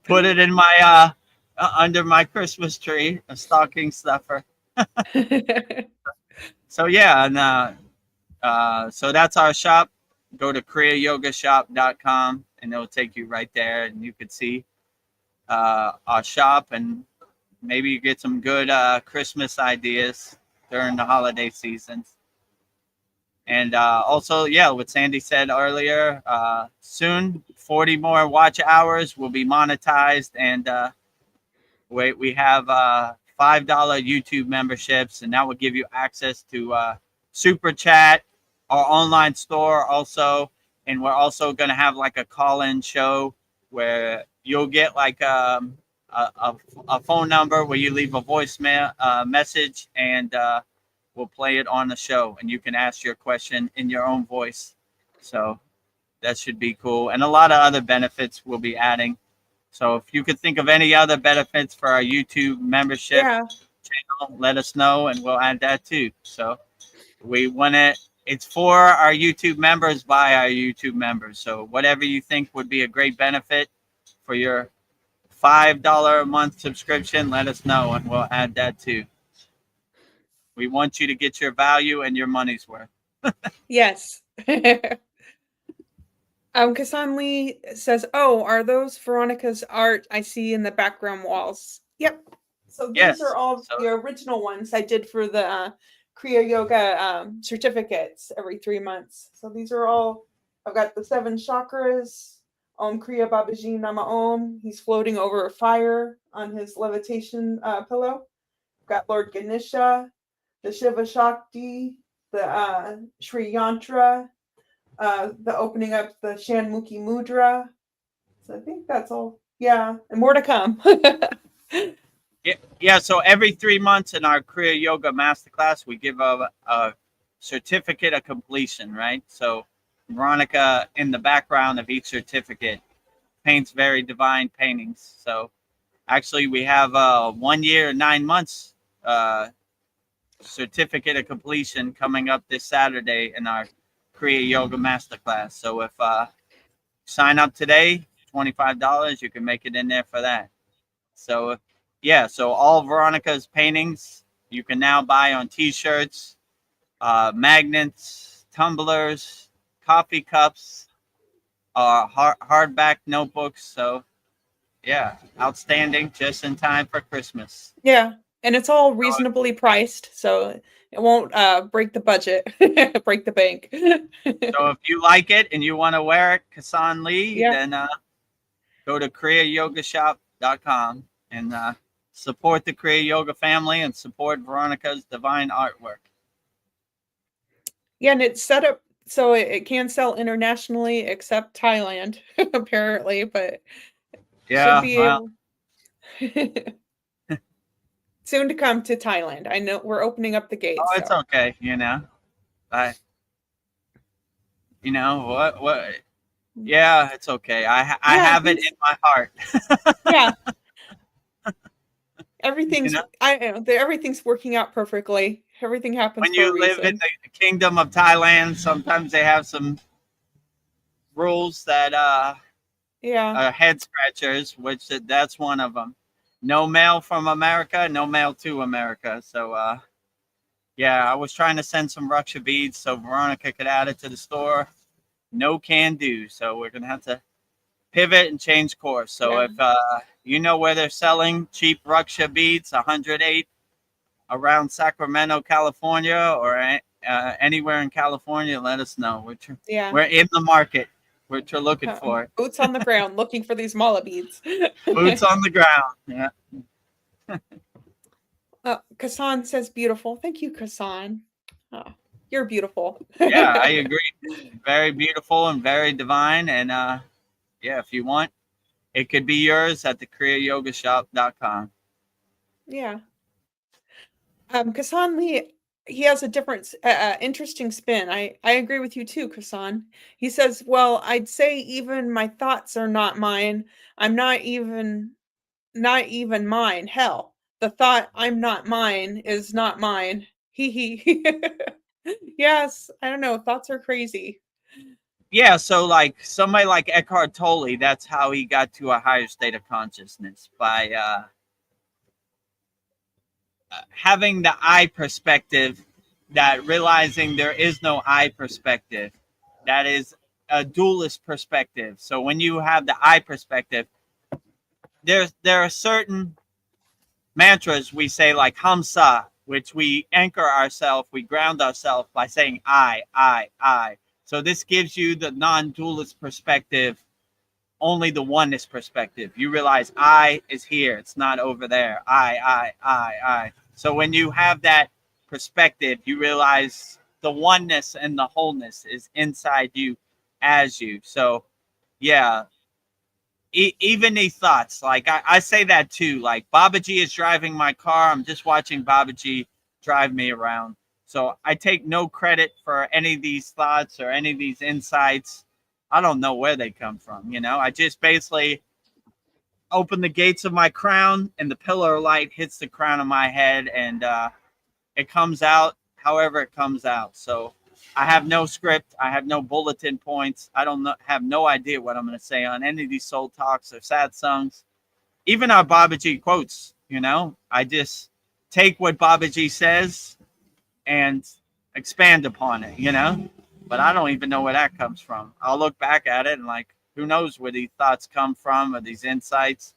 Put it in my under my Christmas tree, a stocking stuffer. So yeah, and so that's our shop. Go to kriyayogashop.com and it'll take you right there, and you could see our shop, and maybe you get some good Christmas ideas during the holiday seasons. And also, yeah, what Sandy said earlier, soon 40 more watch hours will be monetized, and we have $5 YouTube memberships, and that will give you access to Super Chat, our online store also. And we're also going to have like a call-in show where you'll get like a phone number where you leave a voicemail message, and we'll play it on the show, and you can ask your question in your own voice. So that should be cool. And a lot of other benefits we'll be adding. So if you could think of any other benefits for our YouTube membership channel, let us know, and we'll add that too. So we want to, it's for our YouTube members by our YouTube members. So whatever you think would be a great benefit for your $5 a month subscription, let us know, and we'll add that too. We want you to get your value and your money's worth. Yes. Kasan Lee says, "Oh, are those Veronica's art I see in the background walls?" Yep. So these are all the original ones I did for the Kriya Yoga certificates every 3 months. So these are all, I've got the 7 chakras, Om Kriya Babaji Nama Om. He's floating over a fire on his levitation pillow. I've got Lord Ganesha, the Shiva Shakti, the Sri Yantra, the opening up the Shanmukhi Mudra. So I think that's all. Yeah, and more to come. Yeah, so every 3 months in our Kriya Yoga Masterclass, we give a certificate of completion, right? So Veronica, in the background of each certificate, paints very divine paintings. So actually, we have 1 year, 9 months certificate of completion coming up this Saturday in our Kriya Yoga Masterclass. So if sign up today, $25, you can make it in there for that. So yeah, so all Veronica's paintings you can now buy on t-shirts, magnets, tumblers, coffee cups, hardback notebooks. So yeah, outstanding, just in time for Christmas. Yeah, and it's all reasonably priced, so it won't break the budget, break the bank. So if you like it and you want to wear it, Kasan Lee, then go to kriyayogashop.com and support the Kriya Yoga family and support Veronica's divine artwork. Yeah, and it's set up so it can sell internationally except Thailand, apparently, but yeah, should be able soon to come to Thailand. I know we're opening up the gates. Oh, it's okay, you know. You know what? Yeah, it's okay. I have it in my heart. Yeah. Everything's everything's working out perfectly. Everything happens when you live in the kingdom of Thailand. Sometimes they have some rules that are head scratchers, which that's one of them. No mail from America, no mail to America. So yeah, I was trying to send some Raksha beads so Veronica could add it to the store. No can do. So we're gonna have to pivot and change course. So if you know where they're selling cheap Raksha beads, 108 around Sacramento, California, or anywhere in California, let us know. We're in the market. We're looking for it. Boots on the ground, looking for these mala beads. Boots on the ground. Yeah. Kasan says beautiful. Thank you, Kasan. Oh, you're beautiful. Yeah, I agree. Very beautiful and very divine. And yeah, if you want, it could be yours at the kriyayogashop.com. Yeah. Kasan Lee, he has a different, interesting spin. I agree with you too, Kasan. He says, well, I'd say even my thoughts are not mine. I'm not even mine. Hell, the thought I'm not mine is not mine. Hee. Yes, I don't know. Thoughts are crazy. Yeah, so like somebody like Eckhart Tolle, that's how he got to a higher state of consciousness, by having the I perspective, that realizing there is no I perspective. That is a dualist perspective. So when you have the I perspective, there are certain mantras we say, like Hamsa, which we anchor ourselves, we ground ourselves by saying I. So this gives you the non-dualist perspective only the oneness perspective. You realize I is here. It's not over there. I. So when you have that perspective, you realize the oneness and the wholeness is inside you as you. So yeah, even these thoughts, like I say that too, like Babaji is driving my car. I'm just watching Babaji drive me around. So I take no credit for any of these thoughts or any of these insights. I don't know where they come from. I just basically open the gates of my crown and the pillar of light hits the crown of my head, and it comes out however it comes out. So I have no script. I have no bulletin points. I don't have no idea what I'm going to say on any of these soul talks or satsangs. Even our Babaji quotes, I just take what Babaji says and expand upon it, But I don't even know where that comes from. I'll look back at it and who knows where these thoughts come from or these insights.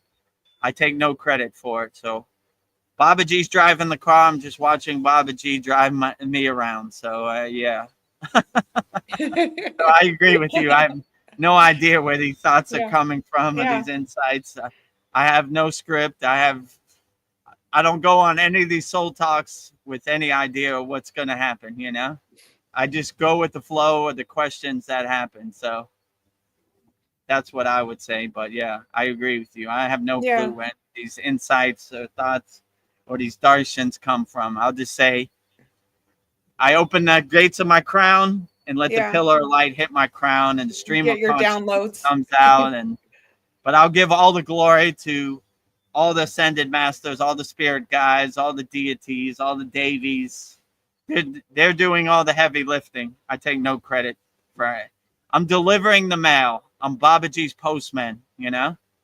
I take no credit for it. So Babaji's driving the car. I'm just watching Babaji drive me around. So yeah. So I agree with you. I have no idea where these thoughts are coming from or these insights. I have no script. I don't go on any of these soul talks with any idea of what's going to happen, I just go with the flow of the questions that happen. So that's what I would say. But yeah, I agree with you. I have no clue where these insights or thoughts or these darshans come from. I'll just say I open the gates of my crown and let the pillar of light hit my crown, and the stream of consciousness comes out. But I'll give all the glory to all the ascended masters, all the spirit guides, all the deities, all the devis. They're doing all the heavy lifting. I take no credit for it. I'm delivering the mail. I'm Babaji's postman,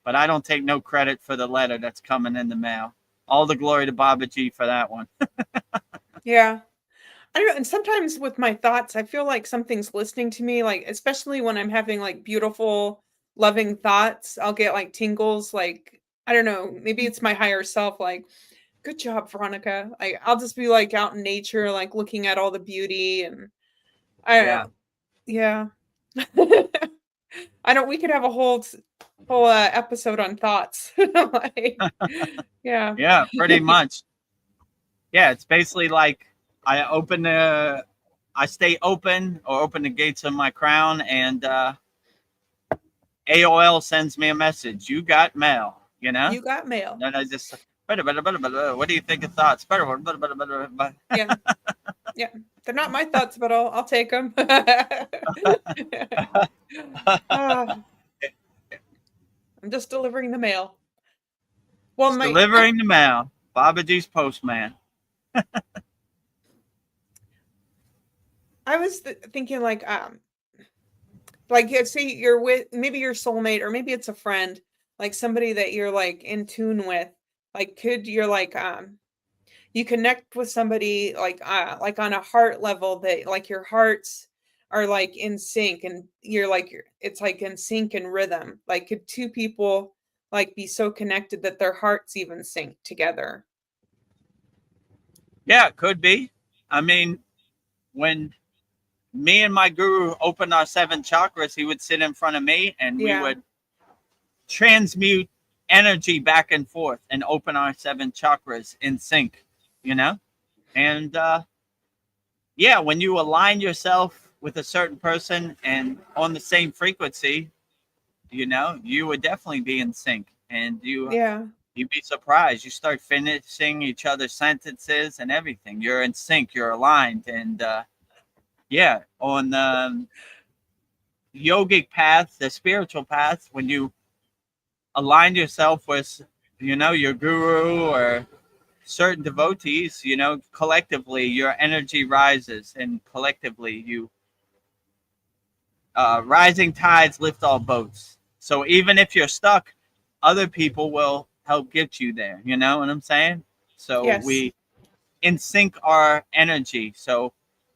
but I don't take no credit for the letter that's coming in the mail. All the glory to Babaji for that one. Yeah. I don't know. And sometimes with my thoughts, I feel like something's listening to me, like, especially when I'm having like beautiful, loving thoughts, I'll get like tingles, like, I don't know, maybe it's my higher self, like, good job, Veronica. Like, I'll just be like out in nature, like looking at all the beauty, and I don't know. Yeah. We could have a whole episode on thoughts. Like, yeah. Yeah, pretty much. Yeah, it's basically like I stay open or open the gates of my crown, and AOL sends me a message. You got mail, You got mail. And I just, what do you think of thoughts? Yeah. Yeah. They're not my thoughts, but I'll take them. I'm just delivering the mail. Well, delivering the mail. Babaji's postman. I was thinking like say you're with maybe your soulmate, or maybe it's a friend, like somebody that you're like in tune with. Like, you're like you connect with somebody like on a heart level, that like your hearts are like in sync, and it's like in sync and rhythm. Like, could two people like be so connected that their hearts even sync together? Yeah, it could be. I mean, when me and my guru opened our 7 chakras, he would sit in front of me, and we would transmute energy back and forth and open our 7 chakras in sync, and when you align yourself with a certain person and on the same frequency, you would definitely be in sync, and you'd be surprised. You start finishing each other's sentences and everything. You're in sync, you're aligned. And on the yogic path, the spiritual path, when you align yourself with, your guru or certain devotees, collectively your energy rises, and collectively rising tides lift all boats. So even if you're stuck, other people will help get you there. You know what I'm saying? So we in sync our energy. So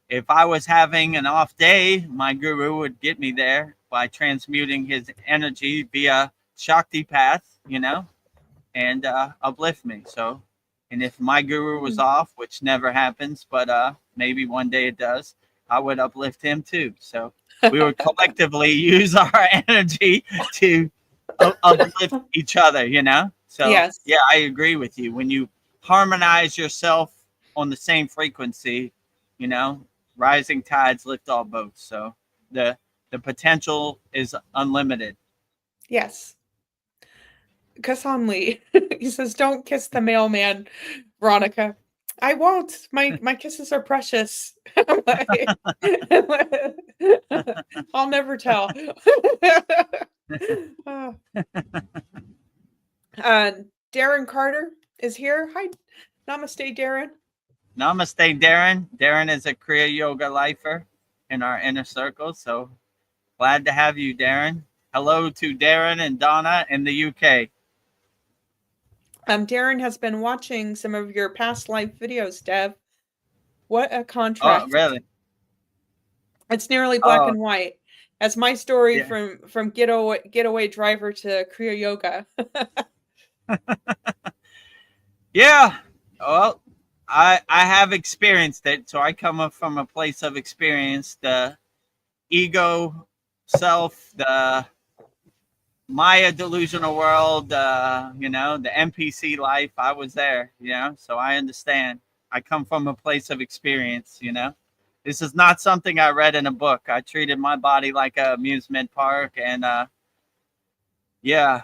if I was having an off day, my guru would get me there by transmuting his energy via Shakti path, and uplift me. So, and if my guru was off, which never happens, but maybe one day it does, I would uplift him too. So we would collectively use our energy to uplift each other, you know? So, Yes. yeah, I agree with you. When you harmonize yourself on the same frequency, you know, rising tides lift all boats. So the potential is unlimited. Yes. Kassan Lee. He says, "Don't kiss the mailman, Veronica." I won't. My kisses are precious. I'll never tell. Uh, uh, Darren Carter is here. Hi, namaste, Darren. Namaste, Darren. Darren is a Kriya yoga lifer in our inner circle. So glad to have you, Darren. Hello to Darren and Donna in the UK. Darren has been watching some of your past life videos, Dev. What a Oh, contrast. really? It's nearly black Oh, and white. As my story yeah. from getaway driver to Kriya yoga. Yeah. Well, I have experienced it. So I come up from a place of experience. The ego self, the Maya delusional world, you know, the NPC life. I was there, you know, so I understand. I come from a place of experience, you know. This is not something I read in a book. I treated my body like an amusement park, and yeah,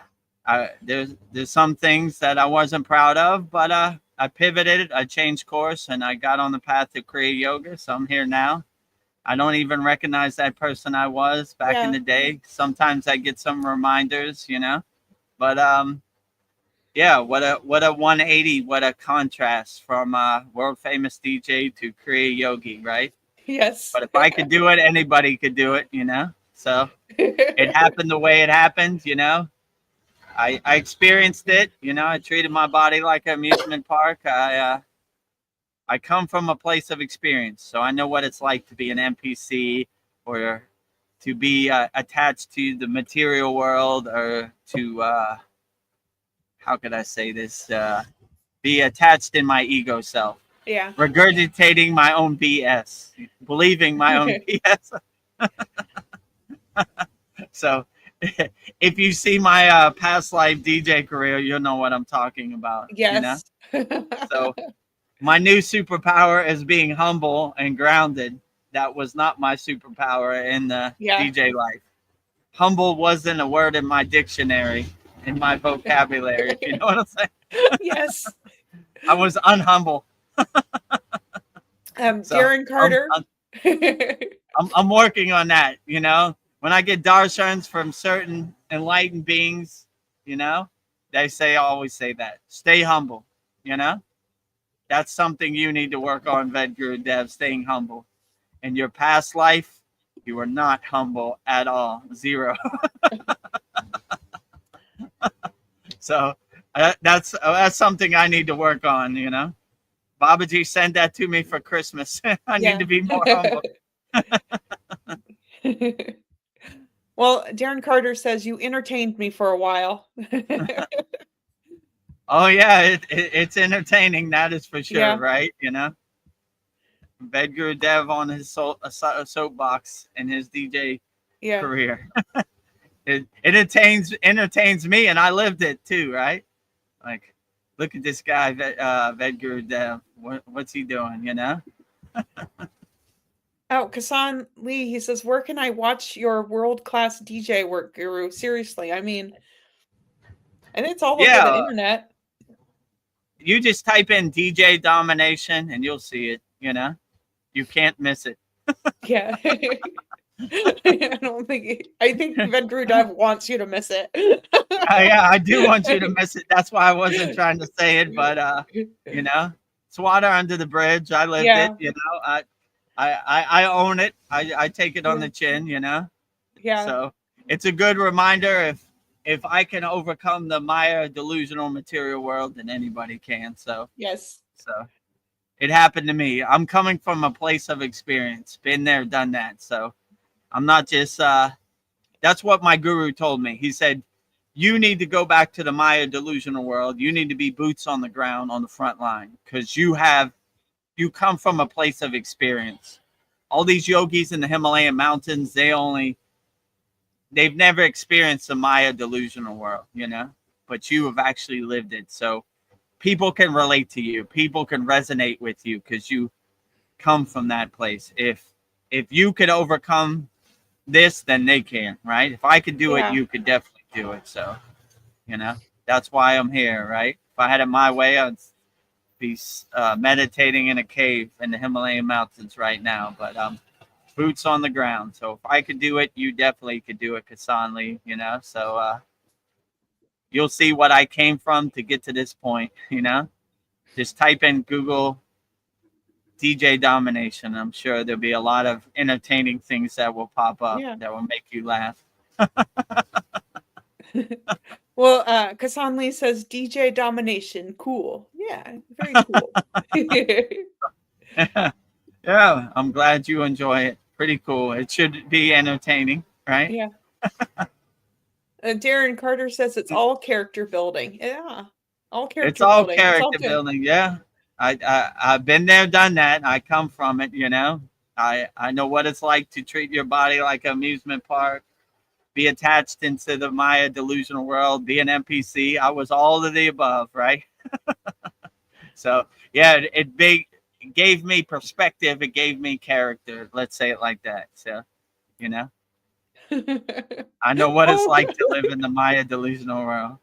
there's some things that I wasn't proud of, but I pivoted, I changed course, and I got on the path to Kriya yoga. So I'm here now. I don't even recognize that person I was back in Yeah. the day. Sometimes I get some reminders, you know. But yeah, what a 180, what a contrast from world famous DJ to Kriya yogi, right? Yes. But if I could do it, anybody could do it, you know. So it happened the way it happened, you know. I experienced it, you know. I treated my body like an amusement park. I come from a place of experience, so I know what it's like to be an NPC or to be attached to the material world, or to how could I say this? Be attached in my ego self, Yeah. regurgitating my own BS, believing my own BS. So, if you see my past life DJ career, you'll know what I'm talking about. You know. Yes. So my new superpower is being humble and grounded. That was not my superpower in the Yeah. DJ life. Humble wasn't a word in my dictionary, in my vocabulary, if you know what I'm saying. Yes. I was unhumble. So Darren Carter. I'm working on that, you know. When I get darshans from certain enlightened beings, you know, they say, always say that. Stay humble, you know. That's something you need to work on, Vedagurudev, staying humble. In your past life, you were not humble at all. Zero. So that's something I need to work on, you know. Babaji sent that to me for Christmas. I need to be more humble. Well, Darren Carter says you entertained me for a while. Oh yeah, it's entertaining. That is for sure, Yeah. right? You know, Vedagurudev on his soapbox in his DJ Yeah. career. It entertains me, and I lived it too, right? Like, look at this guy, Vedagurudev. What's he doing? You know? Oh, Kassan Lee, he says, "Where can I watch your world-class DJ work, Guru? Seriously, I mean, I think it's all over the Yeah, internet." you just type in DJ domination, and you'll see it. You know, you can't miss it. Yeah. I don't think I think Vedagurudev wants you to miss it. Yeah, I do want you to miss it. That's why I wasn't trying to say it, but you know, it's water under the bridge. I lived Yeah. it. You know, I own it. I take it on the chin. You know, Yeah. so it's a good reminder. If I can overcome the Maya delusional material world, then anybody can. So Yes. it happened to me. I'm coming from a place of experience, been there, done that. So I'm not just. That's what my guru told me. He said, you need to go back to the Maya delusional world. You need to be boots on the ground on the front line, because you come from a place of experience. All these yogis in the Himalayan mountains, they only they've never experienced the Maya delusional world, but you have actually lived it. So people can relate to you. People can resonate with you because you come from that place. If you could overcome this, then they can, right? If I could do it, you could definitely do it. So, that's why I'm here, right? If I had it my way, I'd be meditating in a cave in the Himalayan mountains right now. But boots on the ground. So if I could do it, you definitely could do it, Kasanli, So you'll see what I came from to get to this point, Just type in Google DJ domination. I'm sure there'll be a lot of entertaining things that will pop up that will make you laugh. Well, Kasanli says DJ domination. Cool. Yeah, very cool. Yeah, I'm glad you enjoy it. Pretty cool. It should be entertaining, right? Yeah. Darren Carter says it's all character building. Yeah. All character it's all building. Character building. Yeah. I've been there, done that. I come from it, I know what it's like to treat your body like an amusement park, be attached into the Maya delusional world, be an NPC. I was all of the above, right? So yeah, it gave me perspective. It gave me character. Let's say it like that. So, I know what it's like to live in the Maya delusional world.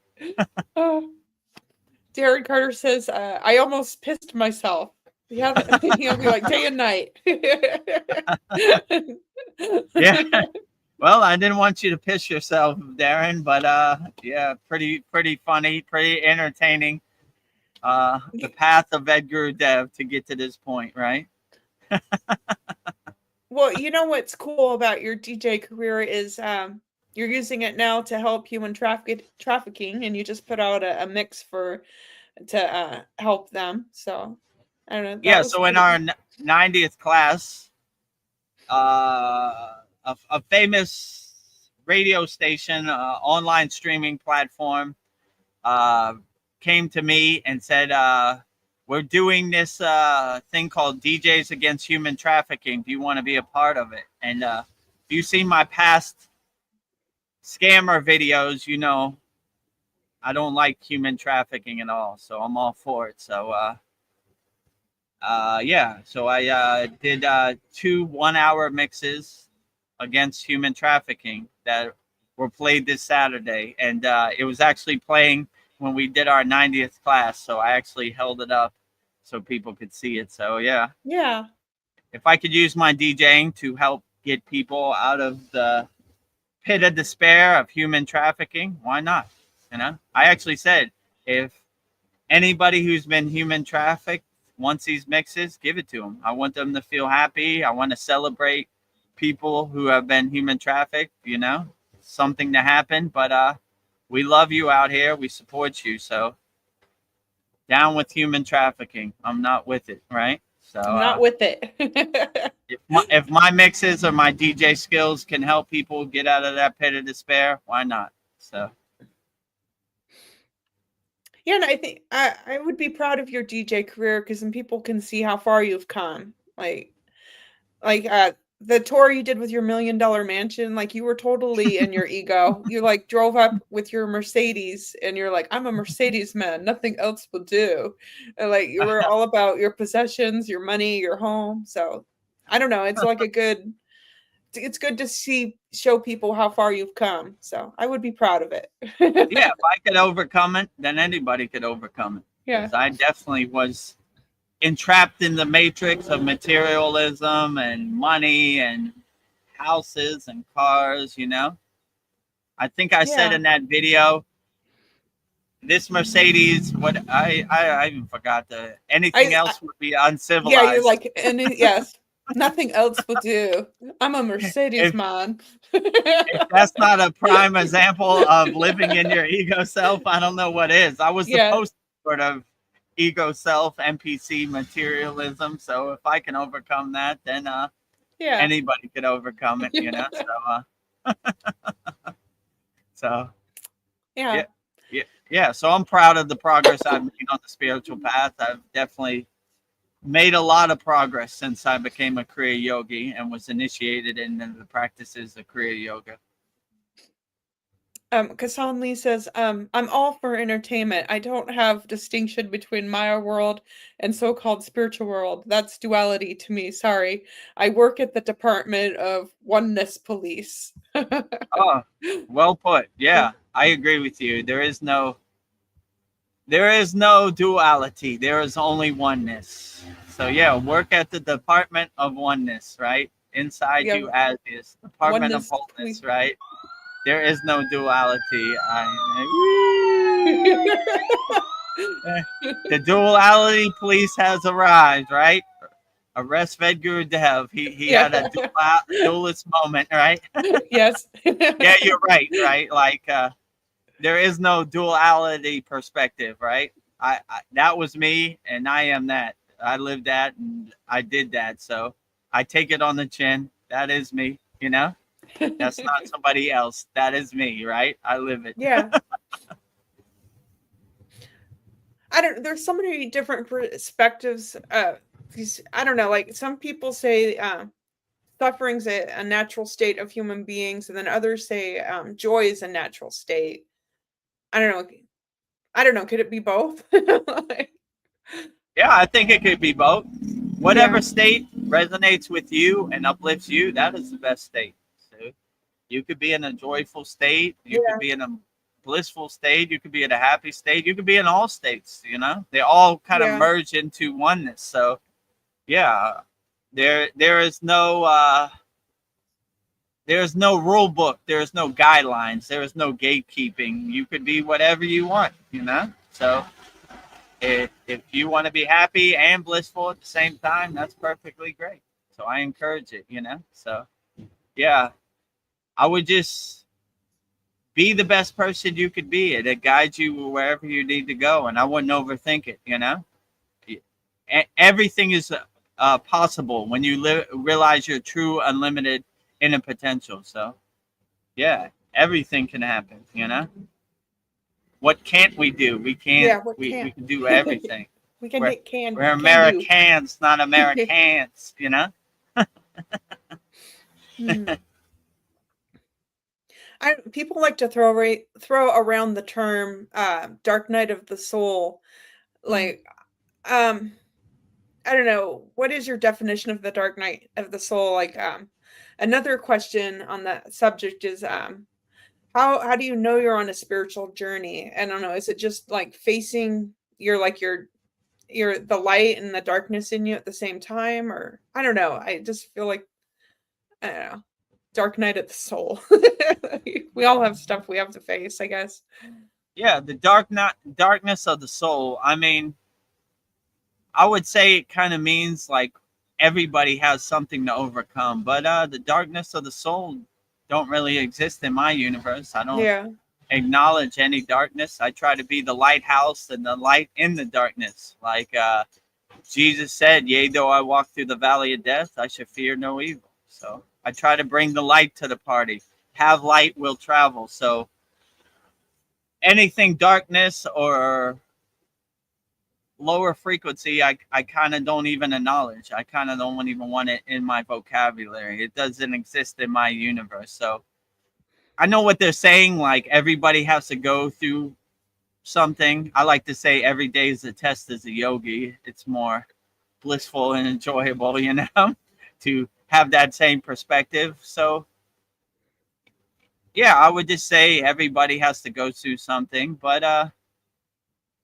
Darren Carter says, I almost pissed myself. Yeah, he'll be like day and night. Yeah. Well, I didn't want you to piss yourself, Darren, but yeah, pretty funny, pretty entertaining. The path of Vedagurudev to get to this point, right? Well, what's cool about your DJ career is you're using it now to help human trafficking, and you just put out a mix to help them. So I don't know. Yeah. So in our 90th class, a famous radio station, online streaming platform, came to me and said, we're doing this thing called DJs Against Human Trafficking. Do you want to be a part of it? And if you've seen my past scammer videos, I don't like human trafficking at all. So I'm all for it. So yeah. So I did 2 1-hour mixes against human trafficking that were played this Saturday. And it was actually playing when we did our 90th class. So I actually held it up so people could see it. So yeah. If I could use my DJing to help get people out of the pit of despair of human trafficking, why not? I actually said, if anybody who's been human trafficked wants these mixes, give it to them. I want them to feel happy. I want to celebrate people who have been human trafficked, something to happen. But we love you out here. We support you. So down with human trafficking. I'm not with it, right? So I'm not with it. if my mixes or my DJ skills can help people get out of that pit of despair, why not? So yeah, and I think I would be proud of your DJ career because then people can see how far you've come. Like the tour you did with your $1 million mansion, like you were totally in your ego. You like drove up with your Mercedes and you're like, I'm a Mercedes man, nothing else will do. And like you were all about your possessions, your money, your home. So I don't know. It's like it's good to show people how far you've come. So I would be proud of it. Yeah, if I could overcome it, then anybody could overcome it. Yeah. I definitely was entrapped in the matrix of materialism and money and houses and cars, I think I said in that video, this Mercedes, what I even forgot anything else would be uncivilized. Yeah, you're like, yes, nothing else will do. I'm a Mercedes man. If that's not a prime example of living in your ego self, I don't know what is. I was supposed to sort of ego self, NPC materialism. So if I can overcome that, then anybody could overcome it, So yeah. So I'm proud of the progress I've made on the spiritual path. I've definitely made a lot of progress since I became a Kriya yogi and was initiated into the practices of Kriya yoga. Kassan Lee says, I'm all for entertainment. I don't have distinction between Maya world and so-called spiritual world. That's duality to me. Sorry. I work at the Department of Oneness Police. Oh, well put. Yeah, I agree with you. There is no duality. There is only oneness. So yeah, work at the Department of Oneness, right? Inside Yeah, you as is Department of Oneness Wholeness, Police. right? There is no duality. The duality police has arrived, right? Arrest Vedagurudev. He had a Yeah. dualist moment, right? Yes. Yeah, you're right, right? Like there is no duality perspective, right? That was me, and I am that. I lived that, and I did that. So I take it on the chin. That is me. You know, that's not somebody else. That is me, right? I live it. Yeah. There's so many different perspectives. I don't know, like some people say suffering's a natural state of human beings, and then others say joy is a natural state. I don't know. I don't know. Could it be both? Like, Yeah, I think it could be both. yeah. Whatever state resonates with you and uplifts you, that is the best state. So you could be in a joyful state. You could Yeah. be in a blissful state. You could be in a happy state. You could be in all states. You know, they all kind of Yeah. merge into oneness. So yeah, there is no rule book. There is no guidelines. There is no gatekeeping. You could be whatever you want. You know, so if you want to be happy and blissful at the same time, that's perfectly great. So I encourage it, you know. So yeah, I would just be the best person you could be. It guides you wherever you need to go, and I wouldn't overthink it, you know. Everything is possible when you realize your true unlimited inner potential. So yeah, everything can happen, you know. What can't we do? We can't. Yeah. What We can't? can do everything. We can We're hit can we're do. Americans, not Americans. You know. Hmm. People like to throw around the term dark night of the soul. Like, um, I don't know. What is your definition of the dark night of the soul? Like, another question on that subject is, how do you know you're on a spiritual journey? I don't know. Is it just like facing your the light and the darkness in you at the same time, or I don't know. I just feel like I don't know. Dark night of the soul. We all have stuff we have to face, I guess. Yeah, the darkness of the soul. I mean, I would say it kind of means like everybody has something to overcome, but the darkness of the soul don't really exist in my universe. I don't Yeah. acknowledge any darkness. I try to be the lighthouse and the light in the darkness. Like Jesus said, yea, though I walk through the valley of death, I shall fear no evil. So I try to bring the light to the party. Have light will travel. So anything darkness or lower frequency, I kind of don't even acknowledge. I kind of don't even want it in my vocabulary. It doesn't exist in my universe. So I know what they're saying. Like everybody has to go through something. I like to say every day is a test as a yogi. It's more blissful and enjoyable, you know, to have that same perspective. So yeah, I would just say everybody has to go through something. But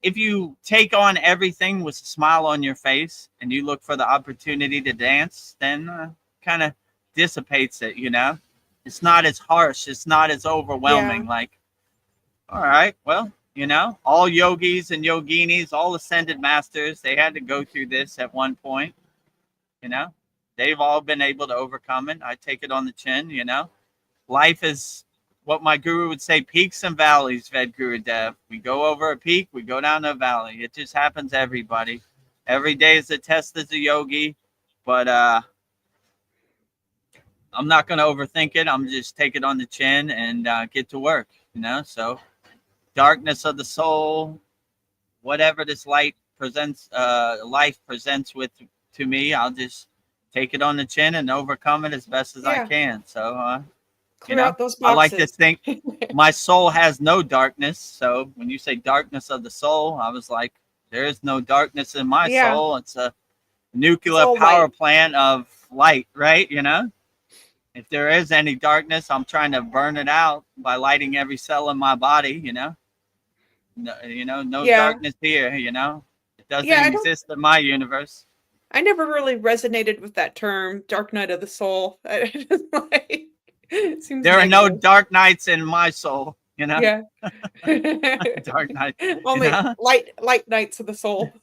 if you take on everything with a smile on your face and you look for the opportunity to dance, then kind of dissipates it, you know. It's not as harsh. It's not as Yeah. overwhelming. Like, all right, well, you know, all yogis and yoginis, all ascended masters, they had to go through this at one point, you know. They've all been able to overcome it. I take it on the chin, you know. Life is what my guru would say, peaks and valleys, Vedagurudev. We go over a peak, we go down a valley. It just happens to everybody. Every day is a test as a yogi, but I'm not going to overthink it. I'm just take it on the chin and get to work, you know. So darkness of the soul, whatever this life presents with to me, I'll just take it on the chin and overcome it as best as I Yeah. can. So Clear out those I like to boxes. think my soul has no darkness. So when you say darkness of the soul, I was like, there is no darkness in my Yeah. soul. It's a It's nuclear all power light. plant of light, right? If there is any darkness, I'm trying to burn it out by lighting every cell in my body, No, no Yeah. darkness here, It doesn't Yeah, exist in my universe. I never really resonated with that term, dark night of the soul. It seems There are no negative. dark nights in my soul, Yeah. dark night, Only light nights of the soul.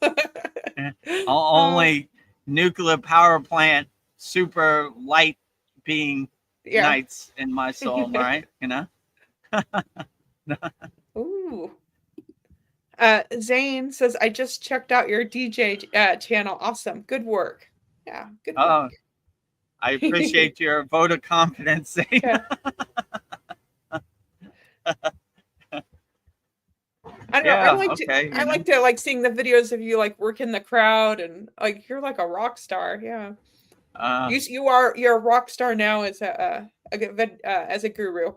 Only nuclear power plant, super light being Yeah. nights in my soul, right? Ooh. Zane says, I just checked out your DJ channel. Awesome. Good work. Yeah, good Oh, work. I appreciate your vote of confidence. Yeah. I don't know. Yeah, I like to like seeing the videos of you like working the crowd and like you're like a rock star. Yeah. You're a rock star now as a guru.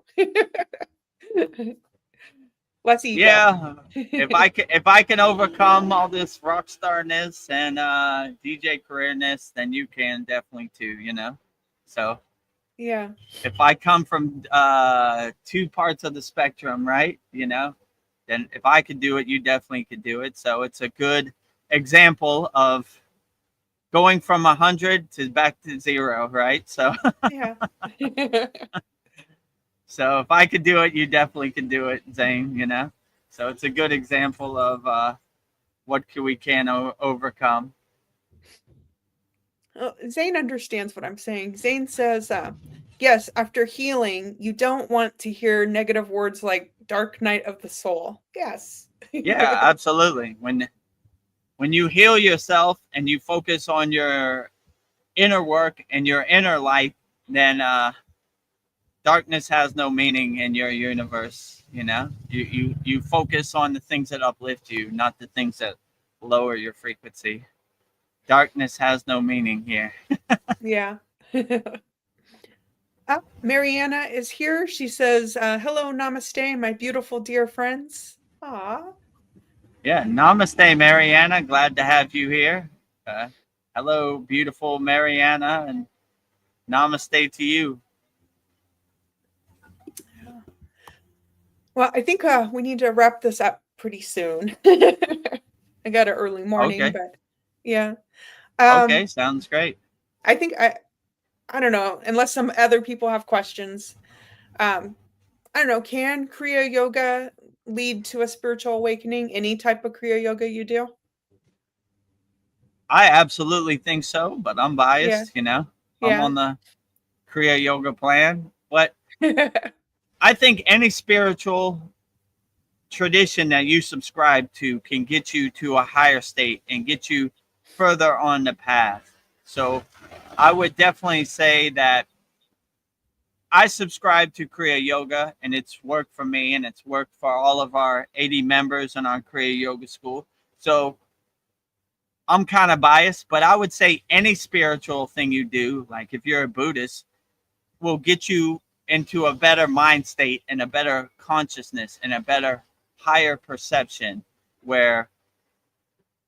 Less ego. Yeah, if I can overcome all this rock starness and DJ careerness, then you can definitely too. So Yeah. if I come from two parts of the spectrum, right? Then if I could do it, you definitely could do it. So it's a good example of going from 100 to back to 0, right? So Yeah. so if I could do it, you definitely can do it, Zane. So it's a good example of what we can overcome. Zane understands what I'm saying. Zane says, yes, after healing, you don't want to hear negative words like dark night of the soul. Yes. Yeah, absolutely. When you heal yourself and you focus on your inner work and your inner life, then darkness has no meaning in your universe. You focus on the things that uplift you, not the things that lower your frequency. Darkness has no meaning here. Yeah. Mariana is here. She says, hello, namaste, my beautiful dear friends. Aw. Yeah, namaste, Mariana. Glad to have you here. Hello, beautiful Mariana, and namaste to you. Well, I think we need to wrap this up pretty soon. I got an early morning, Okay. but yeah. Okay, sounds great. I think I don't know, unless some other people have questions. I don't know, can Kriya Yoga lead to a spiritual awakening? Any type of Kriya Yoga you do? I absolutely think so, but I'm biased, I'm Yeah. on the Kriya Yoga plan. But I think any spiritual tradition that you subscribe to can get you to a higher state and get you further on the path. So I would definitely say that I subscribe to Kriya Yoga, and it's worked for me, and it's worked for all of our 80 members in our Kriya Yoga school. So I'm kind of biased, but I would say any spiritual thing you do, like if you're a Buddhist, will get you into a better mind state and a better consciousness and a better higher perception where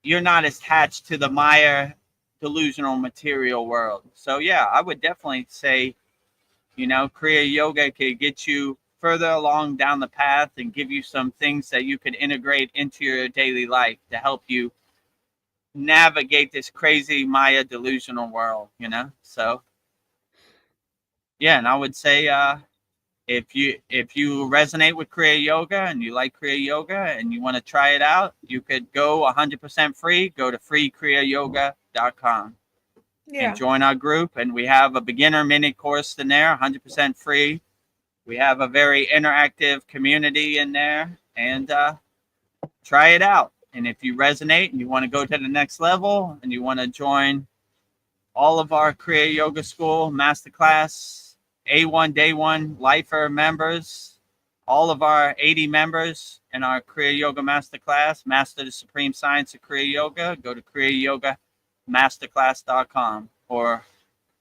you're not attached to the Maya delusional material world. So yeah, I would definitely say, Kriya Yoga could get you further along down the path and give you some things that you could integrate into your daily life to help you navigate this crazy Maya delusional world, So yeah, and I would say if you resonate with Kriya Yoga and you like Kriya Yoga and you want to try it out, you could go 100% free. Go to freekriyayogamasterclass.com and join our group. And we have a beginner mini course in there, 100% free. We have a very interactive community in there, and try it out. And if you resonate and you want to go to the next level and you want to join all of our Kriya Yoga School Masterclass A1 Day 1 Lifer members, all of our 80 members in our Kriya Yoga Masterclass, Master the Supreme Science of Kriya Yoga, go to kriyayogamasterclass.com or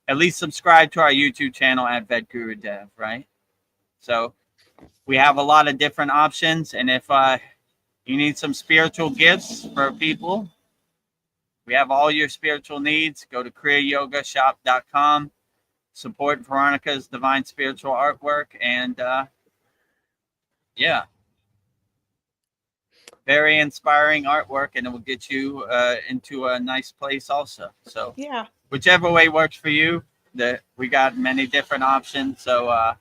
at least subscribe to our YouTube channel at Vedagurudev, right? So we have a lot of different options. And if you need some spiritual gifts for people, we have all your spiritual needs. Go to kriyayogamasterclass.com. Support Veronica's divine spiritual artwork. And yeah, very inspiring artwork, and it will get you into a nice place also. So Yeah. whichever way works for you, we got many different options. So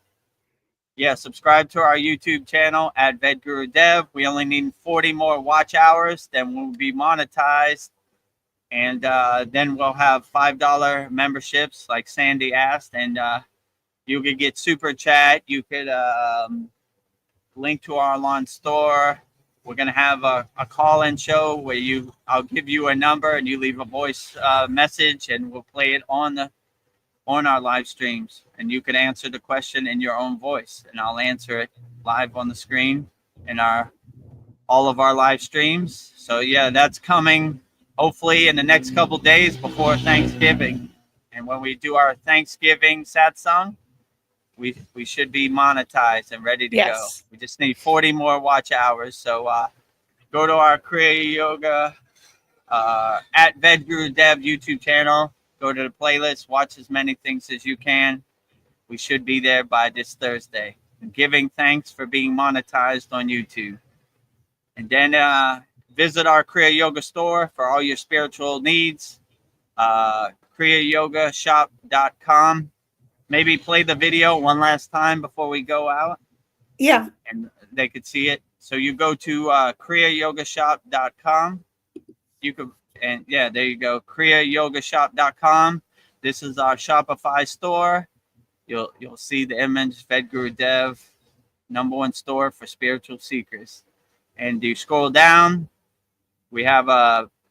yeah, subscribe to our YouTube channel at Vedagurudev. We only need 40 more watch hours, then we'll be monetized. And then we'll have $5 memberships like Sandy asked. And you could get super chat. You could link to our online store. We're going to have a call-in show where I'll give you a number and you leave a voice message, and we'll play it on our live streams, and you can answer the question in your own voice, and I'll answer it live on the screen in all of our live streams. So yeah, that's coming hopefully in the next couple days before Thanksgiving. And when we do our Thanksgiving satsang, we should be monetized and ready to go. We just need 40 more watch hours. So go to our Kriya Yoga at Vedagurudev YouTube channel. Go to the playlist, watch as many things as you can. We should be there by this Thursday. And giving thanks for being monetized on YouTube. And then visit our Kriya Yoga store for all your spiritual needs. kriyayogamasterclass.com. Maybe play the video one last time before we go out. Yeah. And they could see it. So you go to kriyayogamasterclass.com. You could, and yeah, there you go, kriyayogamasterclass.com. This is our Shopify store. You'll see the image, Vedagurudev, #1 store for spiritual seekers. And you scroll down, we have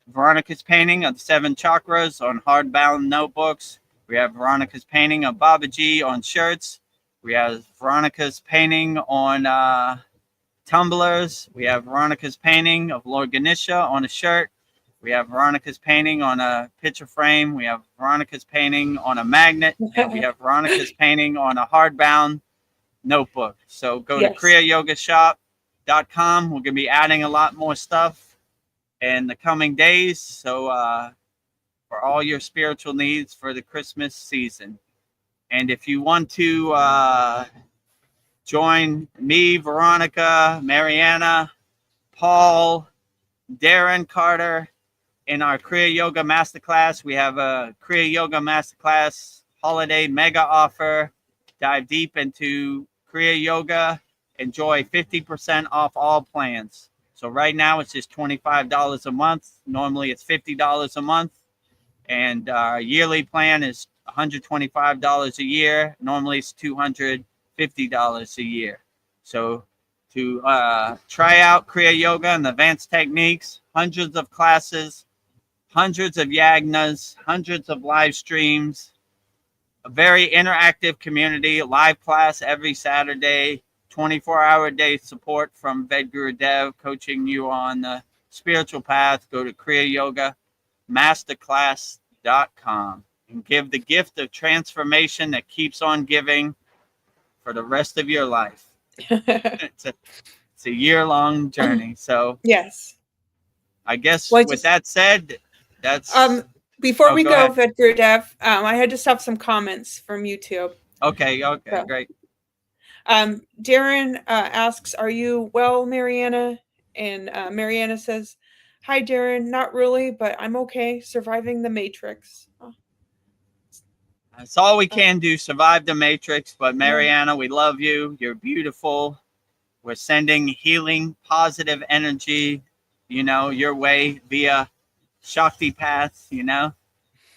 Veronica's painting of the 7 chakras on hardbound notebooks. We have Veronica's painting of Babaji on shirts. We have Veronica's painting on tumblers. We have Veronica's painting of Lord Ganesha on a shirt. We have Veronica's painting on a picture frame. We have Veronica's painting on a magnet. And we have Veronica's painting on a hardbound notebook. So go to kriyayogamasterclass.com. We're going to be adding a lot more stuff in the coming days. So for all your spiritual needs for the Christmas season. And if you want to join me, Veronica, Mariana, Paul, Darren Carter in our Kriya Yoga Masterclass, we have a Kriya Yoga Masterclass holiday mega offer. Dive deep into Kriya Yoga. Enjoy 50% off all plans. So right now it's just $25 a month. Normally it's $50 a month. And our yearly plan is $125 a year. Normally it's $250 a year. So to try out Kriya Yoga and advanced techniques, hundreds of classes, hundreds of yagnas, hundreds of live streams, a very interactive community, live class every Saturday, 24-hour day support from Vedagurudev, coaching you on the spiritual path. Go to kriyayogamasterclass.com and give the gift of transformation that keeps on giving for the rest of your life. It's a year-long journey. So yes. I guess with that said, that's before we go, ahead. Vedagurudev, I had just have some comments from YouTube. Okay, so, great. Darren asks, "Are you well, Mariana?" And Mariana says, "Hi, Darren. Not really, but I'm okay. Surviving the Matrix." Oh. That's all we can do. Survive the Matrix. But Mariana, we love you. You're beautiful. We're sending healing, positive energy, your way via Shakti paths,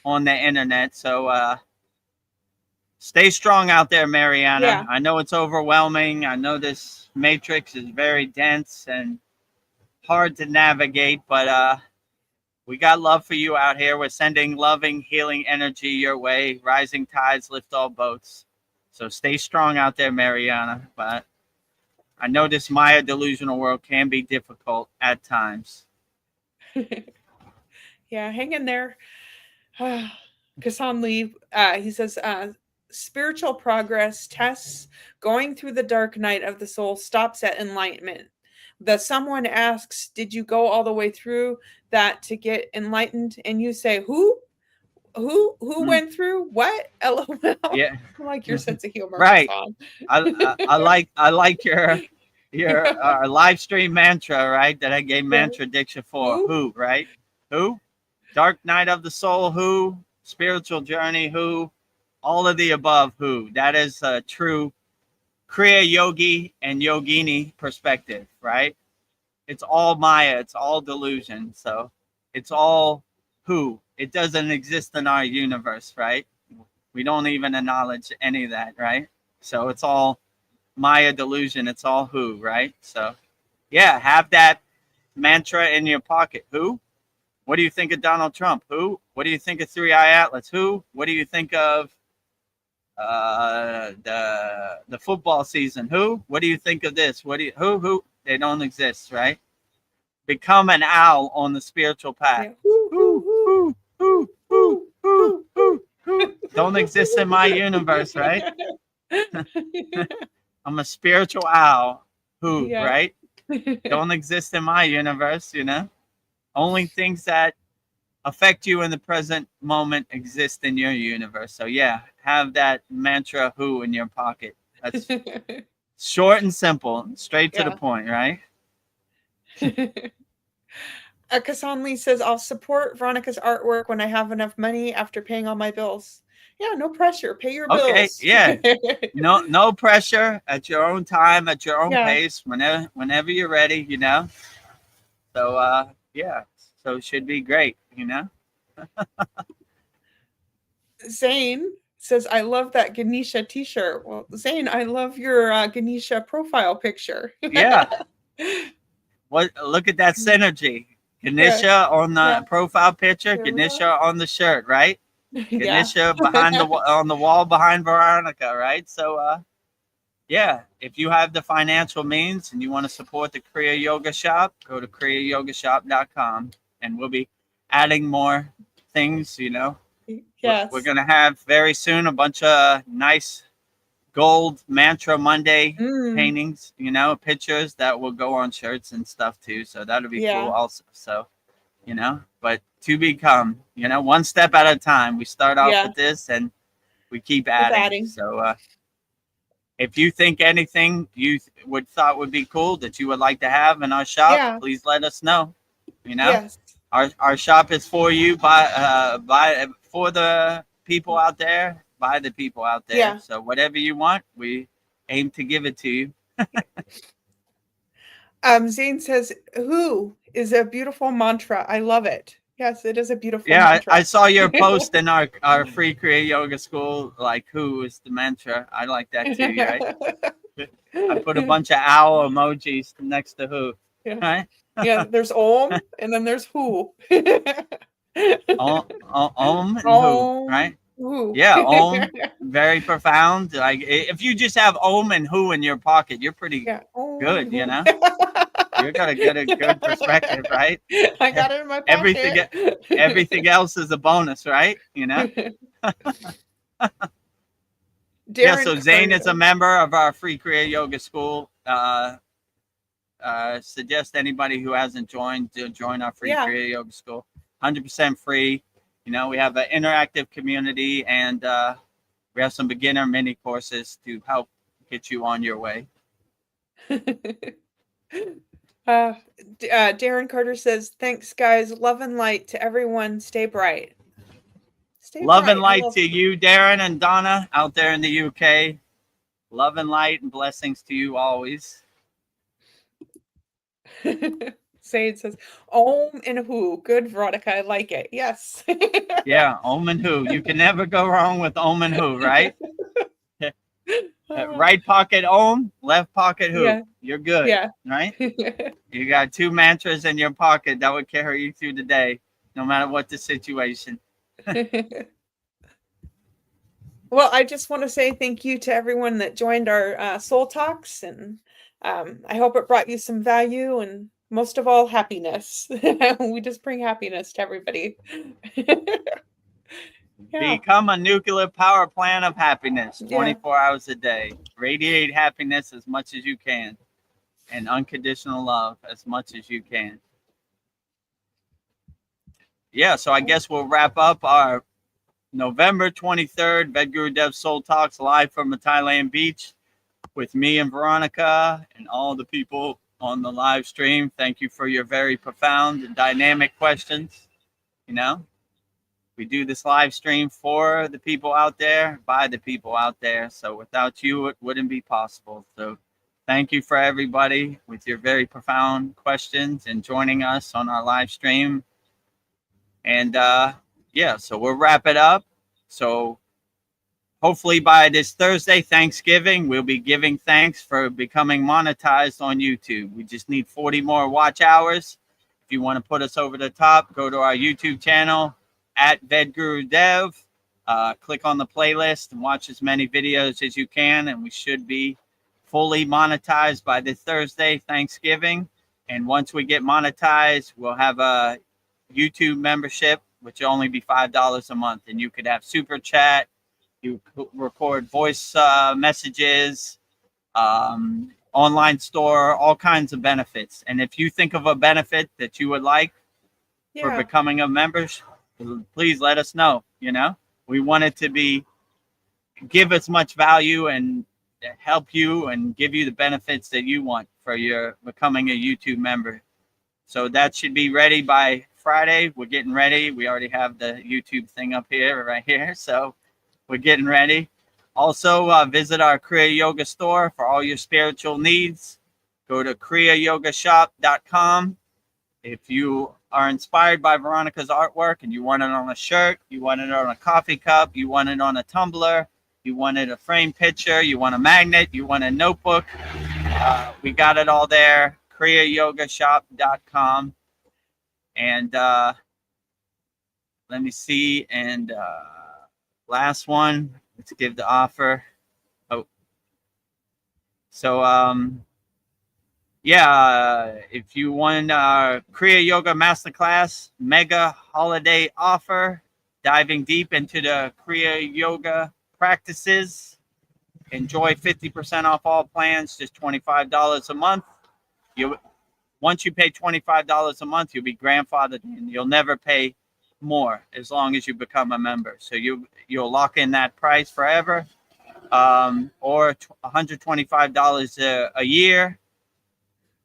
on the internet. So stay strong out there, Mariana. Yeah. I know it's overwhelming. I know this matrix is very dense and hard to navigate, but we got love for you out here. We're sending loving, healing energy your way. Rising tides lift all boats. So stay strong out there, Mariana. But I know this Maya delusional world can be difficult at times. Yeah, hang in there. Kassan Lee, he says, spiritual progress, tests, going through the dark night of the soul stops at enlightenment. Someone asks, did you go all the way through that to get enlightened? And you say, who went through what? LOL. Yeah. I like your sense of humor. Right. Hassan. I like your live stream mantra, right? That I gave mantra diction for. Who, right? Who? Dark night of the soul, who? Spiritual journey, who? All of the above, who? That is a true Kriya yogi and yogini perspective, right? It's all Maya, it's all delusion. So it's all who. It doesn't exist in our universe, right? We don't even acknowledge any of that, right? So it's all Maya delusion. It's all who, right? So yeah, have that mantra in your pocket. Who? What do you think of Donald Trump? Who? What do you think of 3i Atlas? Who? What do you think of the football season? Who? What do you think of this? Who? They don't exist, right? Become an owl on the spiritual path. Yeah. Who? Don't exist in my universe, right? I'm a spiritual owl. Who, Yeah. right? Don't exist in my universe, you know? Only things that affect you in the present moment exist in your universe. So yeah, have that mantra who in your pocket. That's short and simple, straight to the point, right? Kassan Lee says, I'll support Veronica's artwork when I have enough money after paying all my bills. Yeah, no pressure. Pay your bills. Yeah. No pressure, at your own time, at your own pace, whenever you're ready, you know. So yeah. So it should be great, you know. Zane says, I love that Ganesha t-shirt. Well, Zane, I love your Ganesha profile picture. Yeah. Look at that synergy. Ganesha on the profile picture, Ganesha on the shirt, right? Ganesha behind on the wall behind Veronica, right? So yeah, if you have the financial means and you want to support the Kriya Yoga Shop, go to kriyayogamasterclass.com and we'll be adding more things, you know. Yes. We're going to have very soon a bunch of nice gold mantra Monday paintings, you know, pictures that will go on shirts and stuff too. So that'll be cool also. So, you know, but to become, you know, one step at a time. We start off with this and we keep adding. So if you think anything you thought would be cool that you would like to have in our shop, please let us know. You know, our shop is for you for the people out there, by the people out there. Yeah. So whatever you want, we aim to give it to you. Zane says, who is a beautiful mantra. I love it. Yes, it is a beautiful mantra. I saw your post in our free Kriya Yoga school, like who is the mantra. I like that too, right? I put a bunch of owl emojis next to who. Right? Yeah, there's Om and then there's who. Om and who, right? Who. Yeah, Om, very profound. Like if you just have Om and who in your pocket, you're pretty good, you know. You got to get a good perspective, right? I got it in my pocket. Everything else is a bonus, right? You know. So Zane is a member of our free Kriya Yoga school. Suggest anybody who hasn't joined to join our free Kriya Yoga school. 100% free. You know, we have an interactive community and we have some beginner mini courses to help get you on your way. Darren Carter says, thanks guys, love and light to everyone, stay bright. Love and light to you, Darren and Donna out there in the UK. Love and light and blessings to you always. Sade says, Om and who. Good, Veronica. I like it. Yes. Yeah, Om and who. You can never go wrong with Om and who, right? Right pocket Om, left pocket who. Yeah. You're good. Yeah. Right? You got two mantras in your pocket that would carry you through the day, no matter what the situation. Well, I just want to say thank you to everyone that joined our Soul Talks, and I hope it brought you some value and most of all happiness. We just bring happiness to everybody. Be Become a nuclear power plant of happiness, Yeah. 24 hours a day. Radiate happiness as much as you can, and unconditional love as much as you can. Yeah, so I guess we'll wrap up our November 23rd Vedagurudev Soul Talks live from a Thailand beach with me and Veronica and all the people on the live stream. Thank you for your very profound and dynamic questions. You know, we do this live stream for the people out there, by the people out there. So without you, it wouldn't be possible. So thank you for everybody with your very profound questions and joining us on our live stream. And yeah, so we'll wrap it up. So hopefully by this Thursday, Thanksgiving, we'll be giving thanks for becoming monetized on YouTube. We just need 40 more watch hours. If you want to put us over the top, go to our YouTube channel at Vedagurudev. Click on the playlist and watch as many videos as you can. And we should be fully monetized by this Thursday, Thanksgiving. And once we get monetized, we'll have a YouTube membership, which will only be $5 a month. And you could have super chat. You record voice messages, online store, all kinds of benefits. And if you think of a benefit that you would like for becoming a member, please let us know. You know, we want it to give as much value and help you and give you the benefits that you want for your becoming a YouTube member. So that should be ready by Friday. We're getting ready. We already have the YouTube thing up here, right here. So we're getting ready. Also, visit our Kriya Yoga store for all your spiritual needs. Go to kriyayogamasterclass.com. If you are inspired by Veronica's artwork and you want it on a shirt, you want it on a coffee cup, you want it on a tumbler, you wanted a framed picture, you want a magnet, you want a notebook, we got it all there. kriyayogamasterclass.com. And let me see. And last one, let's give the offer. Oh, so yeah, if you want Kriya Yoga Masterclass mega holiday offer, diving deep into the Kriya Yoga practices, enjoy 50% off all plans, just $25 a month. Once you pay $25 a month, you'll be grandfathered in. You'll never pay more as long as you become a member. So you'll lock in that price forever, or $125 a year,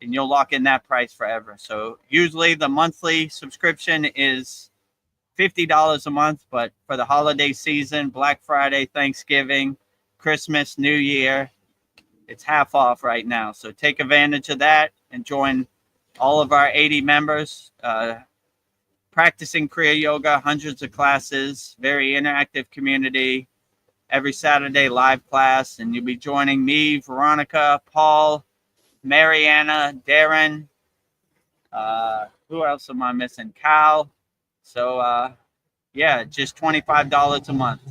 and you'll lock in that price forever. So usually the monthly subscription is $50 a month, but for the holiday season, Black Friday, Thanksgiving, Christmas, New Year, it's half off right now. So take advantage of that and join all of our 80 members practicing Kriya Yoga, hundreds of classes, very interactive community, every Saturday live class. And you'll be joining me, Veronica, Paul, Mariana, Darren. Who else am I missing? Cal. So, yeah, just $25 a month.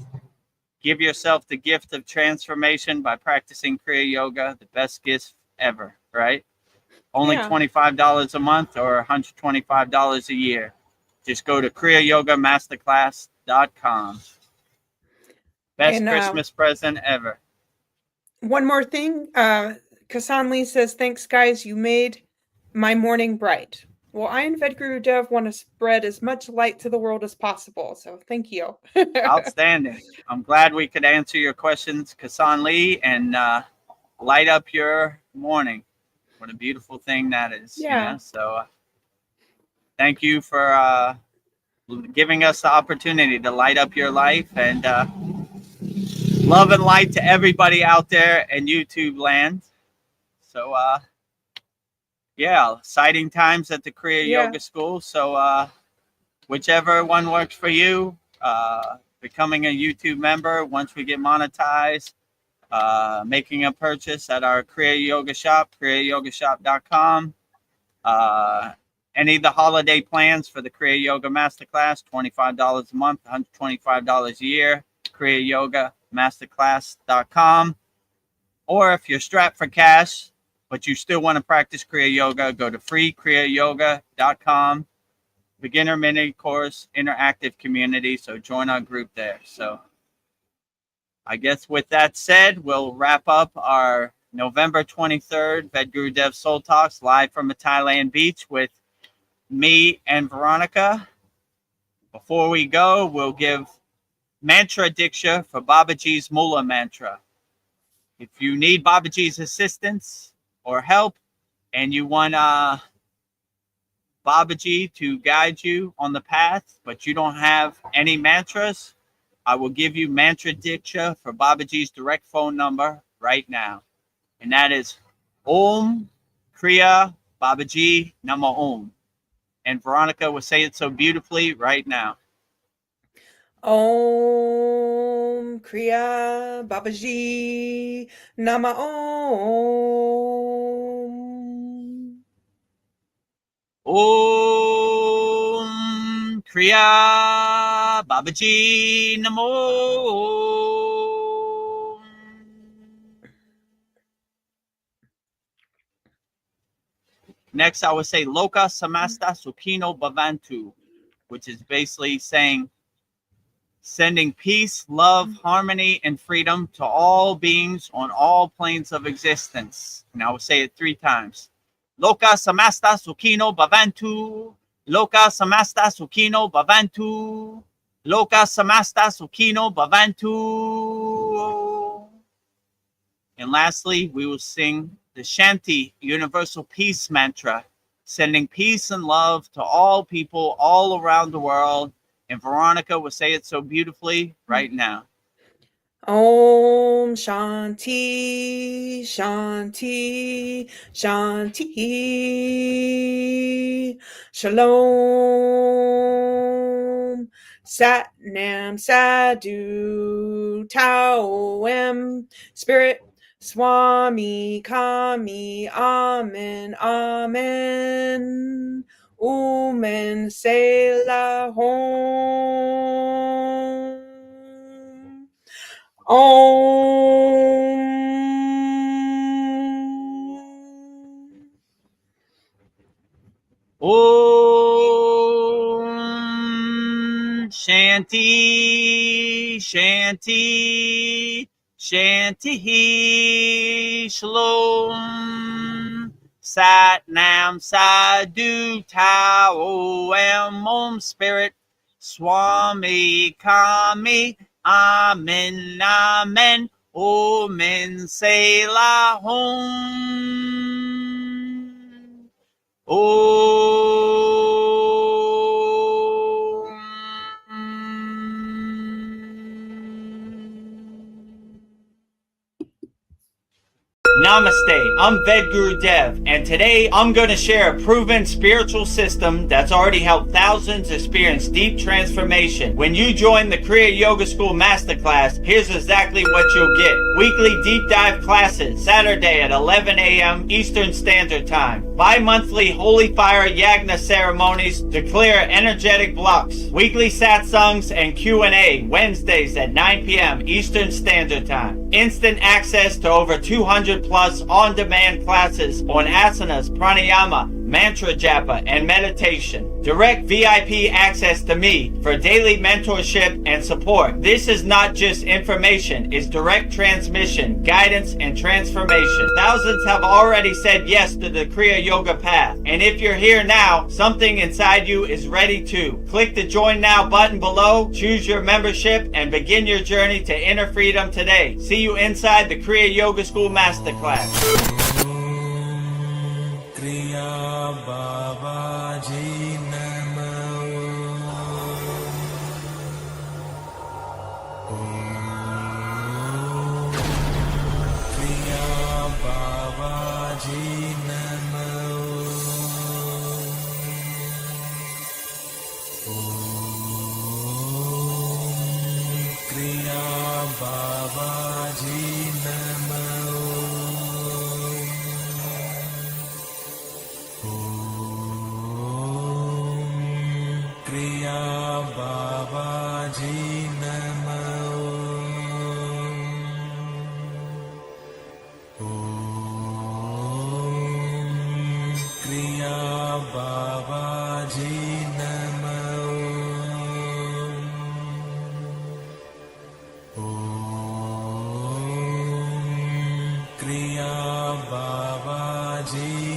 Give yourself the gift of transformation by practicing Kriya Yoga, the best gift ever, right? Only $25 a month or $125 a year. Just go to kriyayogamasterclass.com. Best Christmas present ever. One more thing. Kasan Lee says, thanks, guys. You made my morning bright. Well, I and Vedagurudev want to spread as much light to the world as possible. So thank you. Outstanding. I'm glad we could answer your questions, Kasan Lee, and light up your morning. What a beautiful thing that is. Yeah. You know? So thank you for giving us the opportunity to light up your life, and love and light to everybody out there in YouTube land. So yeah, exciting times at the Kriya Yoga School. So whichever one works for you, becoming a YouTube member once we get monetized, making a purchase at our Kriya Yoga shop, kriyayogamasterclass.com. Any of the holiday plans for the Kriya Yoga Masterclass, $25 a month, $125 a year, kriyayogamasterclass.com. Or if you're strapped for cash, but you still want to practice Kriya Yoga, go to freekriyayoga.com. beginner mini course, interactive community. So join our group there. So I guess with that said, we'll wrap up our November 23rd Vedagurudev Soul Talks live from a Thailand beach with me and Veronica. Before we go, we'll give mantra diksha for Babaji's Mula mantra. If you need Babaji's assistance or help and you want Babaji to guide you on the path, but you don't have any mantras, I will give you mantra diksha for Babaji's direct phone number right now. And that is Om Kriya Babaji Nama Om. And Veronica will say it so beautifully right now. Om Kriya Babaji Nama Om. Om Kriya Babaji Namo. Next, I would say Loka Samasta Sukhino Bhavantu, which is basically saying sending peace, love, harmony, and freedom to all beings on all planes of existence. And I will say it 3 times. Loka Samasta Sukhino Bhavantu. Loka Samasta Sukhino Bhavantu. Loka Samasta Sukhino Bhavantu. And lastly, we will sing the Shanti Universal Peace Mantra, sending peace and love to all people all around the world. And Veronica will say it so beautifully right now. Om Shanti, Shanti, Shanti. Shalom. Sat Nam Sadhu Tao Em Spirit Swami Kami Amen Amen. Umen Sela Hom. Om Om Shanti, Shanti, Shanti, Shalom. Sat Nam Sadhu Tao Em Om Spirit Swami Kami Amen Amen Omen Selah Hom. Namaste, I'm Vedagurudev, and today I'm going to share a proven spiritual system that's already helped thousands experience deep transformation. When you join the Kriya Yoga School Masterclass, here's exactly what you'll get. Weekly deep dive classes, Saturday at 11 a.m. Eastern Standard Time. Bi-monthly Holy Fire Yagna ceremonies to clear energetic blocks. Weekly satsangs and Q&A, Wednesdays at 9 p.m. Eastern Standard Time. Instant access to over 200 plus on-demand classes on asanas, pranayama, mantra japa, and meditation. Direct VIP access to me for daily mentorship and support. This is not just information, it's direct transmission, guidance, and transformation. Thousands have already said yes to the Kriya Yoga path. And if you're here now, something inside you is ready too. Click the Join Now button below, choose your membership, and begin your journey to inner freedom today. See you inside the Kriya Yoga School Masterclass. Kriya Babaji Nama Om. Kriya Babaji Nama Om. Kriya Babaji Nama Kriya Babaji Nama Om Kriya Babaji Nama Kriya Babaji